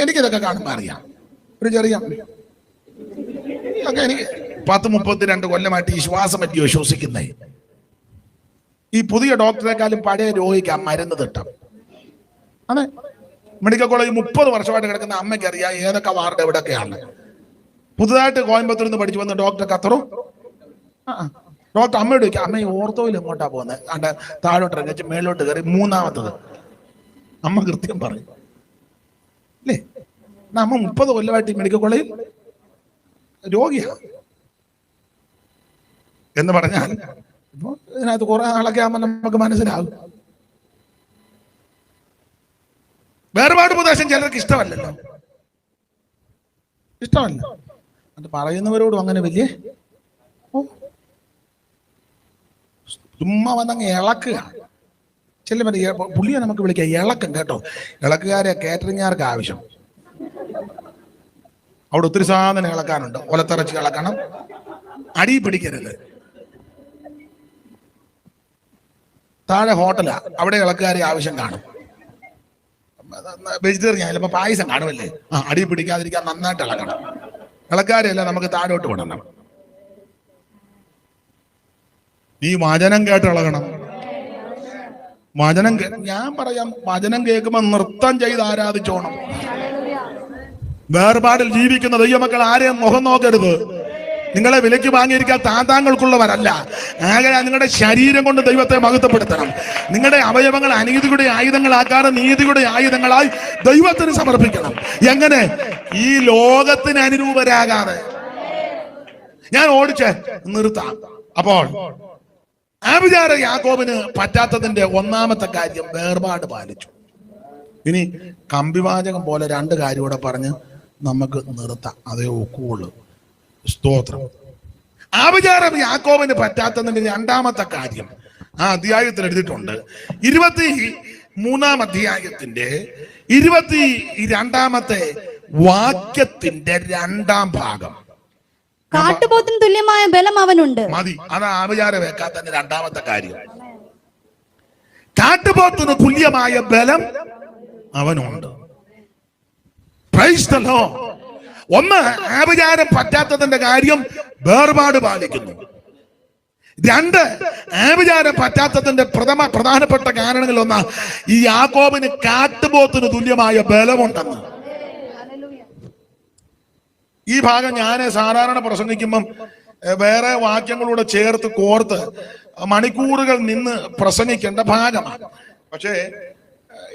എനിക്കിതൊക്കെ കാണുമ്പോൾ അറിയാം. ഒരു ചെറിയ ഒക്കെ എനിക്ക് 10-32 കൊല്ലമായിട്ട് ഈ ശ്വാസം പറ്റി ശ്വസിക്കുന്നേ. ഈ പുതിയ ഡോക്ടറെക്കാളും പഴയ രോഗിക്ക് ആ മരുന്ന് തിട്ടം. അതെ, മെഡിക്കൽ കോളേജ് 30 വർഷമായിട്ട് കിടക്കുന്ന അമ്മയ്ക്ക് അറിയാം ഏതൊക്കെ വാർഡ് എവിടെയൊക്കെയാണ്. പുതുതായിട്ട് കോയമ്പത്തൂരിൽ നിന്ന് പഠിച്ചു വന്ന ഡോക്ടർ കത്തറും ഡോക്ടർ അമ്മയോട് ചോദിക്കാം, അമ്മ ഈ ഓർത്തോയിൽ എങ്ങോട്ടാ പോകുന്നത്? അണ്ട താഴോട്ട് ഇറങ്ങിച്ച് മേലോട്ട് കയറി 3ാമത്തത്. അമ്മ കൃത്യം പറയും അല്ലേ. അമ്മ 30 കൊല്ലമായിട്ട് മെഡിക്കൽ കോളേജിൽ രോഗിയാണ് എന്ന് പറഞ്ഞാൽ ഇപ്പൊ ഇതിനകത്ത് കുറെ നാളൊക്കെ ആകുമ്പോൾ നമുക്ക് മനസ്സിലാകും. വേർപാട് ഉപദേശം ചിലർക്ക് ഇഷ്ടമല്ലല്ലോ, ഇഷ്ടമല്ല. അത് പറയുന്നവരോടും അങ്ങനെ വലിയ ചുമ്മാ വന്നങ്ങ് ഇളക്കുക. ചില പുള്ളിയെ നമുക്ക് വിളിക്കാം ഇളക്കം കേട്ടോ. ഇളക്കുകാരെ കേറ്ററിംഗുകാർക്ക് ആവശ്യം. അവിടെ ഒത്തിരി സാധനം ഇളക്കാനുണ്ട്. ഒലത്തിറച്ചി ഇളക്കണം, അടി പിടിക്കരുത്. താഴെ ഹോട്ടലാ, അവിടെ ഇളക്കുകാരെ ആവശ്യം കാണും. വെജിറ്റേറിയൻ ചിലപ്പോൾ പായസം കാണുമല്ലേ, അടി പിടിക്കാതിരിക്കാൻ നന്നായിട്ട് ഇളക്കണം. ഇളക്കാരെയല്ല നമുക്ക് താഴോട്ട് വിടണം. നീ വചനം കേട്ട് ഇളകണം. വചനം ഞാൻ പറയാം, വചനം കേൾക്കുമ്പോൾ നൃത്തം ചെയ്ത് ആരാധിച്ചോണം. വേർപാടിൽ ജീവിക്കുന്ന ദൈവമക്കൾ ആരെയും മുഖം നോക്കരുത്. നിങ്ങളെ വിലയ്ക്ക് വാങ്ങിയിരിക്കാൻ താതാങ്കൾക്കുള്ളവരല്ല. ആകെ നിങ്ങളുടെ ശരീരം കൊണ്ട് ദൈവത്തെ മഹത്വപ്പെടുത്തണം. നിങ്ങളുടെ അവയവങ്ങൾ അനീതിയുടെ ആയുധങ്ങളാക്കാതെ നീതിയുടെ ആയുധങ്ങളായി ദൈവത്തിന് സമർപ്പിക്കണം. എങ്ങനെ? ഈ ലോകത്തിന് അനുരൂപരാകാതെ. ഞാൻ ഓടിച്ച് നിർത്താം. അപ്പോൾ ആഭിചാര യാക്കോബിന് പറ്റാത്തതിന്റെ 1ാമത്തെ കാര്യം വേർപാട് പാലിച്ചു. ഇനി കമ്പിവാചകം പോലെ 2 കാര്യം കൂടെ പറഞ്ഞ് നമുക്ക് നിർത്താം. അതേ ഒക്കുള്ളൂ. സ്തോത്രം. ആഭിചാരം യാക്കോബിന് പറ്റാത്തതിന്റെ 2ാമത്തെ കാര്യം ആ അധ്യായത്തിൽ എഴുതിയിട്ടുണ്ട്. 23-ാം അധ്യായത്തിന്റെ 22-ാമത്തെ വാക്യത്തിന്റെ 2ാം ഭാഗം. കാട്ടുപോത്തിന് തുല്യമായ ബലം അവനുണ്ട്. മതി, അത് ആഭിചാരം വെക്കാത്തതിന്റെ 2ാമത്തെ കാര്യം. കാട്ടുപോത്തിന് തുല്യമായ ബലം അവനുണ്ട്. Praise the Lord. 1, ആഭിചാരം പറ്റാത്തതിന്റെ കാര്യം വേർപാട് പാലിക്കുന്നു. 2, ആഭിചാരം പറ്റാത്തതിന്റെ പ്രധാനപ്പെട്ട കാരണങ്ങളിൽ 1 ഈ യാക്കോബിന് കാട്ടുപോത്തിന് തുല്യമായ ബലമുണ്ടെന്ന്. ഈ ഭാഗം ഞാൻ സാധാരണ പ്രസംഗിക്കുമ്പം വേറെ വാക്യങ്ങളൂടെ ചേർത്ത് കോർത്ത് മണിക്കൂറുകൾ നിന്ന് പ്രസംഗിക്കേണ്ട ഭാഗമാണ്. പക്ഷേ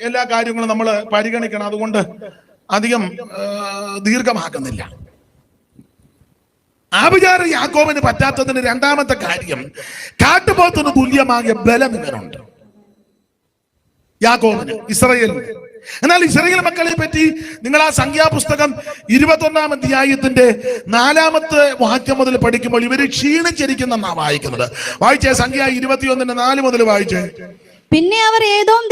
എല്ലാ കാര്യങ്ങളും നമ്മൾ പരിഗണിക്കണം. അതുകൊണ്ട് അധികം ദീർഘമാക്കുന്നില്ല. ആഭിചാരം യാക്കോബിന് പറ്റാത്തതിന് 2ാമത്തെ കാര്യം കാട്ടുപോത്തിന് തുല്യമായ ബലം ഇവനുണ്ട് യാക്കോബിന്, ഇസ്രായേലിന്. എന്നാൽ ഇസ്രായേൽ മക്കളെ പറ്റി നിങ്ങൾ ആ സംഖ്യാപുസ്തകം 21-ാം അധ്യായത്തിന്റെ 4-ാമത്തെ വാക്യം മുതൽ പഠിക്കുമ്പോൾ ഇവര് ക്ഷീണിച്ചിരിക്കുന്നെന്നാ വായിക്കുന്നത്. വായിച്ചേ, സംഖ്യ 21-4 മുതൽ വായിച്ചേ. പിന്നെ അവർ ഏദോം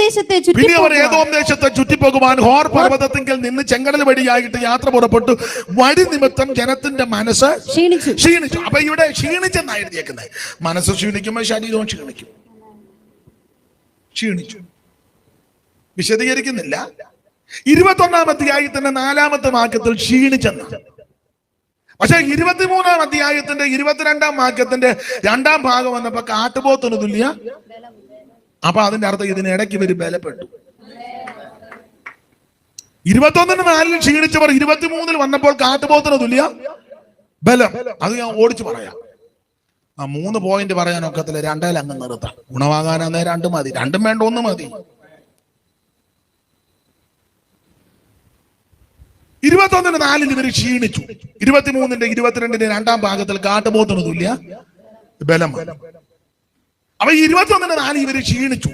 ദേശത്തെ ചുറ്റിപ്പോകുവാൻ ഹോർ പർവ്വതത്തിങ്കൽ നിന്ന് ചെങ്കടൽ വഴിയായിട്ട് യാത്ര പുറപ്പെട്ടു. വഴി നിമിത്തം ജനത്തിന്റെ മനസ്സ് ക്ഷീണിച്ചു. അപ്പൊ ഇവിടെ ക്ഷീണിച്ചെന്നാ എഴുതിയേക്കുന്നത്. മനസ്സ് ക്ഷീണിക്കുമ്പോൾ ശരീരവും ക്ഷീണിച്ചു. വിശദീകരിക്കുന്നില്ല. 21-ാം അധ്യായത്തിന്റെ 4-ാമത്തെ വാക്യത്തിൽ ക്ഷീണിച്ചെന്ന്. പക്ഷെ 23-ാം അധ്യായത്തിന്റെ 22-ാം വാക്യത്തിന്റെ 2-ാം ഭാഗം വന്നപ്പോ കാട്ടുപോത്തിന് തുല്യ. അപ്പൊ അതിന്റെ അർത്ഥം ഇതിനിടയ്ക്ക് ഇവര് ബലപ്പെട്ടു. 21-4 ക്ഷീണിച്ചവർ 23 വന്നപ്പോൾ കാട്ടുപോത്തിന് തുല്യ ബലം. അത് ഞാൻ ഓടിച്ചു പറയാം. ആ 3 പോയിന്റ് പറയാൻ ഒക്കത്തില്ല. 2 അങ്ങ് നിർത്താം. ഗുണമാകാനാന്നേ 2 മതി. 2 വേണ്ട, 1 മതി. 21-4 ഇവർ ക്ഷീണിച്ചു. 23-ന്റെ 22-ന്റെ 2-ാം ഭാഗത്തിൽ കാട്ടുപോത്തിന് തുല്യ ബലം. അപ്പൊ 21-4 ഇവര് ക്ഷീണിച്ചു.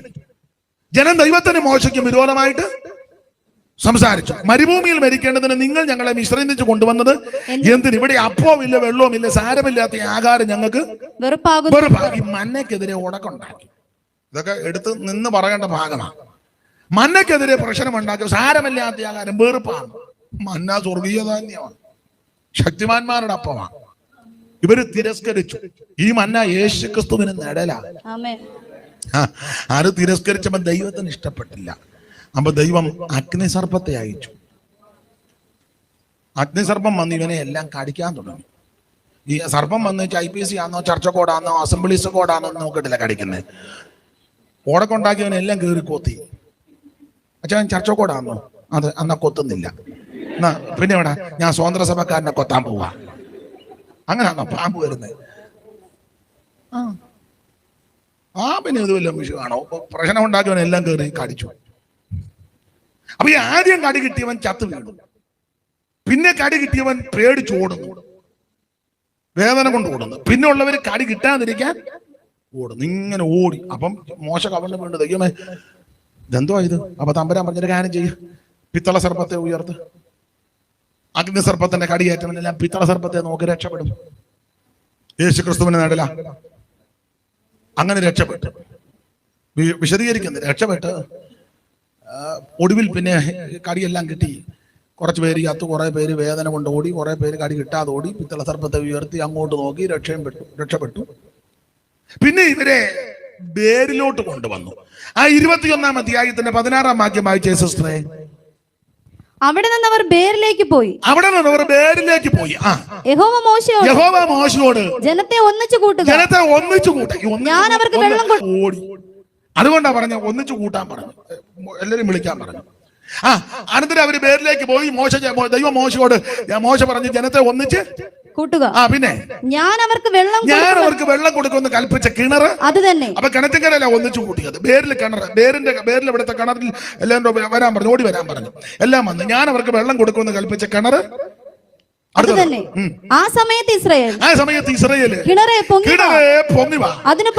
ജനം ദൈവത്തിന് മോശയ്ക്ക് വിരോധമായിട്ട് സംസാരിച്ചു. മരുഭൂമിയിൽ മരിക്കേണ്ടതിന് നിങ്ങൾ ഞങ്ങളെ മിശ്രയിച്ച് കൊണ്ടുവന്നത് എന്തിന്? ഇവിടെ അപ്പവുമില്ല, വെള്ളവുമില്ല, സാരമില്ലാത്ത ആഹാരം ഞങ്ങൾക്ക് വെറുപ്പാകും. മന്നയ്ക്കെതിരെ ഉടക്കുണ്ടാക്കി. ഇതൊക്കെ എടുത്ത് നിന്ന് പറയേണ്ട ഭാഗമാണ്. മന്നയ്ക്കെതിരെ പ്രശ്നമുണ്ടാക്കി. സാരമില്ലാത്ത ആഹാരം വെറുപ്പാണ്. മന്ന സ്വർഗീയ ധാന്യമാണ്, ശക്തിമാന്മാരുടെ അപ്പമാണ്. ഇവര് തിരസ്കരിച്ചു. ഈ മന്ന യേശുക്രിസ്തുവിന് നിഴലാ. ആമേൻ. ആര് തിരസ്കരിച്ചപ്പോ ദൈവത്തിന് ഇഷ്ടപ്പെട്ടില്ല. അപ്പൊ ദൈവം അഗ്നിസർപ്പത്തെ അയച്ചു. അഗ്നിസർപ്പം വന്ന് ഇവനെ എല്ലാം കടിക്കാൻ തുടങ്ങി. ഈ സർപ്പം വന്ന് IPC ആണോ ചർച്ച കോഡാണോ അസംബ്ലീസ് കോഡാണോ നോക്കിയിട്ടില്ല കടിക്കുന്നത്. ഓടക്കൊണ്ടാക്കിയവനെ എല്ലാം കയറി കൊത്തി. അച്ഛൻ ചർച്ച കോഡാണോ? അത് എന്നാ കൊത്തുന്നില്ല. എന്നാ പിന്നെ എവിടെ? ഞാൻ സ്വതന്ത്ര സഭക്കാരനെ കൊത്താൻ പോവാ. അങ്ങനെയാണോ പാമ്പ് വരുന്നത്? പിന്നെ ഇത് വല്ല വിഷയമാണോ? പ്രശ്നം ഉണ്ടാക്കിയവൻ എല്ലാം കയറി കടിച്ചു. അപ്പൊ ഈ ആദ്യം കടി കിട്ടിയവൻ ചത്തു വീണു. പിന്നെ കടി കിട്ടിയവൻ പേടിച്ചോടുന്നു, വേദന കൊണ്ട് ഓടുന്നു. പിന്നെ ഉള്ളവര് കടി കിട്ടാതിരിക്കാൻ ഓടുന്നു, ഇങ്ങനെ ഓടി. അപ്പം മോശ കവണ്ട് വീണ്ടു. ദൈവമേ ഇതെന്തുവാ ഇത്? അപ്പൊ തമ്പുരാൻ പറഞ്ഞൊരു കാര്യം ചെയ്യും, പിത്തള സർപ്പത്തെ ഉയർത്ത്. അഗ്നിസർപ്പത്തിന്റെ കടിയേറ്റവനെല്ലാം പിത്തള സർപ്പത്തെ നോക്കി രക്ഷപ്പെടും. യേശുക്രിസ്തുവിന്റെ നടല അങ്ങനെ രക്ഷപ്പെട്ടു. വിശദീകരിക്കുന്നത് രക്ഷപ്പെട്ട് ഒടുവിൽ പിന്നെ കടിയെല്ലാം കിട്ടി. കുറച്ച് പേര് ചത്തു, കുറെ പേര് വേദന കൊണ്ട് ഓടി, കുറെ പേര് കടി കിട്ടാതെ ഓടി. പിത്തള സർപ്പത്തെ ഉയർത്തി അങ്ങോട്ട് നോക്കി രക്ഷപ്പെട്ടു. പിന്നെ ഇവരെ ബേരിലോട്ട് കൊണ്ടുവന്നു. ആ 21-ാം അധ്യായത്തിന്റെ 16-ാം വാക്യം വായിച്ചേ സിസ്റ്ററെ. അവിടെ നിന്ന് അവർ ബേരിലേക്ക് പോയി. യഹോവ മോശയോട് ജനത്തെ ഒന്നിച്ചു കൂട്ടുക. ഞാൻ അവർക്ക് വെള്ളം ഓടി. അതുകൊണ്ടാ പറഞ്ഞ ഒന്നിച്ചു കൂട്ടാൻ പറഞ്ഞു, എല്ലാരും വിളിക്കാൻ പറഞ്ഞു. അനന്തരം അവര് ബേരിലേക്ക് പോയി. ദൈവം മോശയോട് പറഞ്ഞു ജനത്തെ ഒന്നിച്ച് കൂട്ടുക. പിന്നെ ഞാൻ അവർക്ക് വെള്ളം കൊടുക്കുമെന്ന് കൽപ്പിച്ച കിണർ അത് തന്നെ. അപ്പൊ കിണറ്റിക്കരല്ല ഒന്നിച്ചു കൂട്ടിയത്. ബേരിൽ കിണർ, ബേരിൽ ഇവിടുത്തെ കിണറിൽ എല്ലാം വരാൻ പറഞ്ഞു, ഓടി വരാൻ പറഞ്ഞു. എല്ലാം വന്ന് ഞാൻ അവർക്ക് വെള്ളം കൊടുക്കുമെന്ന് കൽപ്പിച്ച കിണർ അത് തന്നെ. ആ സമയത്ത് ഇസ്രായേൽ കിണറെ പൊങ്ങി വാ, അതിന്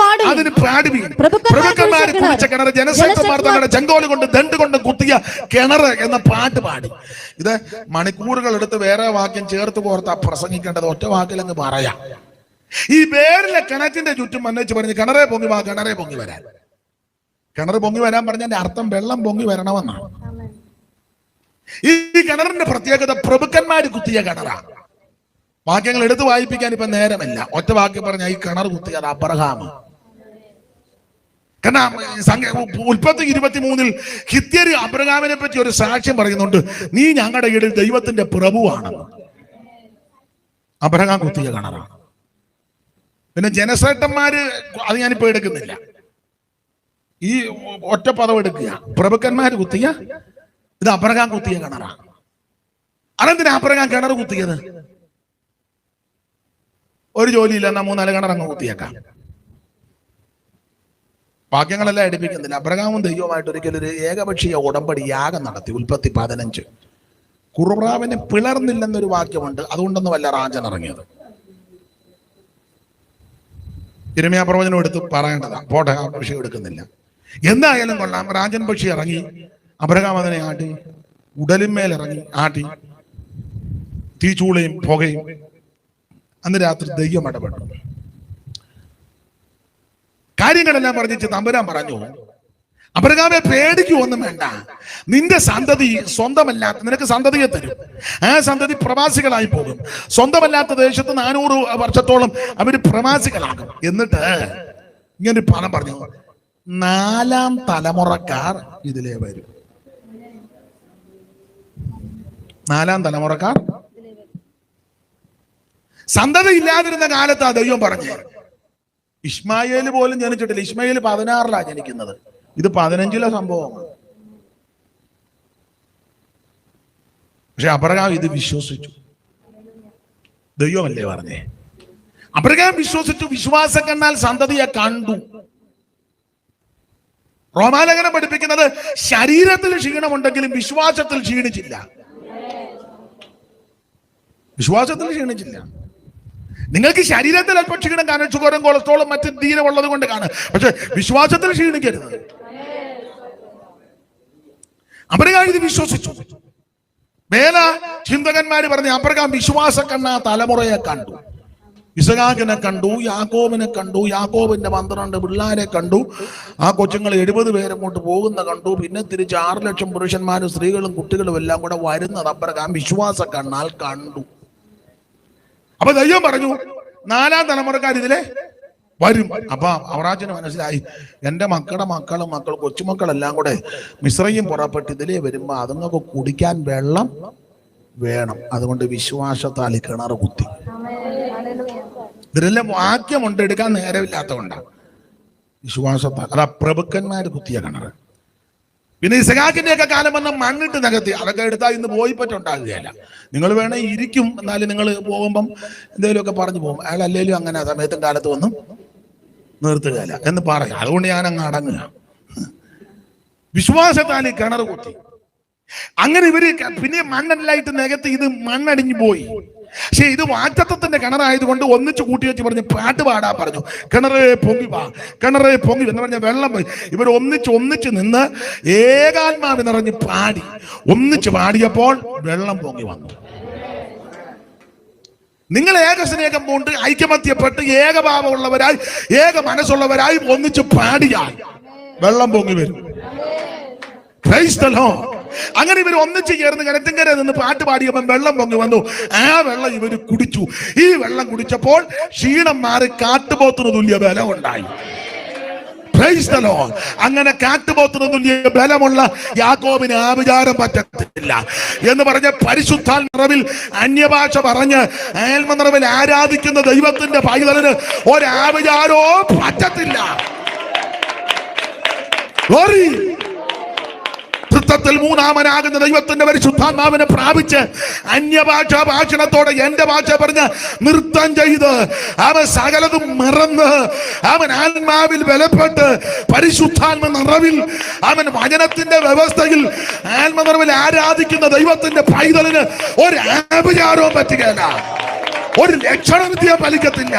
പാടുവീൻ. പ്രഭുക്കന്മാരെ കുടിച്ച കിണർ, ജനശ്രേഷ്ഠന്മാർ തങ്ങളുടെ ചെങ്കോല് കൊണ്ട് ദണ്ട് കൊണ്ട് കുത്തിയ കിണർ എന്ന പാട്ട് പാടി. ഇത് മണിക്കൂറുകൾ എടുത്ത് വേറെ വാക്യം ചേർത്ത് കോർത്താ പ്രസംഗിക്കേണ്ടത്. ഒറ്റ വാക്കിലങ്ങ് പറയാം. ഈ ബേരിലെ കിണറ്റിന്റെ ചുറ്റും വന്നേച്ച് പറഞ്ഞ് കിണറെ പൊങ്ങി വാ, കിണറെ പൊങ്ങി വരാൻ. കിണർ പൊങ്ങി വരാൻ പറഞ്ഞതിന്റെ അർത്ഥം വെള്ളം പൊങ്ങി വരണമെന്നാണ്. ഈ കിണറിന്റെ പ്രത്യേകത പ്രഭുക്കന്മാര് കുത്തിയ കിണറാണ്. വാക്യങ്ങൾ എടുത്ത് വായിപ്പിക്കാൻ ഇപ്പൊ നേരമല്ല. ഒറ്റ വാക്യം പറഞ്ഞ ഈ കിണർ കുത്തിയത് അബ്രഹാം. കാരണം ഉൽപ്പത്തി 23-ൽ ഹിത്യര് അബ്രഹാമിനെ പറ്റി ഒരു സാക്ഷ്യം പറയുന്നുണ്ട്, നീ ഞങ്ങളുടെ ഇടയിൽ ദൈവത്തിന്റെ പ്രഭുവാണ്. അബ്രഹാം കുത്തിയ കിണറാണ്. പിന്നെ ജനശ്രേഷ്ഠന്മാര് അത് ഞാനിപ്പോ എടുക്കുന്നില്ല, ഈ ഒറ്റ പദം എടുക്കുക. പ്രഭുക്കന്മാര് കുത്തിയ, ഇത് അബ്രഹാം കുത്തിയ കിണറാണ്. അതെന്തിനാ അബ്രഹാം കിണർ കുത്തിയത്? ഒരു ജോലിയില്ല, എന്നാ 3-4 കിണർ അങ്ങ് കുത്തിയേക്കാം. വാക്യങ്ങളെല്ലാം എടുപ്പിക്കുന്നില്ല. അബ്രഹാമും ദൈവമായിട്ട് ഒരിക്കലും ഒരു ഏകപക്ഷീയ ഉടമ്പടി യാഗം നടത്തി. ഉൽപ്പത്തി 15. കുറുപ്രാവിനെ പിളർന്നില്ലെന്നൊരു വാക്യമുണ്ട്, അതുകൊണ്ടൊന്നും വല്ല റാഞ്ചൻ ഇറങ്ങിയത്. യിരെമ്യാ പ്രവചനം എടുത്ത് പറയേണ്ടതാ, പോട്ടെ, ആ പക്ഷി എടുക്കുന്നില്ല. എന്തായാലും കൊള്ളാം, റാഞ്ചൻ പക്ഷി ഇറങ്ങി. അബ്രഹാം അതിനെ ആട്ടി, ഉടലിന്മേലിറങ്ങി ആട്ടി, തീച്ചൂളയും പുകയും. അന്ന് രാത്രി ദൈവം ഇടപെട്ടു. കാര്യങ്ങളെല്ലാം പറഞ്ഞിട്ട് തമ്പുരാൻ പറഞ്ഞു, അബ്രഹാമെ പേടിക്കൊന്നും വേണ്ട, നിന്റെ സന്തതി സ്വന്തമല്ലാത്ത, നിനക്ക് സന്തതിയെ തരും. ആ സന്തതി പ്രവാസികളായി പോകും. സ്വന്തമല്ലാത്ത ദേശത്ത് 400 വർഷത്തോളം അവര് പ്രവാസികളാകും. എന്നിട്ട് ഇങ്ങനെ പണം പറഞ്ഞു, 4ാം തലമുറക്കാർ ഇതിലേ വരും. 4ാം തലമുറക്കാർ. സന്തതി ഇല്ലാതിരുന്ന കാലത്താ ദൈവം പറഞ്ഞു. ഇസ്മായേല് പോലും ജനിച്ചിട്ടില്ല. ഇസ്മായേൽ 16-ലാണ് ജനിക്കുന്നത്. ഇത് 15-ലെ സംഭവമാണ്. പക്ഷെ അബ്രഹാം ഇത് വിശ്വസിച്ചു. ദൈവമല്ലേ പറഞ്ഞേ? അബ്രഹാം വിശ്വസിച്ചു. വിശ്വാസം കണ്ടാൽ സന്തതിയെ കണ്ടു. റോമാലേഖനം പഠിപ്പിക്കുന്നത് ശരീരത്തിൽ ക്ഷീണമുണ്ടെങ്കിലും വിശ്വാസത്തിൽ ക്ഷീണിച്ചില്ല. നിങ്ങൾക്ക് ശരീരത്തിൽ അല്പം ക്ഷീണം കാണും, ഷുഗറും കൊളസ്ട്രോളും മറ്റ് ദീനമുള്ളത് കൊണ്ട് കാണും. പക്ഷെ വിശ്വാസത്തിൽ ക്ഷീണിക്കരുത്. അബ്രഹാം ഇത് വിശ്വസിച്ചു. വേല ചിന്തകന്മാര് പറഞ്ഞു, അബ്രഹാം വിശ്വാസം കണ്ട തലമുറയെ കണ്ടു. ഇസഹാക്കിനെ കണ്ടു, യാക്കോബിനെ കണ്ടു, യാക്കോബിന്റെ 12 പിള്ളാരെ കണ്ടു. ആ കൊച്ചുങ്ങൾ 70 പേരങ്ങോട്ട് പോകുന്ന കണ്ടു. പിന്നെ തിരിച്ച് 6 ലക്ഷം പുരുഷന്മാരും സ്ത്രീകളും കുട്ടികളും എല്ലാം കൂടെ വരുന്നത് അബ്രഹാം വിശ്വാസ കണ്ണാൽ കണ്ടു. അപ്പൊ ദൈവം പറഞ്ഞു, 4ാം തലമുറക്കാർ ഇതിലെ വരും. അപ്പൊ അവറാച്ചന് മനസ്സിലായി, എന്റെ മക്കളുടെ മക്കൾ കൊച്ചുമക്കളെല്ലാം കൂടെ മിസ്രൈം പുറപ്പെട്ട് ഇതിലേ വരുമ്പോ അതുങ്ങൾക്ക് കുടിക്കാൻ വെള്ളം വേണം. അതുകൊണ്ട് വിശ്വാസത്താൽ കിണർ കുത്തി. ഇതിലെല്ലാം വാക്യമുണ്ട്, എടുക്കാൻ നേരമില്ലാത്തതുകൊണ്ടാണ്. വിശ്വാസത്താൽ. അതാ പ്രഭുക്കന്മാര് കുത്തിയ കിണർ. പിന്നെ ഇസഹാക്കിന്റെ ഒക്കെ കാലം വന്ന മണ്ണിട്ട് നികത്തി. അതൊക്കെ എടുത്താൽ ഇന്ന് പോയി പറ്റുണ്ടാകുകയല്ല. നിങ്ങൾ വേണേ ഇരിക്കും, എന്നാലും നിങ്ങൾ പോകുമ്പം എന്തെങ്കിലുമൊക്കെ പറഞ്ഞു പോകും. അയാൾ അല്ലേലും അങ്ങനെ സമയത്തും കാലത്ത് ഒന്നും നിർത്തുകയല്ല എന്ന് പറയാം. അതുകൊണ്ട് ഞാൻ അങ്ങ് അടങ്ങുക. വിശ്വാസത്താൽ കിണർ കുത്തി. അങ്ങനെ ഇവര് പിന്നെ മണ്ണെല്ലായിട്ട് നികത്തി. ഇത് മണ്ണടിഞ്ഞു പോയി. പക്ഷെ ഇത് വാഗ്ദത്തത്തിന്റെ കിണറായതുകൊണ്ട് ഒന്നിച്ച് കൂട്ടി വെച്ച് പറഞ്ഞ് പാട്ട് പാടാൻ പറഞ്ഞു. കിണറേ പൊങ്ങി വാ, കിണറേ പൊങ്ങി എന്ന് പറഞ്ഞ വെള്ളം പോയി. ഇവർ ഒന്നിച്ച് നിന്ന് ഏകാത്മാവ് നിറഞ്ഞ് പാടി. ഒന്നിച്ച് പാടിയപ്പോൾ വെള്ളം പൊങ്ങി വന്നു. നിങ്ങൾ ഏകസ്നേഹം കൊണ്ട് ഐക്യമത്യപ്പെട്ട് ഏകഭാവമുള്ളവരായി ഏക മനസ്സുള്ളവരായി ഒന്നിച്ച് പാടിയാൽ വെള്ളം പൊങ്ങി വരും. Price the Lord. അങ്ങനെ ഇവർ ഒന്നിച്ച് ചേർന്ന് കിണറ്റിൻകര നിന്ന് പാട്ട് പാടിയപ്പോൾ വെള്ളം പൊങ്ങി വന്നു. ആ വെള്ളം ഇവർ കുടിച്ചു. ഈ വെള്ളം കുടിച്ചപ്പോൾ ക്ഷീണം മാറി കാട്ടുപോത്തിന് തുല്യ ബലം ഉണ്ടായി. Price the Lord. അങ്ങനെ കാട്ടുപോത്തിന് തുല്യ ബലമുള്ള യാക്കോബിന് ആഭിചാരം പറ്റത്തില്ല എന്ന് പറഞ്ഞ പരിശുദ്ധാൽ നിറവിൽ അന്യഭാഷ പറഞ്ഞ് ആത്മ നിറവിൽ ആരാധിക്കുന്ന ദൈവത്തിന്റെ പൈതലിന് ഒരാഭിചാരവും പറ്റത്തില്ല. ത്തിൽ 3-ാമനാകുന്ന ദൈവത്തിന്റെ പരിശുദ്ധാത്മാവിനെ പ്രാപിച്ച് അന്യഭാഷാ ഭാഷണത്തോടെ എന്റെ ഭാഷ പറഞ്ഞ് നൃത്തം ചെയ്ത് അവൻ സകലതും മറന്ന് അവൻ ആത്മാവിൽ ബലപ്പെട്ട് പരിശുദ്ധാത്മ നിറവിൽ അവൻ വചനത്തിന്റെ വ്യവസ്ഥയിൽ ആത്മ നിറവിൽ ആരാധിക്കുന്ന ദൈവത്തിന്റെ പൈതലിന് ഒരു ആഭിചാരവും പറ്റുകയില്ല. ഒരു ലക്ഷണവിദ്യ ഫലിക്കത്തില്ല.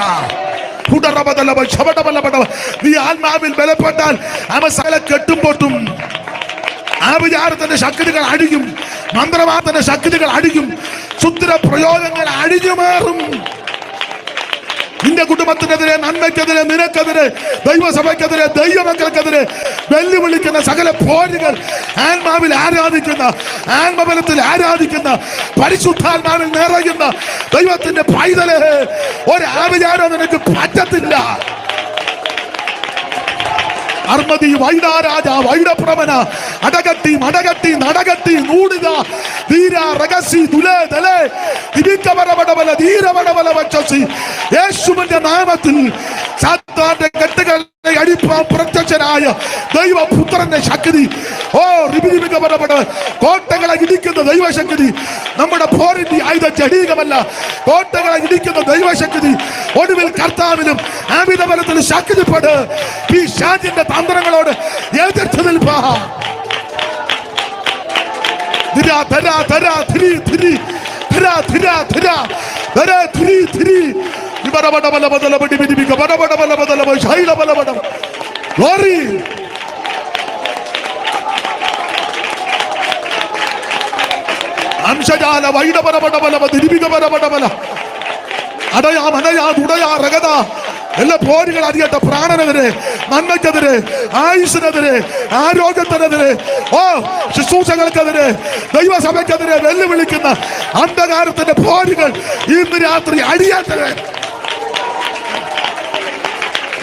നീ ആത്മാവിൽ ബലപ്പെട്ടാൽ അവൻ സകല കെട്ടുംപൊട്ടും. ആഭിചാരത്തിന്റെ ശക്തികൾ അടിയും, മന്ത്രവാദത്തിന്റെ ശക്തികൾ അടിയും, ശുദ്ര പ്രയോഗങ്ങൾ അടിഞ്ഞുമാറും. നിന്റെ കുടുംബത്തിനെതിരെ, നന്മയ്ക്കെതിരെ, നിനക്കെതിരെ, ദൈവസഭയ്ക്കെതിരെ, ദൈവമക്കൾക്കെതിരെ വെല്ലുവിളിക്കുന്ന സകല പോരുകൾ ആത്മാവിൽ ആരാധിക്കുന്ന, ആത്മബലത്തിൽ ആരാധിക്കുന്ന, പരിശുദ്ധാത്മാവിൽ നിറയുന്ന ദൈവത്തിന്റെ പൈതല് ഒരു ആഭിചാരം നിനക്ക് പറ്റത്തില്ല. അർമതി വൈഡാരാജ വൈഡപ്രമന അടകട്ടി മടകട്ടി നടകട്ടി നൂടിത ധീര രഹസ്യ തുലേ തലേ ദിവിക്കവരവടവല ധീരവടവല വച്ചസി. യേശുവിന്റെ നാമത്തിൽ സാത്താന്റെ കെട്ടുകളെ അടിപ്പാൻ പ്രത്യക്ഷനായ ദൈവപുത്രന്റെ ശക്തി. ഓ റിബിരിബികവരവട കോട്ടകളെ ഇടിക്കുന്ന ദൈവശക്തി. നമ്മുടെ പോരിന്റെ ആയുധ ജഡീകമല്ല, കോട്ടകളെ ഇടിക്കുന്ന ദൈവശക്തി. ഒടുവിൽ കർത്താവിനും ആമിത ബലത്തിൽ ശക്തിപ്പെട്. ഈ ഷാജിന്റെ തന്ത്രങ്ങളോട് എതിർത്ത് നിൽപ്പാ. അംശജാല വൈഡപരപടബലവ ദിരിപികപരപടബല അടയാം അനയാ ഉടയാ രഗത. എല്ലാ പോരുകൾ അറിയട്ടെ. പ്രാണനെതിരെ, നന്മയ്ക്കെതിരെ, ആയുസ്സിനെതിരെ, ആരോഗ്യത്തിനെതിരെ, ശുശ്രൂഷകൾക്കെതിരെ, ദൈവസഭയ്ക്കെതിരെ വെല്ലുവിളിക്കുന്ന അന്ധകാരത്തിന്റെ പോരുകൾ ഇന്ന് രാത്രി അടിയട്ടെ.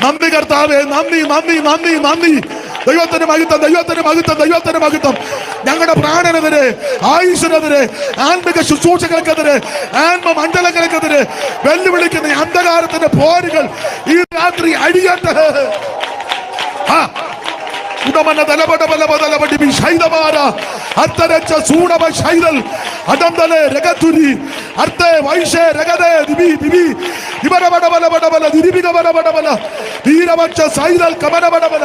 നന്ദി കർത്താവേ, നന്ദി നന്ദി നന്ദി നന്ദി. ദൈവത്തിന് മഹത്വം, ദൈവത്തിന് മഹത്വം, ദൈവത്തിന് മഹത്വം. ഞങ്ങളുടെ പ്രാണനെതിരെ, ആയുസ്സിനെതിരെ, ആത്മിക ശുശ്രൂഷകൾക്കെതിരെ, ആത്മമണ്ഡലങ്ങൾക്കെതിരെ വെല്ലുവിളിക്കുന്ന അന്ധകാരത്തിന്റെ പോരുകൾ ഈ രാത്രി അടിയട്ടെ. ഉടമന തലപടബലപടലപടി ശൈതമാര അത്തരച്ച സൂണവ ശൈതൽ അടന്തലെ രഗതുരി അർത്തെ വൈശേ രഗദേ ദിബി ദിബി ഇവരപടബലപടബല ദിരിബികവരപടബല വീരവച്ച സൈതൽ കമനപടബല.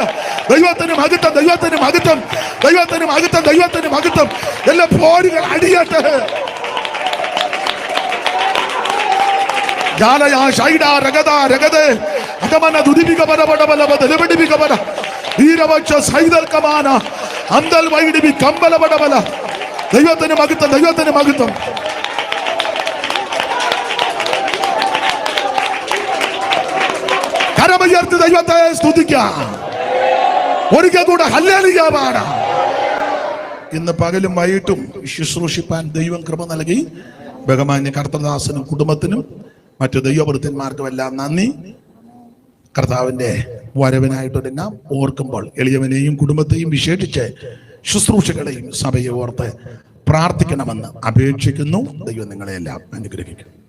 ദൈവത്തിന് മഹത്വം, ദൈവത്തിന് മഹത്വം, ദൈവത്തിന് മഹത്വം, ദൈവത്തിന് മഹത്വം. എല്ലാ പോരുകൾ അടിയട്ടെ. ജാലയാ ശൈഡ രഗദ രഗദേ അടമന ദുരിബികവരപടബല ദലബടിബികവര വീരവച്ച സൈതൽ കമാന അന്തൽ വൈഡിബി കമ്പലപടബല. ദൈവത്തിന് മഹത്വം, ദൈവത്തിന് മഹത്വം. കരമുയർത്തി ദൈവത്തെ സ്തുതിക്കാം. ഒരിക്കൽ കൂടെ ഹല്ലേലൂയ പാടാം. ഇന്ന് പകലും വൈകിട്ടും ശുശ്രൂഷിപ്പാൻ ദൈവം കൃപ നൽകി. ബഹുമാന്യ കർത്തദാസനും കുടുംബത്തിനും മറ്റു ദൈവവൃത്തന്മാർക്കും എല്ലാം നന്ദി. കർത്താവിന്റെ വരവിനായിട്ടൊരു നാം ഓർക്കുമ്പോൾ എളിയവനെയും കുടുംബത്തെയും വിശേഷിച്ച് ശുശ്രൂഷകളെയും സഭയെ ഓർത്ത് പ്രാർത്ഥിക്കണമെന്ന് അപേക്ഷിക്കുന്നു. ദൈവം നിങ്ങളെല്ലാം അനുഗ്രഹിക്കും.